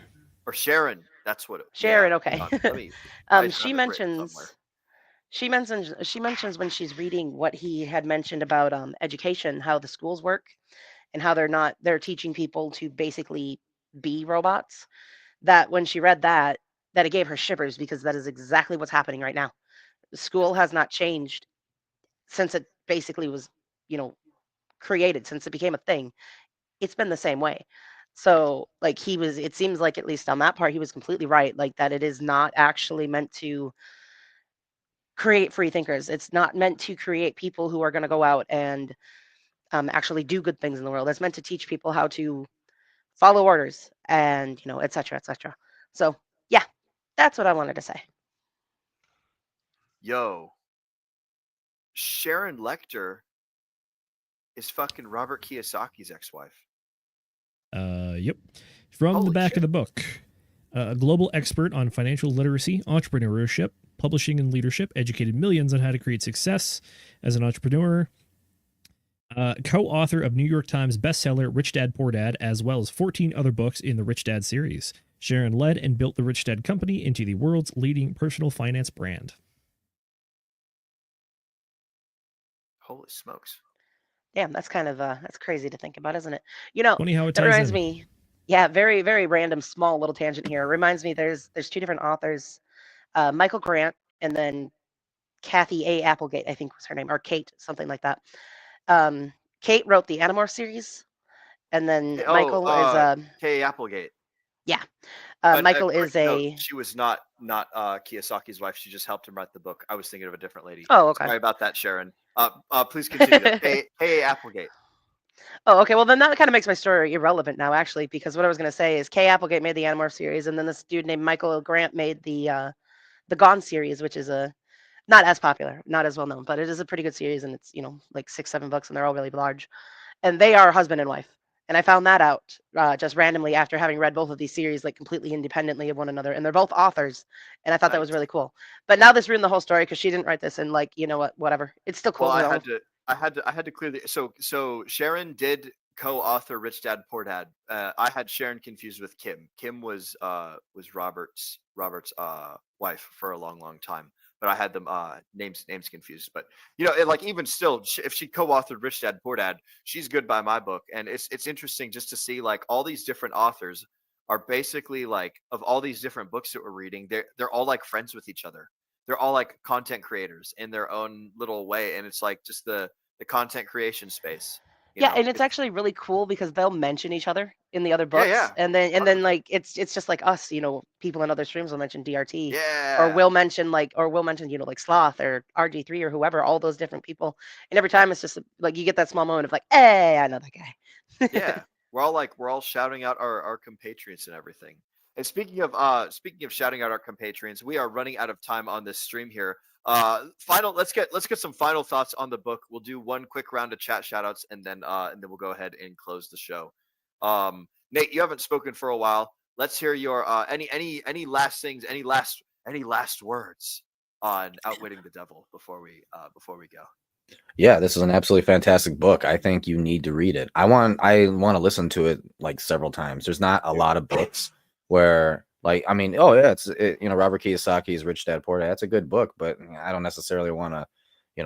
or Sharon. That's what. Sharon, Yeah. okay. Let me. I She have it written somewhere. mentions when she's reading what he had mentioned about education, how the schools work and how they're teaching people to basically be robots. That when she read that it gave her shivers, because that is exactly what's happening right now. The school has not changed since it basically was, created, since it became a thing. It's been the same way. So like it seems like, at least on that part, he was completely right, like that it is not actually meant to create free thinkers. It's not meant to create people who are going to go out and actually do good things in the world. It's meant to teach people how to follow orders and et cetera, et cetera. So yeah, that's what I wanted to say. Yo, Sharon Lecter is fucking Robert Kiyosaki's ex-wife. Yep. From Holy the back shit. of the book, a global expert on financial literacy, entrepreneurship, publishing, and leadership, educated millions on how to create success as an entrepreneur. Co-author of New York Times bestseller Rich Dad Poor Dad, as well as 14 other books in the Rich Dad series. Sharon led and built the Rich Dad Company into the world's leading personal finance brand. Holy smokes. Damn, that's kind of that's crazy to think about, isn't it? Funny how it That ties reminds in. me. Yeah, very, very random, small little tangent here. It reminds me, there's two different authors, Michael Grant and then Kathy A. Applegate, I think was her name, or Kate, something like that. Kate wrote the Animorph series, and then Michael is Kay Applegate. yeah, But Michael quick is note, a she was not Kiyosaki's wife. She just helped him write the book. I was thinking of a different lady. oh okay. Sorry about that, Sharon. Please continue. Kay Applegate. Oh, okay. Well, then that kind of makes my story irrelevant now, actually, because what I was going to say is Kay Applegate made the Animorph series, and then this dude named Michael Grant made the Gone series, which is not as popular, not as well known, but it is a pretty good series, and it's like 6, 7 books, and they're all really large, and they are husband and wife. And I found that out just randomly after having read both of these series like completely independently of one another, and they're both authors, and I thought that was really cool. But now this ruined the whole story because she didn't write this, and like whatever, it's still cool. Well, I had to clearly. So Sharon did co-author Rich Dad Poor Dad. I had Sharon confused with Kim. Kim was Robert's wife for a long time. But I had them names confused. But like even still, if she co-authored Rich Dad Poor Dad, she's good by my book. And it's interesting just to see like all these different authors are basically like of all these different books that we're reading, they're all like friends with each other. They're all like content creators in their own little way, and it's like just the content creation space. Yeah, and it's actually really cool because they'll mention each other in the other books, yeah. and then like it's just like us, people in other streams will mention DRT, yeah, or we'll mention like like Sloth or RG3 or whoever, all those different people, and every time it's just like you get that small moment of like, hey, I know that guy. Yeah, we're all shouting out our compatriots and everything. And speaking of shouting out our compatriots, we are running out of time on this stream here. Let's get some final thoughts on the book. We'll do one quick round of chat shoutouts, and then we'll go ahead and close the show. Nate, you haven't spoken for a while. Let's hear your any last things, any last words on Outwitting the Devil before we go. Yeah, this is an absolutely fantastic book. I think you need to read it. I want to listen to it like several times. There's not a lot of books where like, I mean, Robert Kiyosaki's Rich Dad Poor Dad, that's a good book, but I don't necessarily want to,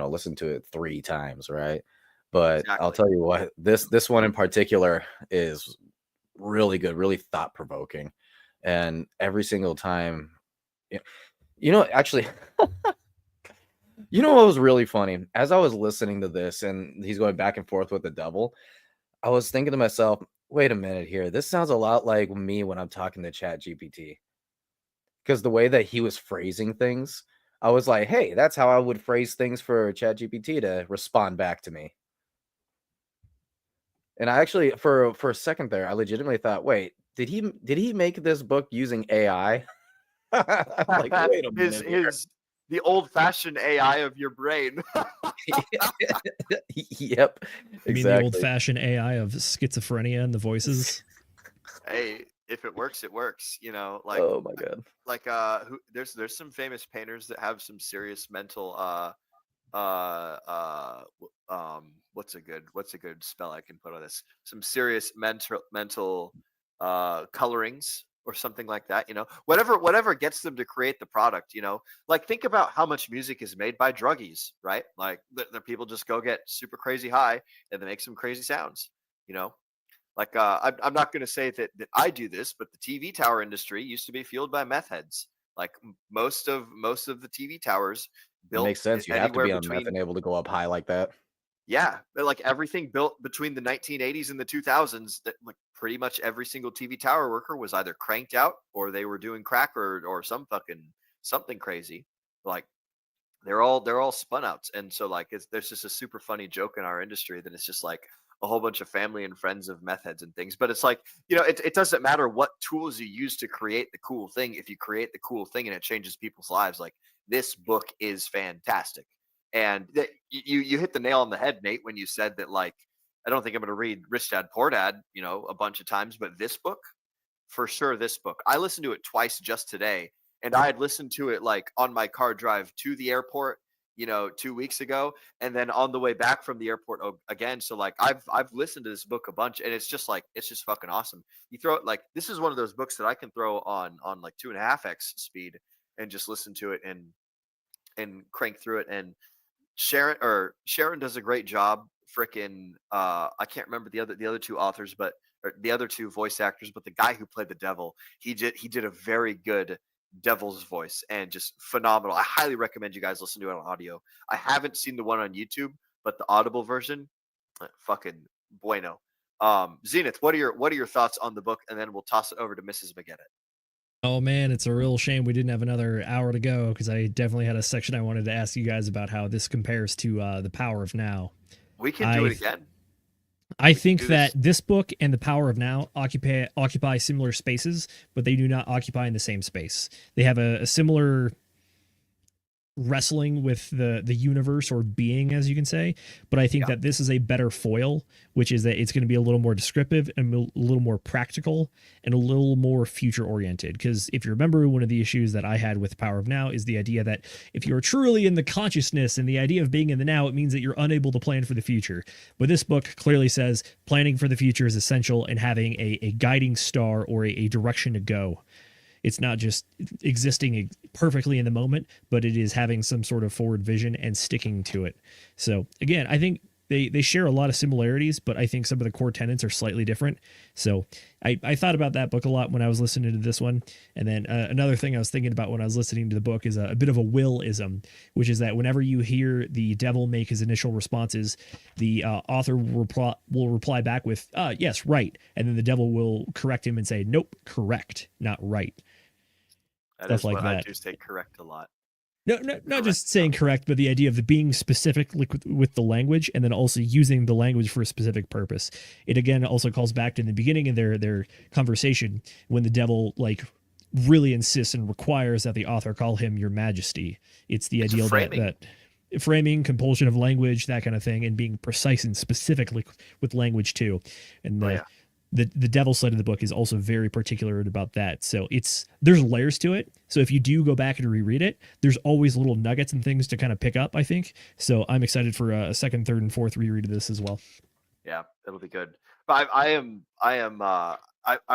listen to it 3 times, right? But exactly. I'll tell you what, this one in particular is really good, really thought-provoking. And every single time, actually, what was really funny? As I was listening to this and he's going back and forth with the devil, I was thinking to myself, wait a minute here. This sounds a lot like me when I'm talking to ChatGPT. Because the way that he was phrasing things, I was like, hey, that's how I would phrase things for ChatGPT to respond back to me. And I actually, for a second there, I legitimately thought, wait, did he make this book using AI? Like, wait a minute. The old-fashioned AI of your brain. Yep. I mean, the old-fashioned AI of schizophrenia and the voices. Hey, if it works, it works. Like, oh my god. Like there's some famous painters that have some serious mental what's a good spell I can put on this? Some serious mental colorings or something like that, whatever gets them to create the product, like think about how much music is made by druggies, right? Like the people just go get super crazy high and they make some crazy sounds, like I'm not going to say that I do this, but the TV tower industry used to be fueled by meth heads. Like most of the TV towers built. It makes sense. You have to be on meth and able to go up high like that. Yeah, but like everything built between the 1980s and the 2000s, that like pretty much every single TV tower worker was either cranked out or they were doing crack or something crazy. Like they're all spun outs, and so like there's just a super funny joke in our industry that it's just like a whole bunch of family and friends of meth heads and things. But it's like, it doesn't matter what tools you use to create the cool thing. If you create the cool thing and it changes people's lives, like this book is fantastic. And you hit the nail on the head, Nate, when you said that, like, I don't think I'm going to read Rich Dad Poor Dad, a bunch of times, but this book, for sure, this book. I listened to it twice just today, and I had listened to it like on my car drive to the airport, 2 weeks ago, and then on the way back from the airport again. So like I've listened to this book a bunch, and it's just fucking awesome. You throw it, like, this is one of those books that I can throw on like 2.5x speed and just listen to it and crank through it. And Sharon does a great job. Frickin' I can't remember the other 2 authors, but the other 2 voice actors, but the guy who played the devil, he did a very good devil's voice, and just phenomenal. I highly recommend you guys listen to it on audio. I haven't seen the one on YouTube, but the Audible version, fucking bueno. Zenith, what are your thoughts on the book? And then we'll toss it over to Mrs. McGinnis. Oh man, it's a real shame we didn't have another hour to go, because I definitely had a section I wanted to ask you guys about how this compares to The Power of Now. We can do it again. I think do that this. this book and The Power of Now occupy similar spaces, but they do not occupy in the same space. They have a similar wrestling with the universe or being, as you can say, but I think that this is a better foil, which is that it's going to be a little more descriptive and a little more practical and a little more future oriented. Because if you remember, one of the issues that I had with Power of Now is the idea that if you're truly in the consciousness and the idea of being in the now, it means that you're unable to plan for the future. But this book clearly says planning for the future is essential and having a guiding star or a direction to go. It's not just existing perfectly in the moment, but it is having some sort of forward vision and sticking to it. So again, I think they share a lot of similarities, but I think some of the core tenets are slightly different. So I thought about that book a lot when I was listening to this one. And then another thing I was thinking about when I was listening to the book is a bit of a will-ism, which is that whenever you hear the devil make his initial responses, the author will reply back with, yes, right. And then the devil will correct him and say, nope, correct, not right. That is what I do say correct a lot. No, not just saying correct, but the idea of the being specific with the language and then also using the language for a specific purpose. It again also calls back to the beginning of their conversation when the devil really insists and requires that the author call him Your Majesty. It's the ideal that framing, compulsion of language, that kind of thing, and being precise and specific with language too. And the devil side of the book is also very particular about that. So there's layers to it. So if you do go back and reread it, there's always little nuggets and things to kind of pick up, I think. So I'm excited for a second, third, and fourth reread of this as well. Yeah, that'll be good. But I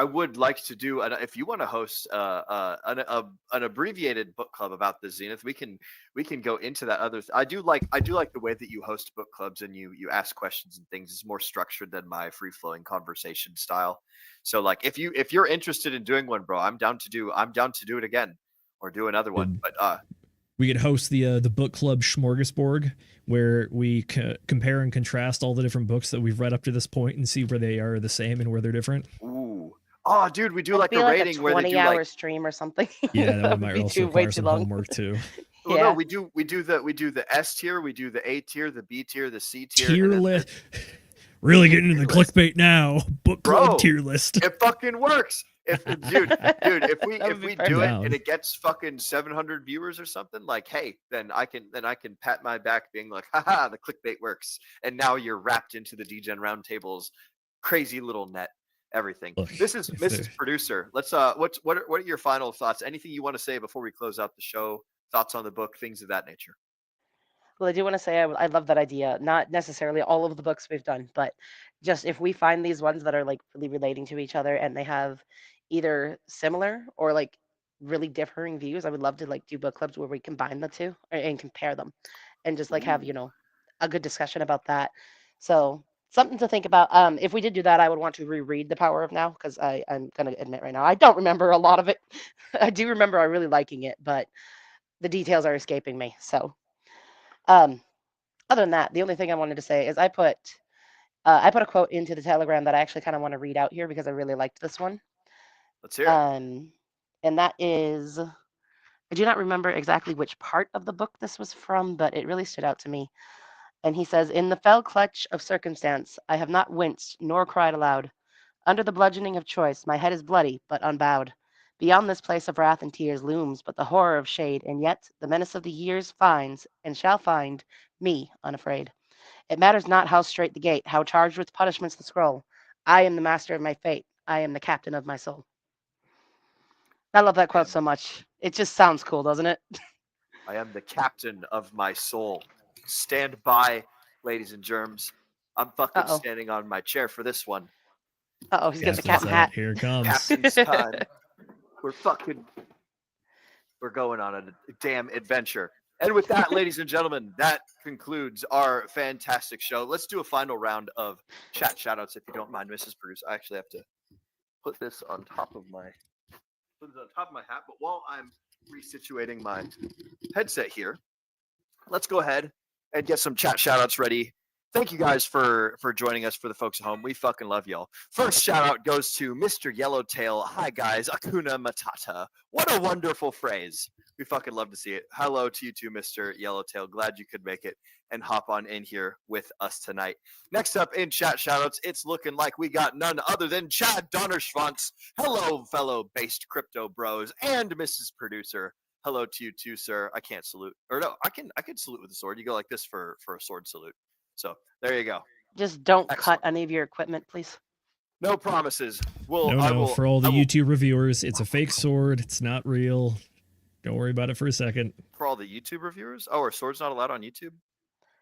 would like to do, if you want to host an abbreviated book club about the Zenith, we can go into that. I do like the way that you host book clubs and you ask questions and things. It's more structured than my free flowing conversation style. So like if you're interested in doing one, bro, I'm down to do it again or do another one. But we could host the book club smorgasbord, where we compare and contrast all the different books that we've read up to this point and see where they are the same and where they're different. Ooh. Oh, dude, we do like a rating where they do 20-hour stream or soming. Yeah, that might also require some homework too. Well, no, we do the S tier, we do the A tier, the B tier, the C tier. Tier list. Really getting into the clickbait now. Book club tier list. It fucking works. If we do it and it gets fucking 700 viewers or something, like, hey, then I can pat my back being like, haha, the clickbait works. And now you're wrapped into the Degen Roundtable's crazy little net. Everything. Look, this is Mrs. Producer. Let's what are your final thoughts? Anything you want to say before we close out the show? Thoughts on the book, things of that nature. Well, I do want to say I love that idea. Not necessarily all of the books we've done, but just if we find these ones that are like really relating to each other and they have either similar or like really differing views, I would love to like do book clubs where we combine the two and compare them and just like have, a good discussion about that. So something to think about. If we did do that, I would want to reread The Power of Now because I'm going to admit right now, I don't remember a lot of it. I do remember I really liking it, but the details are escaping me. So other than that, the only thing I wanted to say is I put a quote into the Telegram that I actually kind of want to read out here because I really liked this one. Let's hear it. And that is, I do not remember exactly which part of the book this was from, but it really stood out to me. And he says, in the fell clutch of circumstance, I have not winced nor cried aloud. Under the bludgeoning of choice, my head is bloody, but unbowed. Beyond this place of wrath and tears looms but the horror of shade, and yet the menace of the years finds, and shall find, me unafraid. It matters not how straight the gate, how charged with punishments the scroll. I am the master of my fate. I am the captain of my soul. I love that quote so much. It just sounds cool, doesn't it? I am the captain of my soul. Stand by, ladies and germs. I'm fucking standing on my chair for this one. He's got the captain hat. Here it comes. Captain's time. We're going on a damn adventure. And with that, ladies and gentlemen, that concludes our fantastic show. Let's do a final round of chat shoutouts, if you don't mind, Mrs. Producer. I actually have to put this on top of my hat. But while I'm resituating my headset here, let's go ahead and get some chat shoutouts ready. Thank you guys for joining us. For the folks at home, we fucking love y'all. First shout out goes to Mr. Yellowtail. Hi guys, Akuna Matata. What a wonderful phrase. We fucking love to see it. Hello to you too, Mr. Yellowtail. Glad you could make it and hop on in here with us tonight. Next up in chat shoutouts, it's looking like we got none other than Chad Donnerschwanz. Hello, fellow based crypto bros and Mrs. Producer. Hello to you too, sir. I can't salute, or no, I can salute with a sword. You go like this for a sword salute. So there you go. Just don't Excellent. cut any of your equipment, please. No promises. For all the YouTube reviewers, it's a fake sword. It's not real. Don't worry about it for a second. For all the YouTube reviewers? Oh, are swords not allowed on YouTube?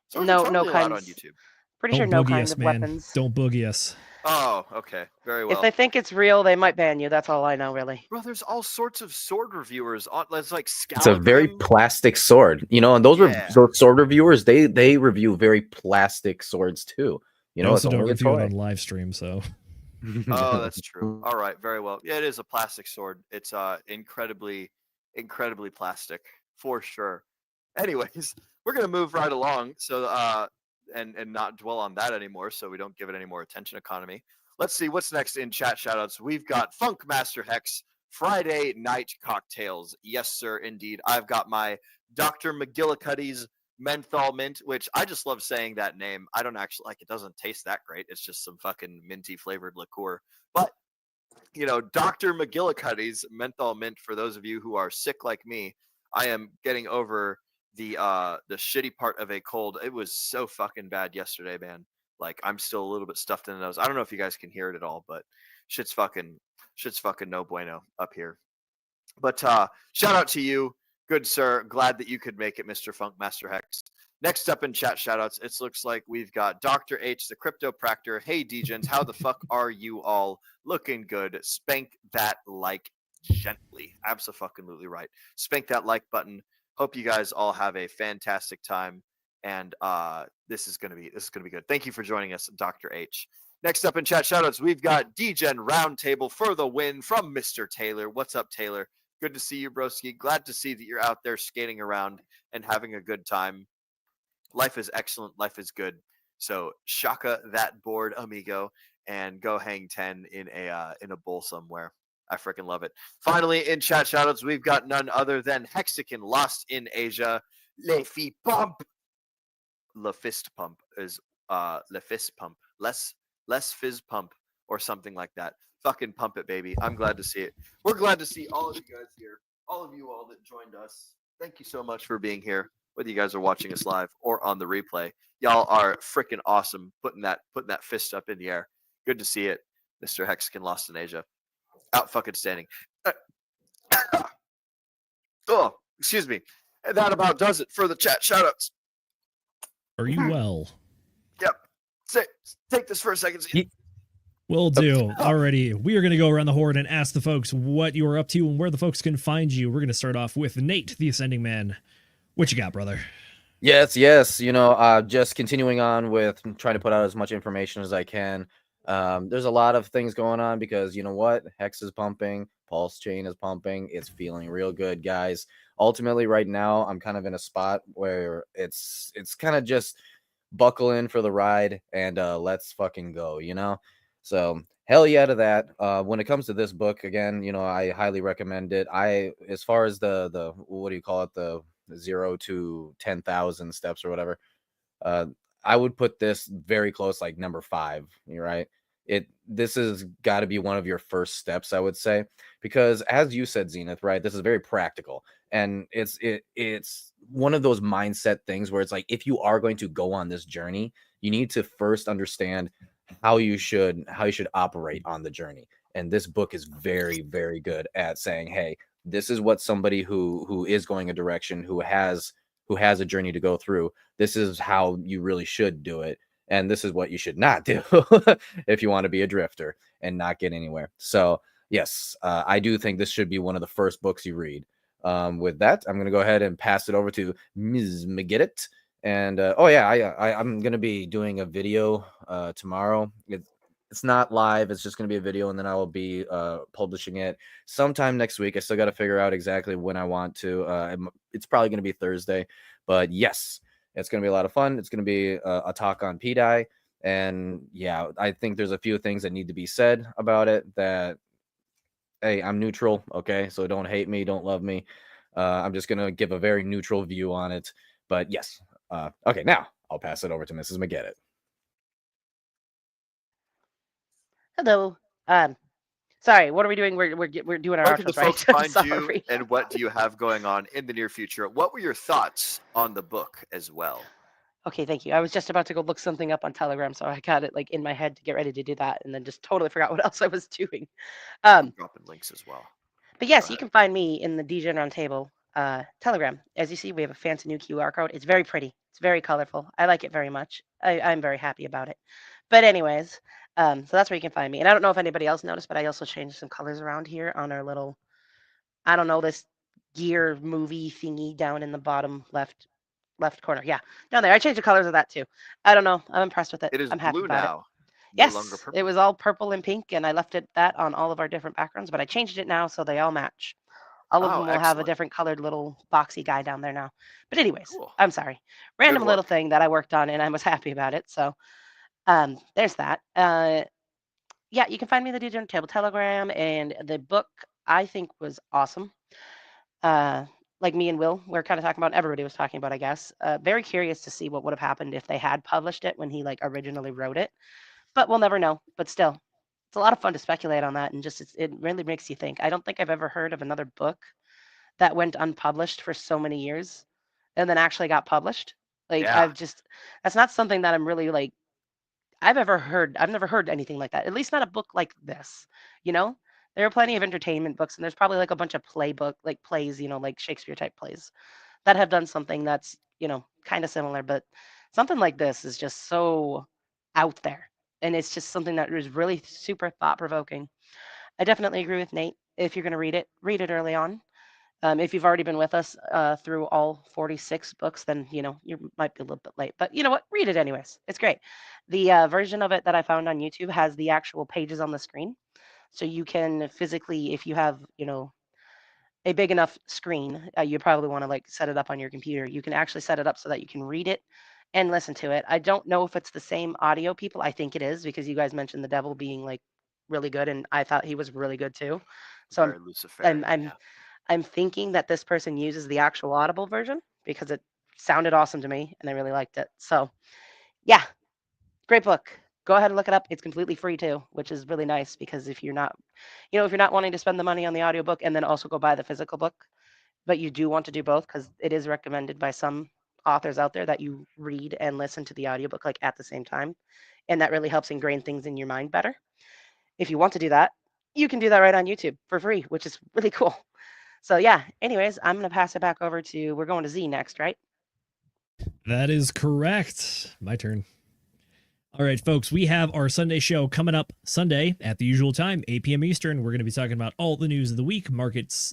Swords No, are totally no allowed kinds. on YouTube. Pretty Don't sure no boogie kinds us, of man. weapons. Don't boogie us. Oh, okay. Very well. If they think it's real, they might ban you. That's all I know, really. Bro, there's all sorts of sword reviewers on. Let's like It's a very Scalagrim. plastic sword, you know, and those those sword reviewers, they review very plastic swords too. You I know, it's also don't only a review it toy. on live stream, so. Oh, that's true. All right, very well. Yeah, it is a plastic sword. It's incredibly plastic for sure. Anyways, we're gonna move right along. So and not dwell on that anymore, so we don't give it any more attention economy. Let's see what's next in chat shoutouts. We've got Funk Master Hex Friday night cocktails. Yes, sir, indeed. I've got my Dr. McGillicuddy's menthol mint, which I just love saying that name. I don't actually like it. Doesn't taste that great. It's just some fucking minty flavored liqueur. But you know, Dr. McGillicuddy's menthol mint. For those of you who are sick like me, I am getting over the shitty part of a cold. It was so fucking bad yesterday, man. Like I'm still a little bit stuffed in the nose. I don't know if you guys can hear it at all, but shit's fucking no bueno up here. But shout out to you, good sir. Glad that you could make it, Mr. Funk Master Hex. Next up in chat shoutouts, it looks like we've got Dr. H, the Crypto Practor. Hey, Degens, how the fuck are you all? Looking good. Spank that like gently. Absolutely right. Spank that like button. Hope you guys all have a fantastic time. And this is gonna be good. Thank you for joining us, Dr. H. Next up in chat shoutouts, we've got Degen Roundtable for the win from Mr. Taylor. What's up, Taylor? Good to see you, broski. Glad to see that you're out there skating around and having a good time. Life is excellent. Life is good. So shaka that board, amigo, and go hang 10 in a bowl somewhere. I freaking love it. Finally, in chat shoutouts, we've got none other than Hexagon Lost in Asia. Le Fi Pump. Le Fist Pump is Le Fist Pump. Less Fizz Pump or something like that. Fucking pump it, baby. I'm glad to see it. We're glad to see all of you guys here. All of you all that joined us. Thank you so much for being here. Whether you guys are watching us live or on the replay, y'all are freaking awesome. Putting that fist up in the air. Good to see it, Mr. Hexagon Lost in Asia. Out fucking standing. Oh, excuse me. And that about does it for the chat shoutouts. Are you well? Yep. Take this for a second. Will do. Alrighty, we are going to go around the horde and ask the folks what you are up to and where the folks can find you. We're going to start off with Nate, the Ascending Man. What you got, brother? Yes. You know, just continuing on with trying to put out as much information as I can. There's a lot of things going on because you know what? Hex is pumping, Pulse Chain is pumping. It's feeling real good, guys. Ultimately, right now, I'm kind of in a spot where it's kind of just buckle in for the ride and let's fucking go, you know? So hell yeah to that. When it comes to this book, again, you know, I highly recommend it. As far as the what do you call it? The 0 to 10,000 steps or whatever. I would put this very close, like number 5. You're right. This has got to be one of your first steps, I would say, because as you said, Zenith, right? This is very practical, and it's one of those mindset things where it's like, if you are going to go on this journey, you need to first understand how you should operate on the journey. And this book is very, very good at saying, hey, this is what somebody who is going a direction, who has a journey to go through. This is how you really should do it. And this is what you should not do if you want to be a drifter and not get anywhere. So yes, I do think this should be one of the first books you read. With that, I'm going to go ahead and pass it over to Ms. McGitt. And I'm going to be doing a video tomorrow. It's not live. It's just going to be a video, and then I will be publishing it sometime next week. I still got to figure out exactly when I want to. It's probably going to be Thursday, but yes, it's going to be a lot of fun. It's going to be a talk on PDI, and yeah, I think there's a few things that need to be said about it that, hey, I'm neutral, okay? So don't hate me, don't love me. I'm just gonna give a very neutral view on it. But yes, okay, now I'll pass it over to Mrs. McGettit. Hello. Sorry, what are we doing? We're doing our Where can the outros, right? folks I'm find you, sorry. and what do you have going on in the near future? What were your thoughts on the book as well? Okay, thank you. I was just about to go look something up on Telegram, so I got it like in my head to get ready to do that, and then just totally forgot what else I was doing. I'm dropping links as well. But yes, you can find me in the Degen Roundtable Telegram. As you see, we have a fancy new QR code. It's very pretty. It's very colorful. I like it very much. I'm very happy about it. But anyways, so that's where you can find me. And I don't know if anybody else noticed, but I also changed some colors around here on our little, I don't know, this gear movie thingy down in the bottom left corner. Yeah, down there. I changed the colors of that too. I don't know. I'm impressed with it. It is I'm happy blue about now. it. No Yes, longer purple. it was all purple and pink, and I left it that on all of our different backgrounds, but I changed it now so they all match. All of them will have a excellent. different colored little boxy guy down there now. But anyways, Cool. I'm sorry. Random Good little work. thing that I worked on, and I was happy about it. So there's that. Yeah, you can find me in the DJ Table Telegram, and the book I think was awesome. Like me and Will, we're kind of talking about, everybody was talking about, I guess. Very curious to see what would have happened if they had published it when he like originally wrote it. But we'll never know. But still, it's a lot of fun to speculate on that, and just it really makes you think. I don't think I've ever heard of another book that went unpublished for so many years and then actually got published. Like Yeah. that's not something that I'm really like I've never heard anything like that. At least not a book like this. You know, there are plenty of entertainment books, and there's probably like a bunch of plays, like Shakespeare type plays that have done something that's, kind of similar, but something like this is just so out there. And it's just something that is really super thought provoking. I definitely agree with Nate. If you're going to read it early on. If you've already been with us through all 46 books, then, you might be a little bit late. But you know what? Read it anyways. It's great. The version of it that I found on YouTube has the actual pages on the screen. So you can physically, if you have, a big enough screen, you probably want to like set it up on your computer. You can actually set it up so that you can read it and listen to it. I don't know if it's the same audio people. I think it is, because you guys mentioned the devil being like really good, and I thought he was really good too. So Very Luciferian, I'm thinking that this person uses the actual Audible version because it sounded awesome to me and I really liked it. So yeah, great book. Go ahead and look it up. It's completely free too, which is really nice, because if you're not wanting to spend the money on the audiobook and then also go buy the physical book, but you do want to do both, because it is recommended by some authors out there that you read and listen to the audiobook like at the same time. And that really helps ingrain things in your mind better. If you want to do that, you can do that right on YouTube for free, which is really cool. So yeah, anyways, I'm going to pass it back over to, we're going to Z next, right? That is correct. My turn. All right, folks, we have our Sunday show coming up Sunday at the usual time, 8 p.m. Eastern. We're going to be talking about all the news of the week, markets,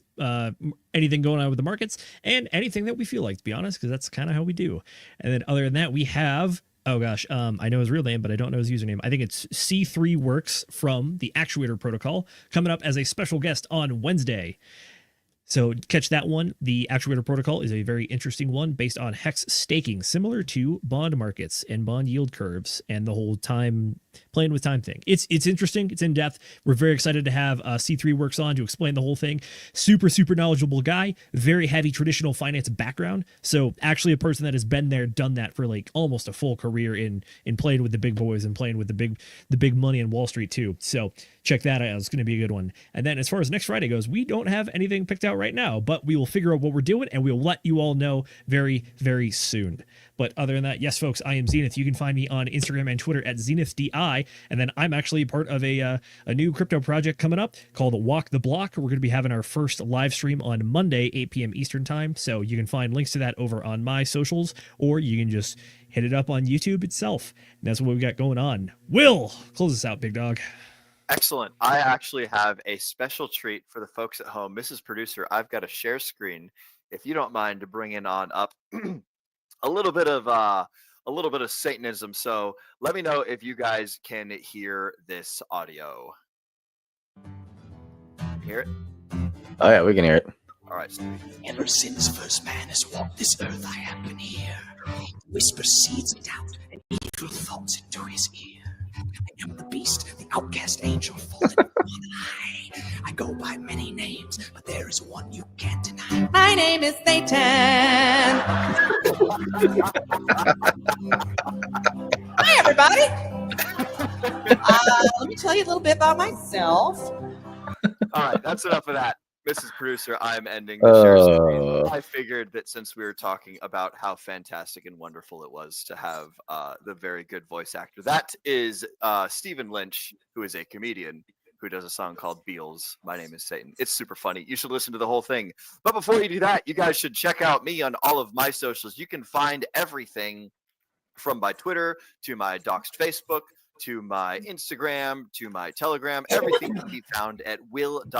anything going on with the markets, and anything that we feel like, to be honest, because that's kind of how we do. And then other than that, we have, I know his real name, but I don't know his username. I think it's C3 Works from the Actuator Protocol, coming up as a special guest on Wednesday. So catch that one. The Actuator Protocol is a very interesting one based on hex staking, similar to bond markets and bond yield curves and the whole time playing with time thing. It's interesting. It's in depth. We're very excited to have C3 Works on to explain the whole thing. Super knowledgeable guy. Very heavy traditional finance background. So actually a person that has been there, done that for like almost a full career in playing with the big boys and playing with the big money in Wall Street too. So check that out. It's going to be a good one. And then as far as next Friday goes, we don't have anything picked out right now, but we will figure out what we're doing and we'll let you all know very, very soon. But other than that, yes, folks, I am Zenith. You can find me on Instagram and Twitter at ZenithDI. And then I'm actually part of a new crypto project coming up called Walk the Block. We're going to be having our first live stream on Monday, 8 p.m. Eastern time. So you can find links to that over on my socials, or you can just hit it up on YouTube itself. And that's what we got going on. Will, close us out, big dog. Excellent. I actually have a special treat for the folks at home. Mrs. Producer, I've got a share screen, if you don't mind, to bring in on up a little bit of Satanism. So let me know if you guys can hear this audio. Hear it? Oh yeah, we can hear it. All right. Ever since first man has walked this earth, I have been here. Whisper seeds of doubt and evil thoughts into his ear. I am the beast, the outcast angel, fallen on high. I go by many names, but there is one you can't deny. I My name is Satan. Hi, everybody. Let me tell you a little bit about myself. All right, that's enough of that. Mrs. Producer, I'm ending the share screen. I figured that since we were talking about how fantastic and wonderful it was to have the very good voice actor, that is Stephen Lynch, who is a comedian who does a song called Beals. My name is Satan. It's super funny. You should listen to the whole thing. But before you do that, you guys should check out me on all of my socials. You can find everything from my Twitter to my doxed Facebook to my Instagram to my Telegram. Everything can be found at will.pls.fyi.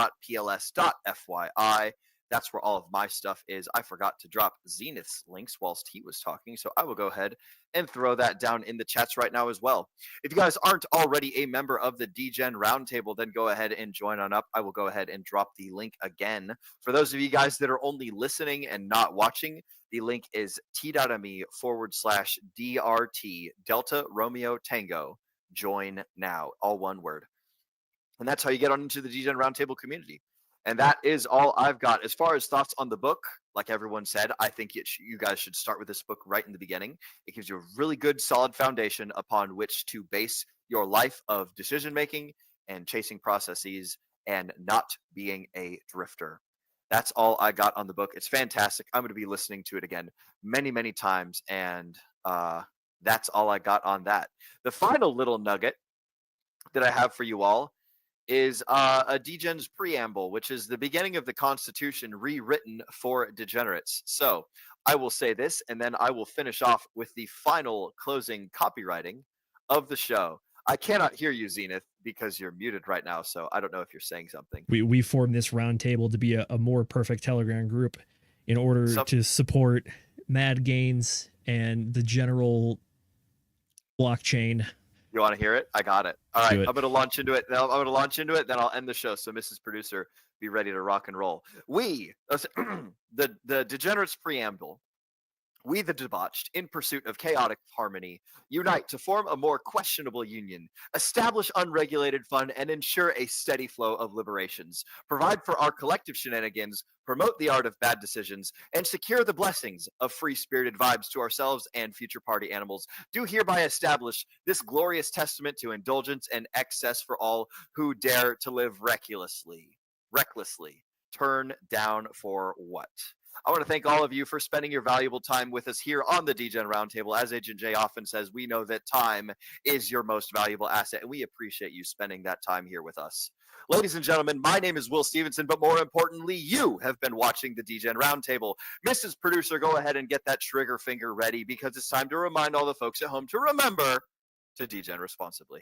That's where all of my stuff is. I forgot to drop Zenith's links whilst he was talking, so I will go ahead and throw that down in the chats right now as well. If you guys aren't already a member of the Degen Roundtable, then go ahead and join on up. I will go ahead and drop the link again. For those of you guys that are only listening and not watching, the link is t.me/DRT Delta Romeo Tango. Join now, all one word. And that's how you get on into the Degen Roundtable community. And that is all I've got. As far as thoughts on the book, like everyone said, I think you guys should start with this book right in the beginning. It gives you a really good, solid foundation upon which to base your life of decision-making and chasing processes and not being a drifter. That's all I got on the book. It's fantastic. I'm going to be listening to it again many, many times. And that's all I got on that. The final little nugget that I have for you all is a Degen's preamble, which is the beginning of the Constitution rewritten for degenerates. So I will say this, and then I will finish off with the final closing copywriting of the show. I cannot hear you, Zenith, because you're muted right now, so I don't know if you're saying something. We formed this roundtable to be a more perfect Telegram group in order to support Mad Gains and the general blockchain. You want to hear it? I got it. All right, I'm going to launch into it. Then I'll end the show. So, Mrs. Producer, be ready to rock and roll. We, the Degenerates Preamble, we the debauched, in pursuit of chaotic harmony, unite to form a more questionable union, establish unregulated fun, and ensure a steady flow of liberations, provide for our collective shenanigans, promote the art of bad decisions, and secure the blessings of free-spirited vibes to ourselves and future party animals, do hereby establish this glorious testament to indulgence and excess for all who dare to live recklessly. Turn down for what? I want to thank all of you for spending your valuable time with us here on the Degen Roundtable. As Agent J often says, we know that time is your most valuable asset, and we appreciate you spending that time here with us. Ladies and gentlemen, my name is Will Stevenson, but more importantly, you have been watching the Degen Roundtable. Mrs. Producer, go ahead and get that trigger finger ready, because it's time to remind all the folks at home to remember to Degen responsibly.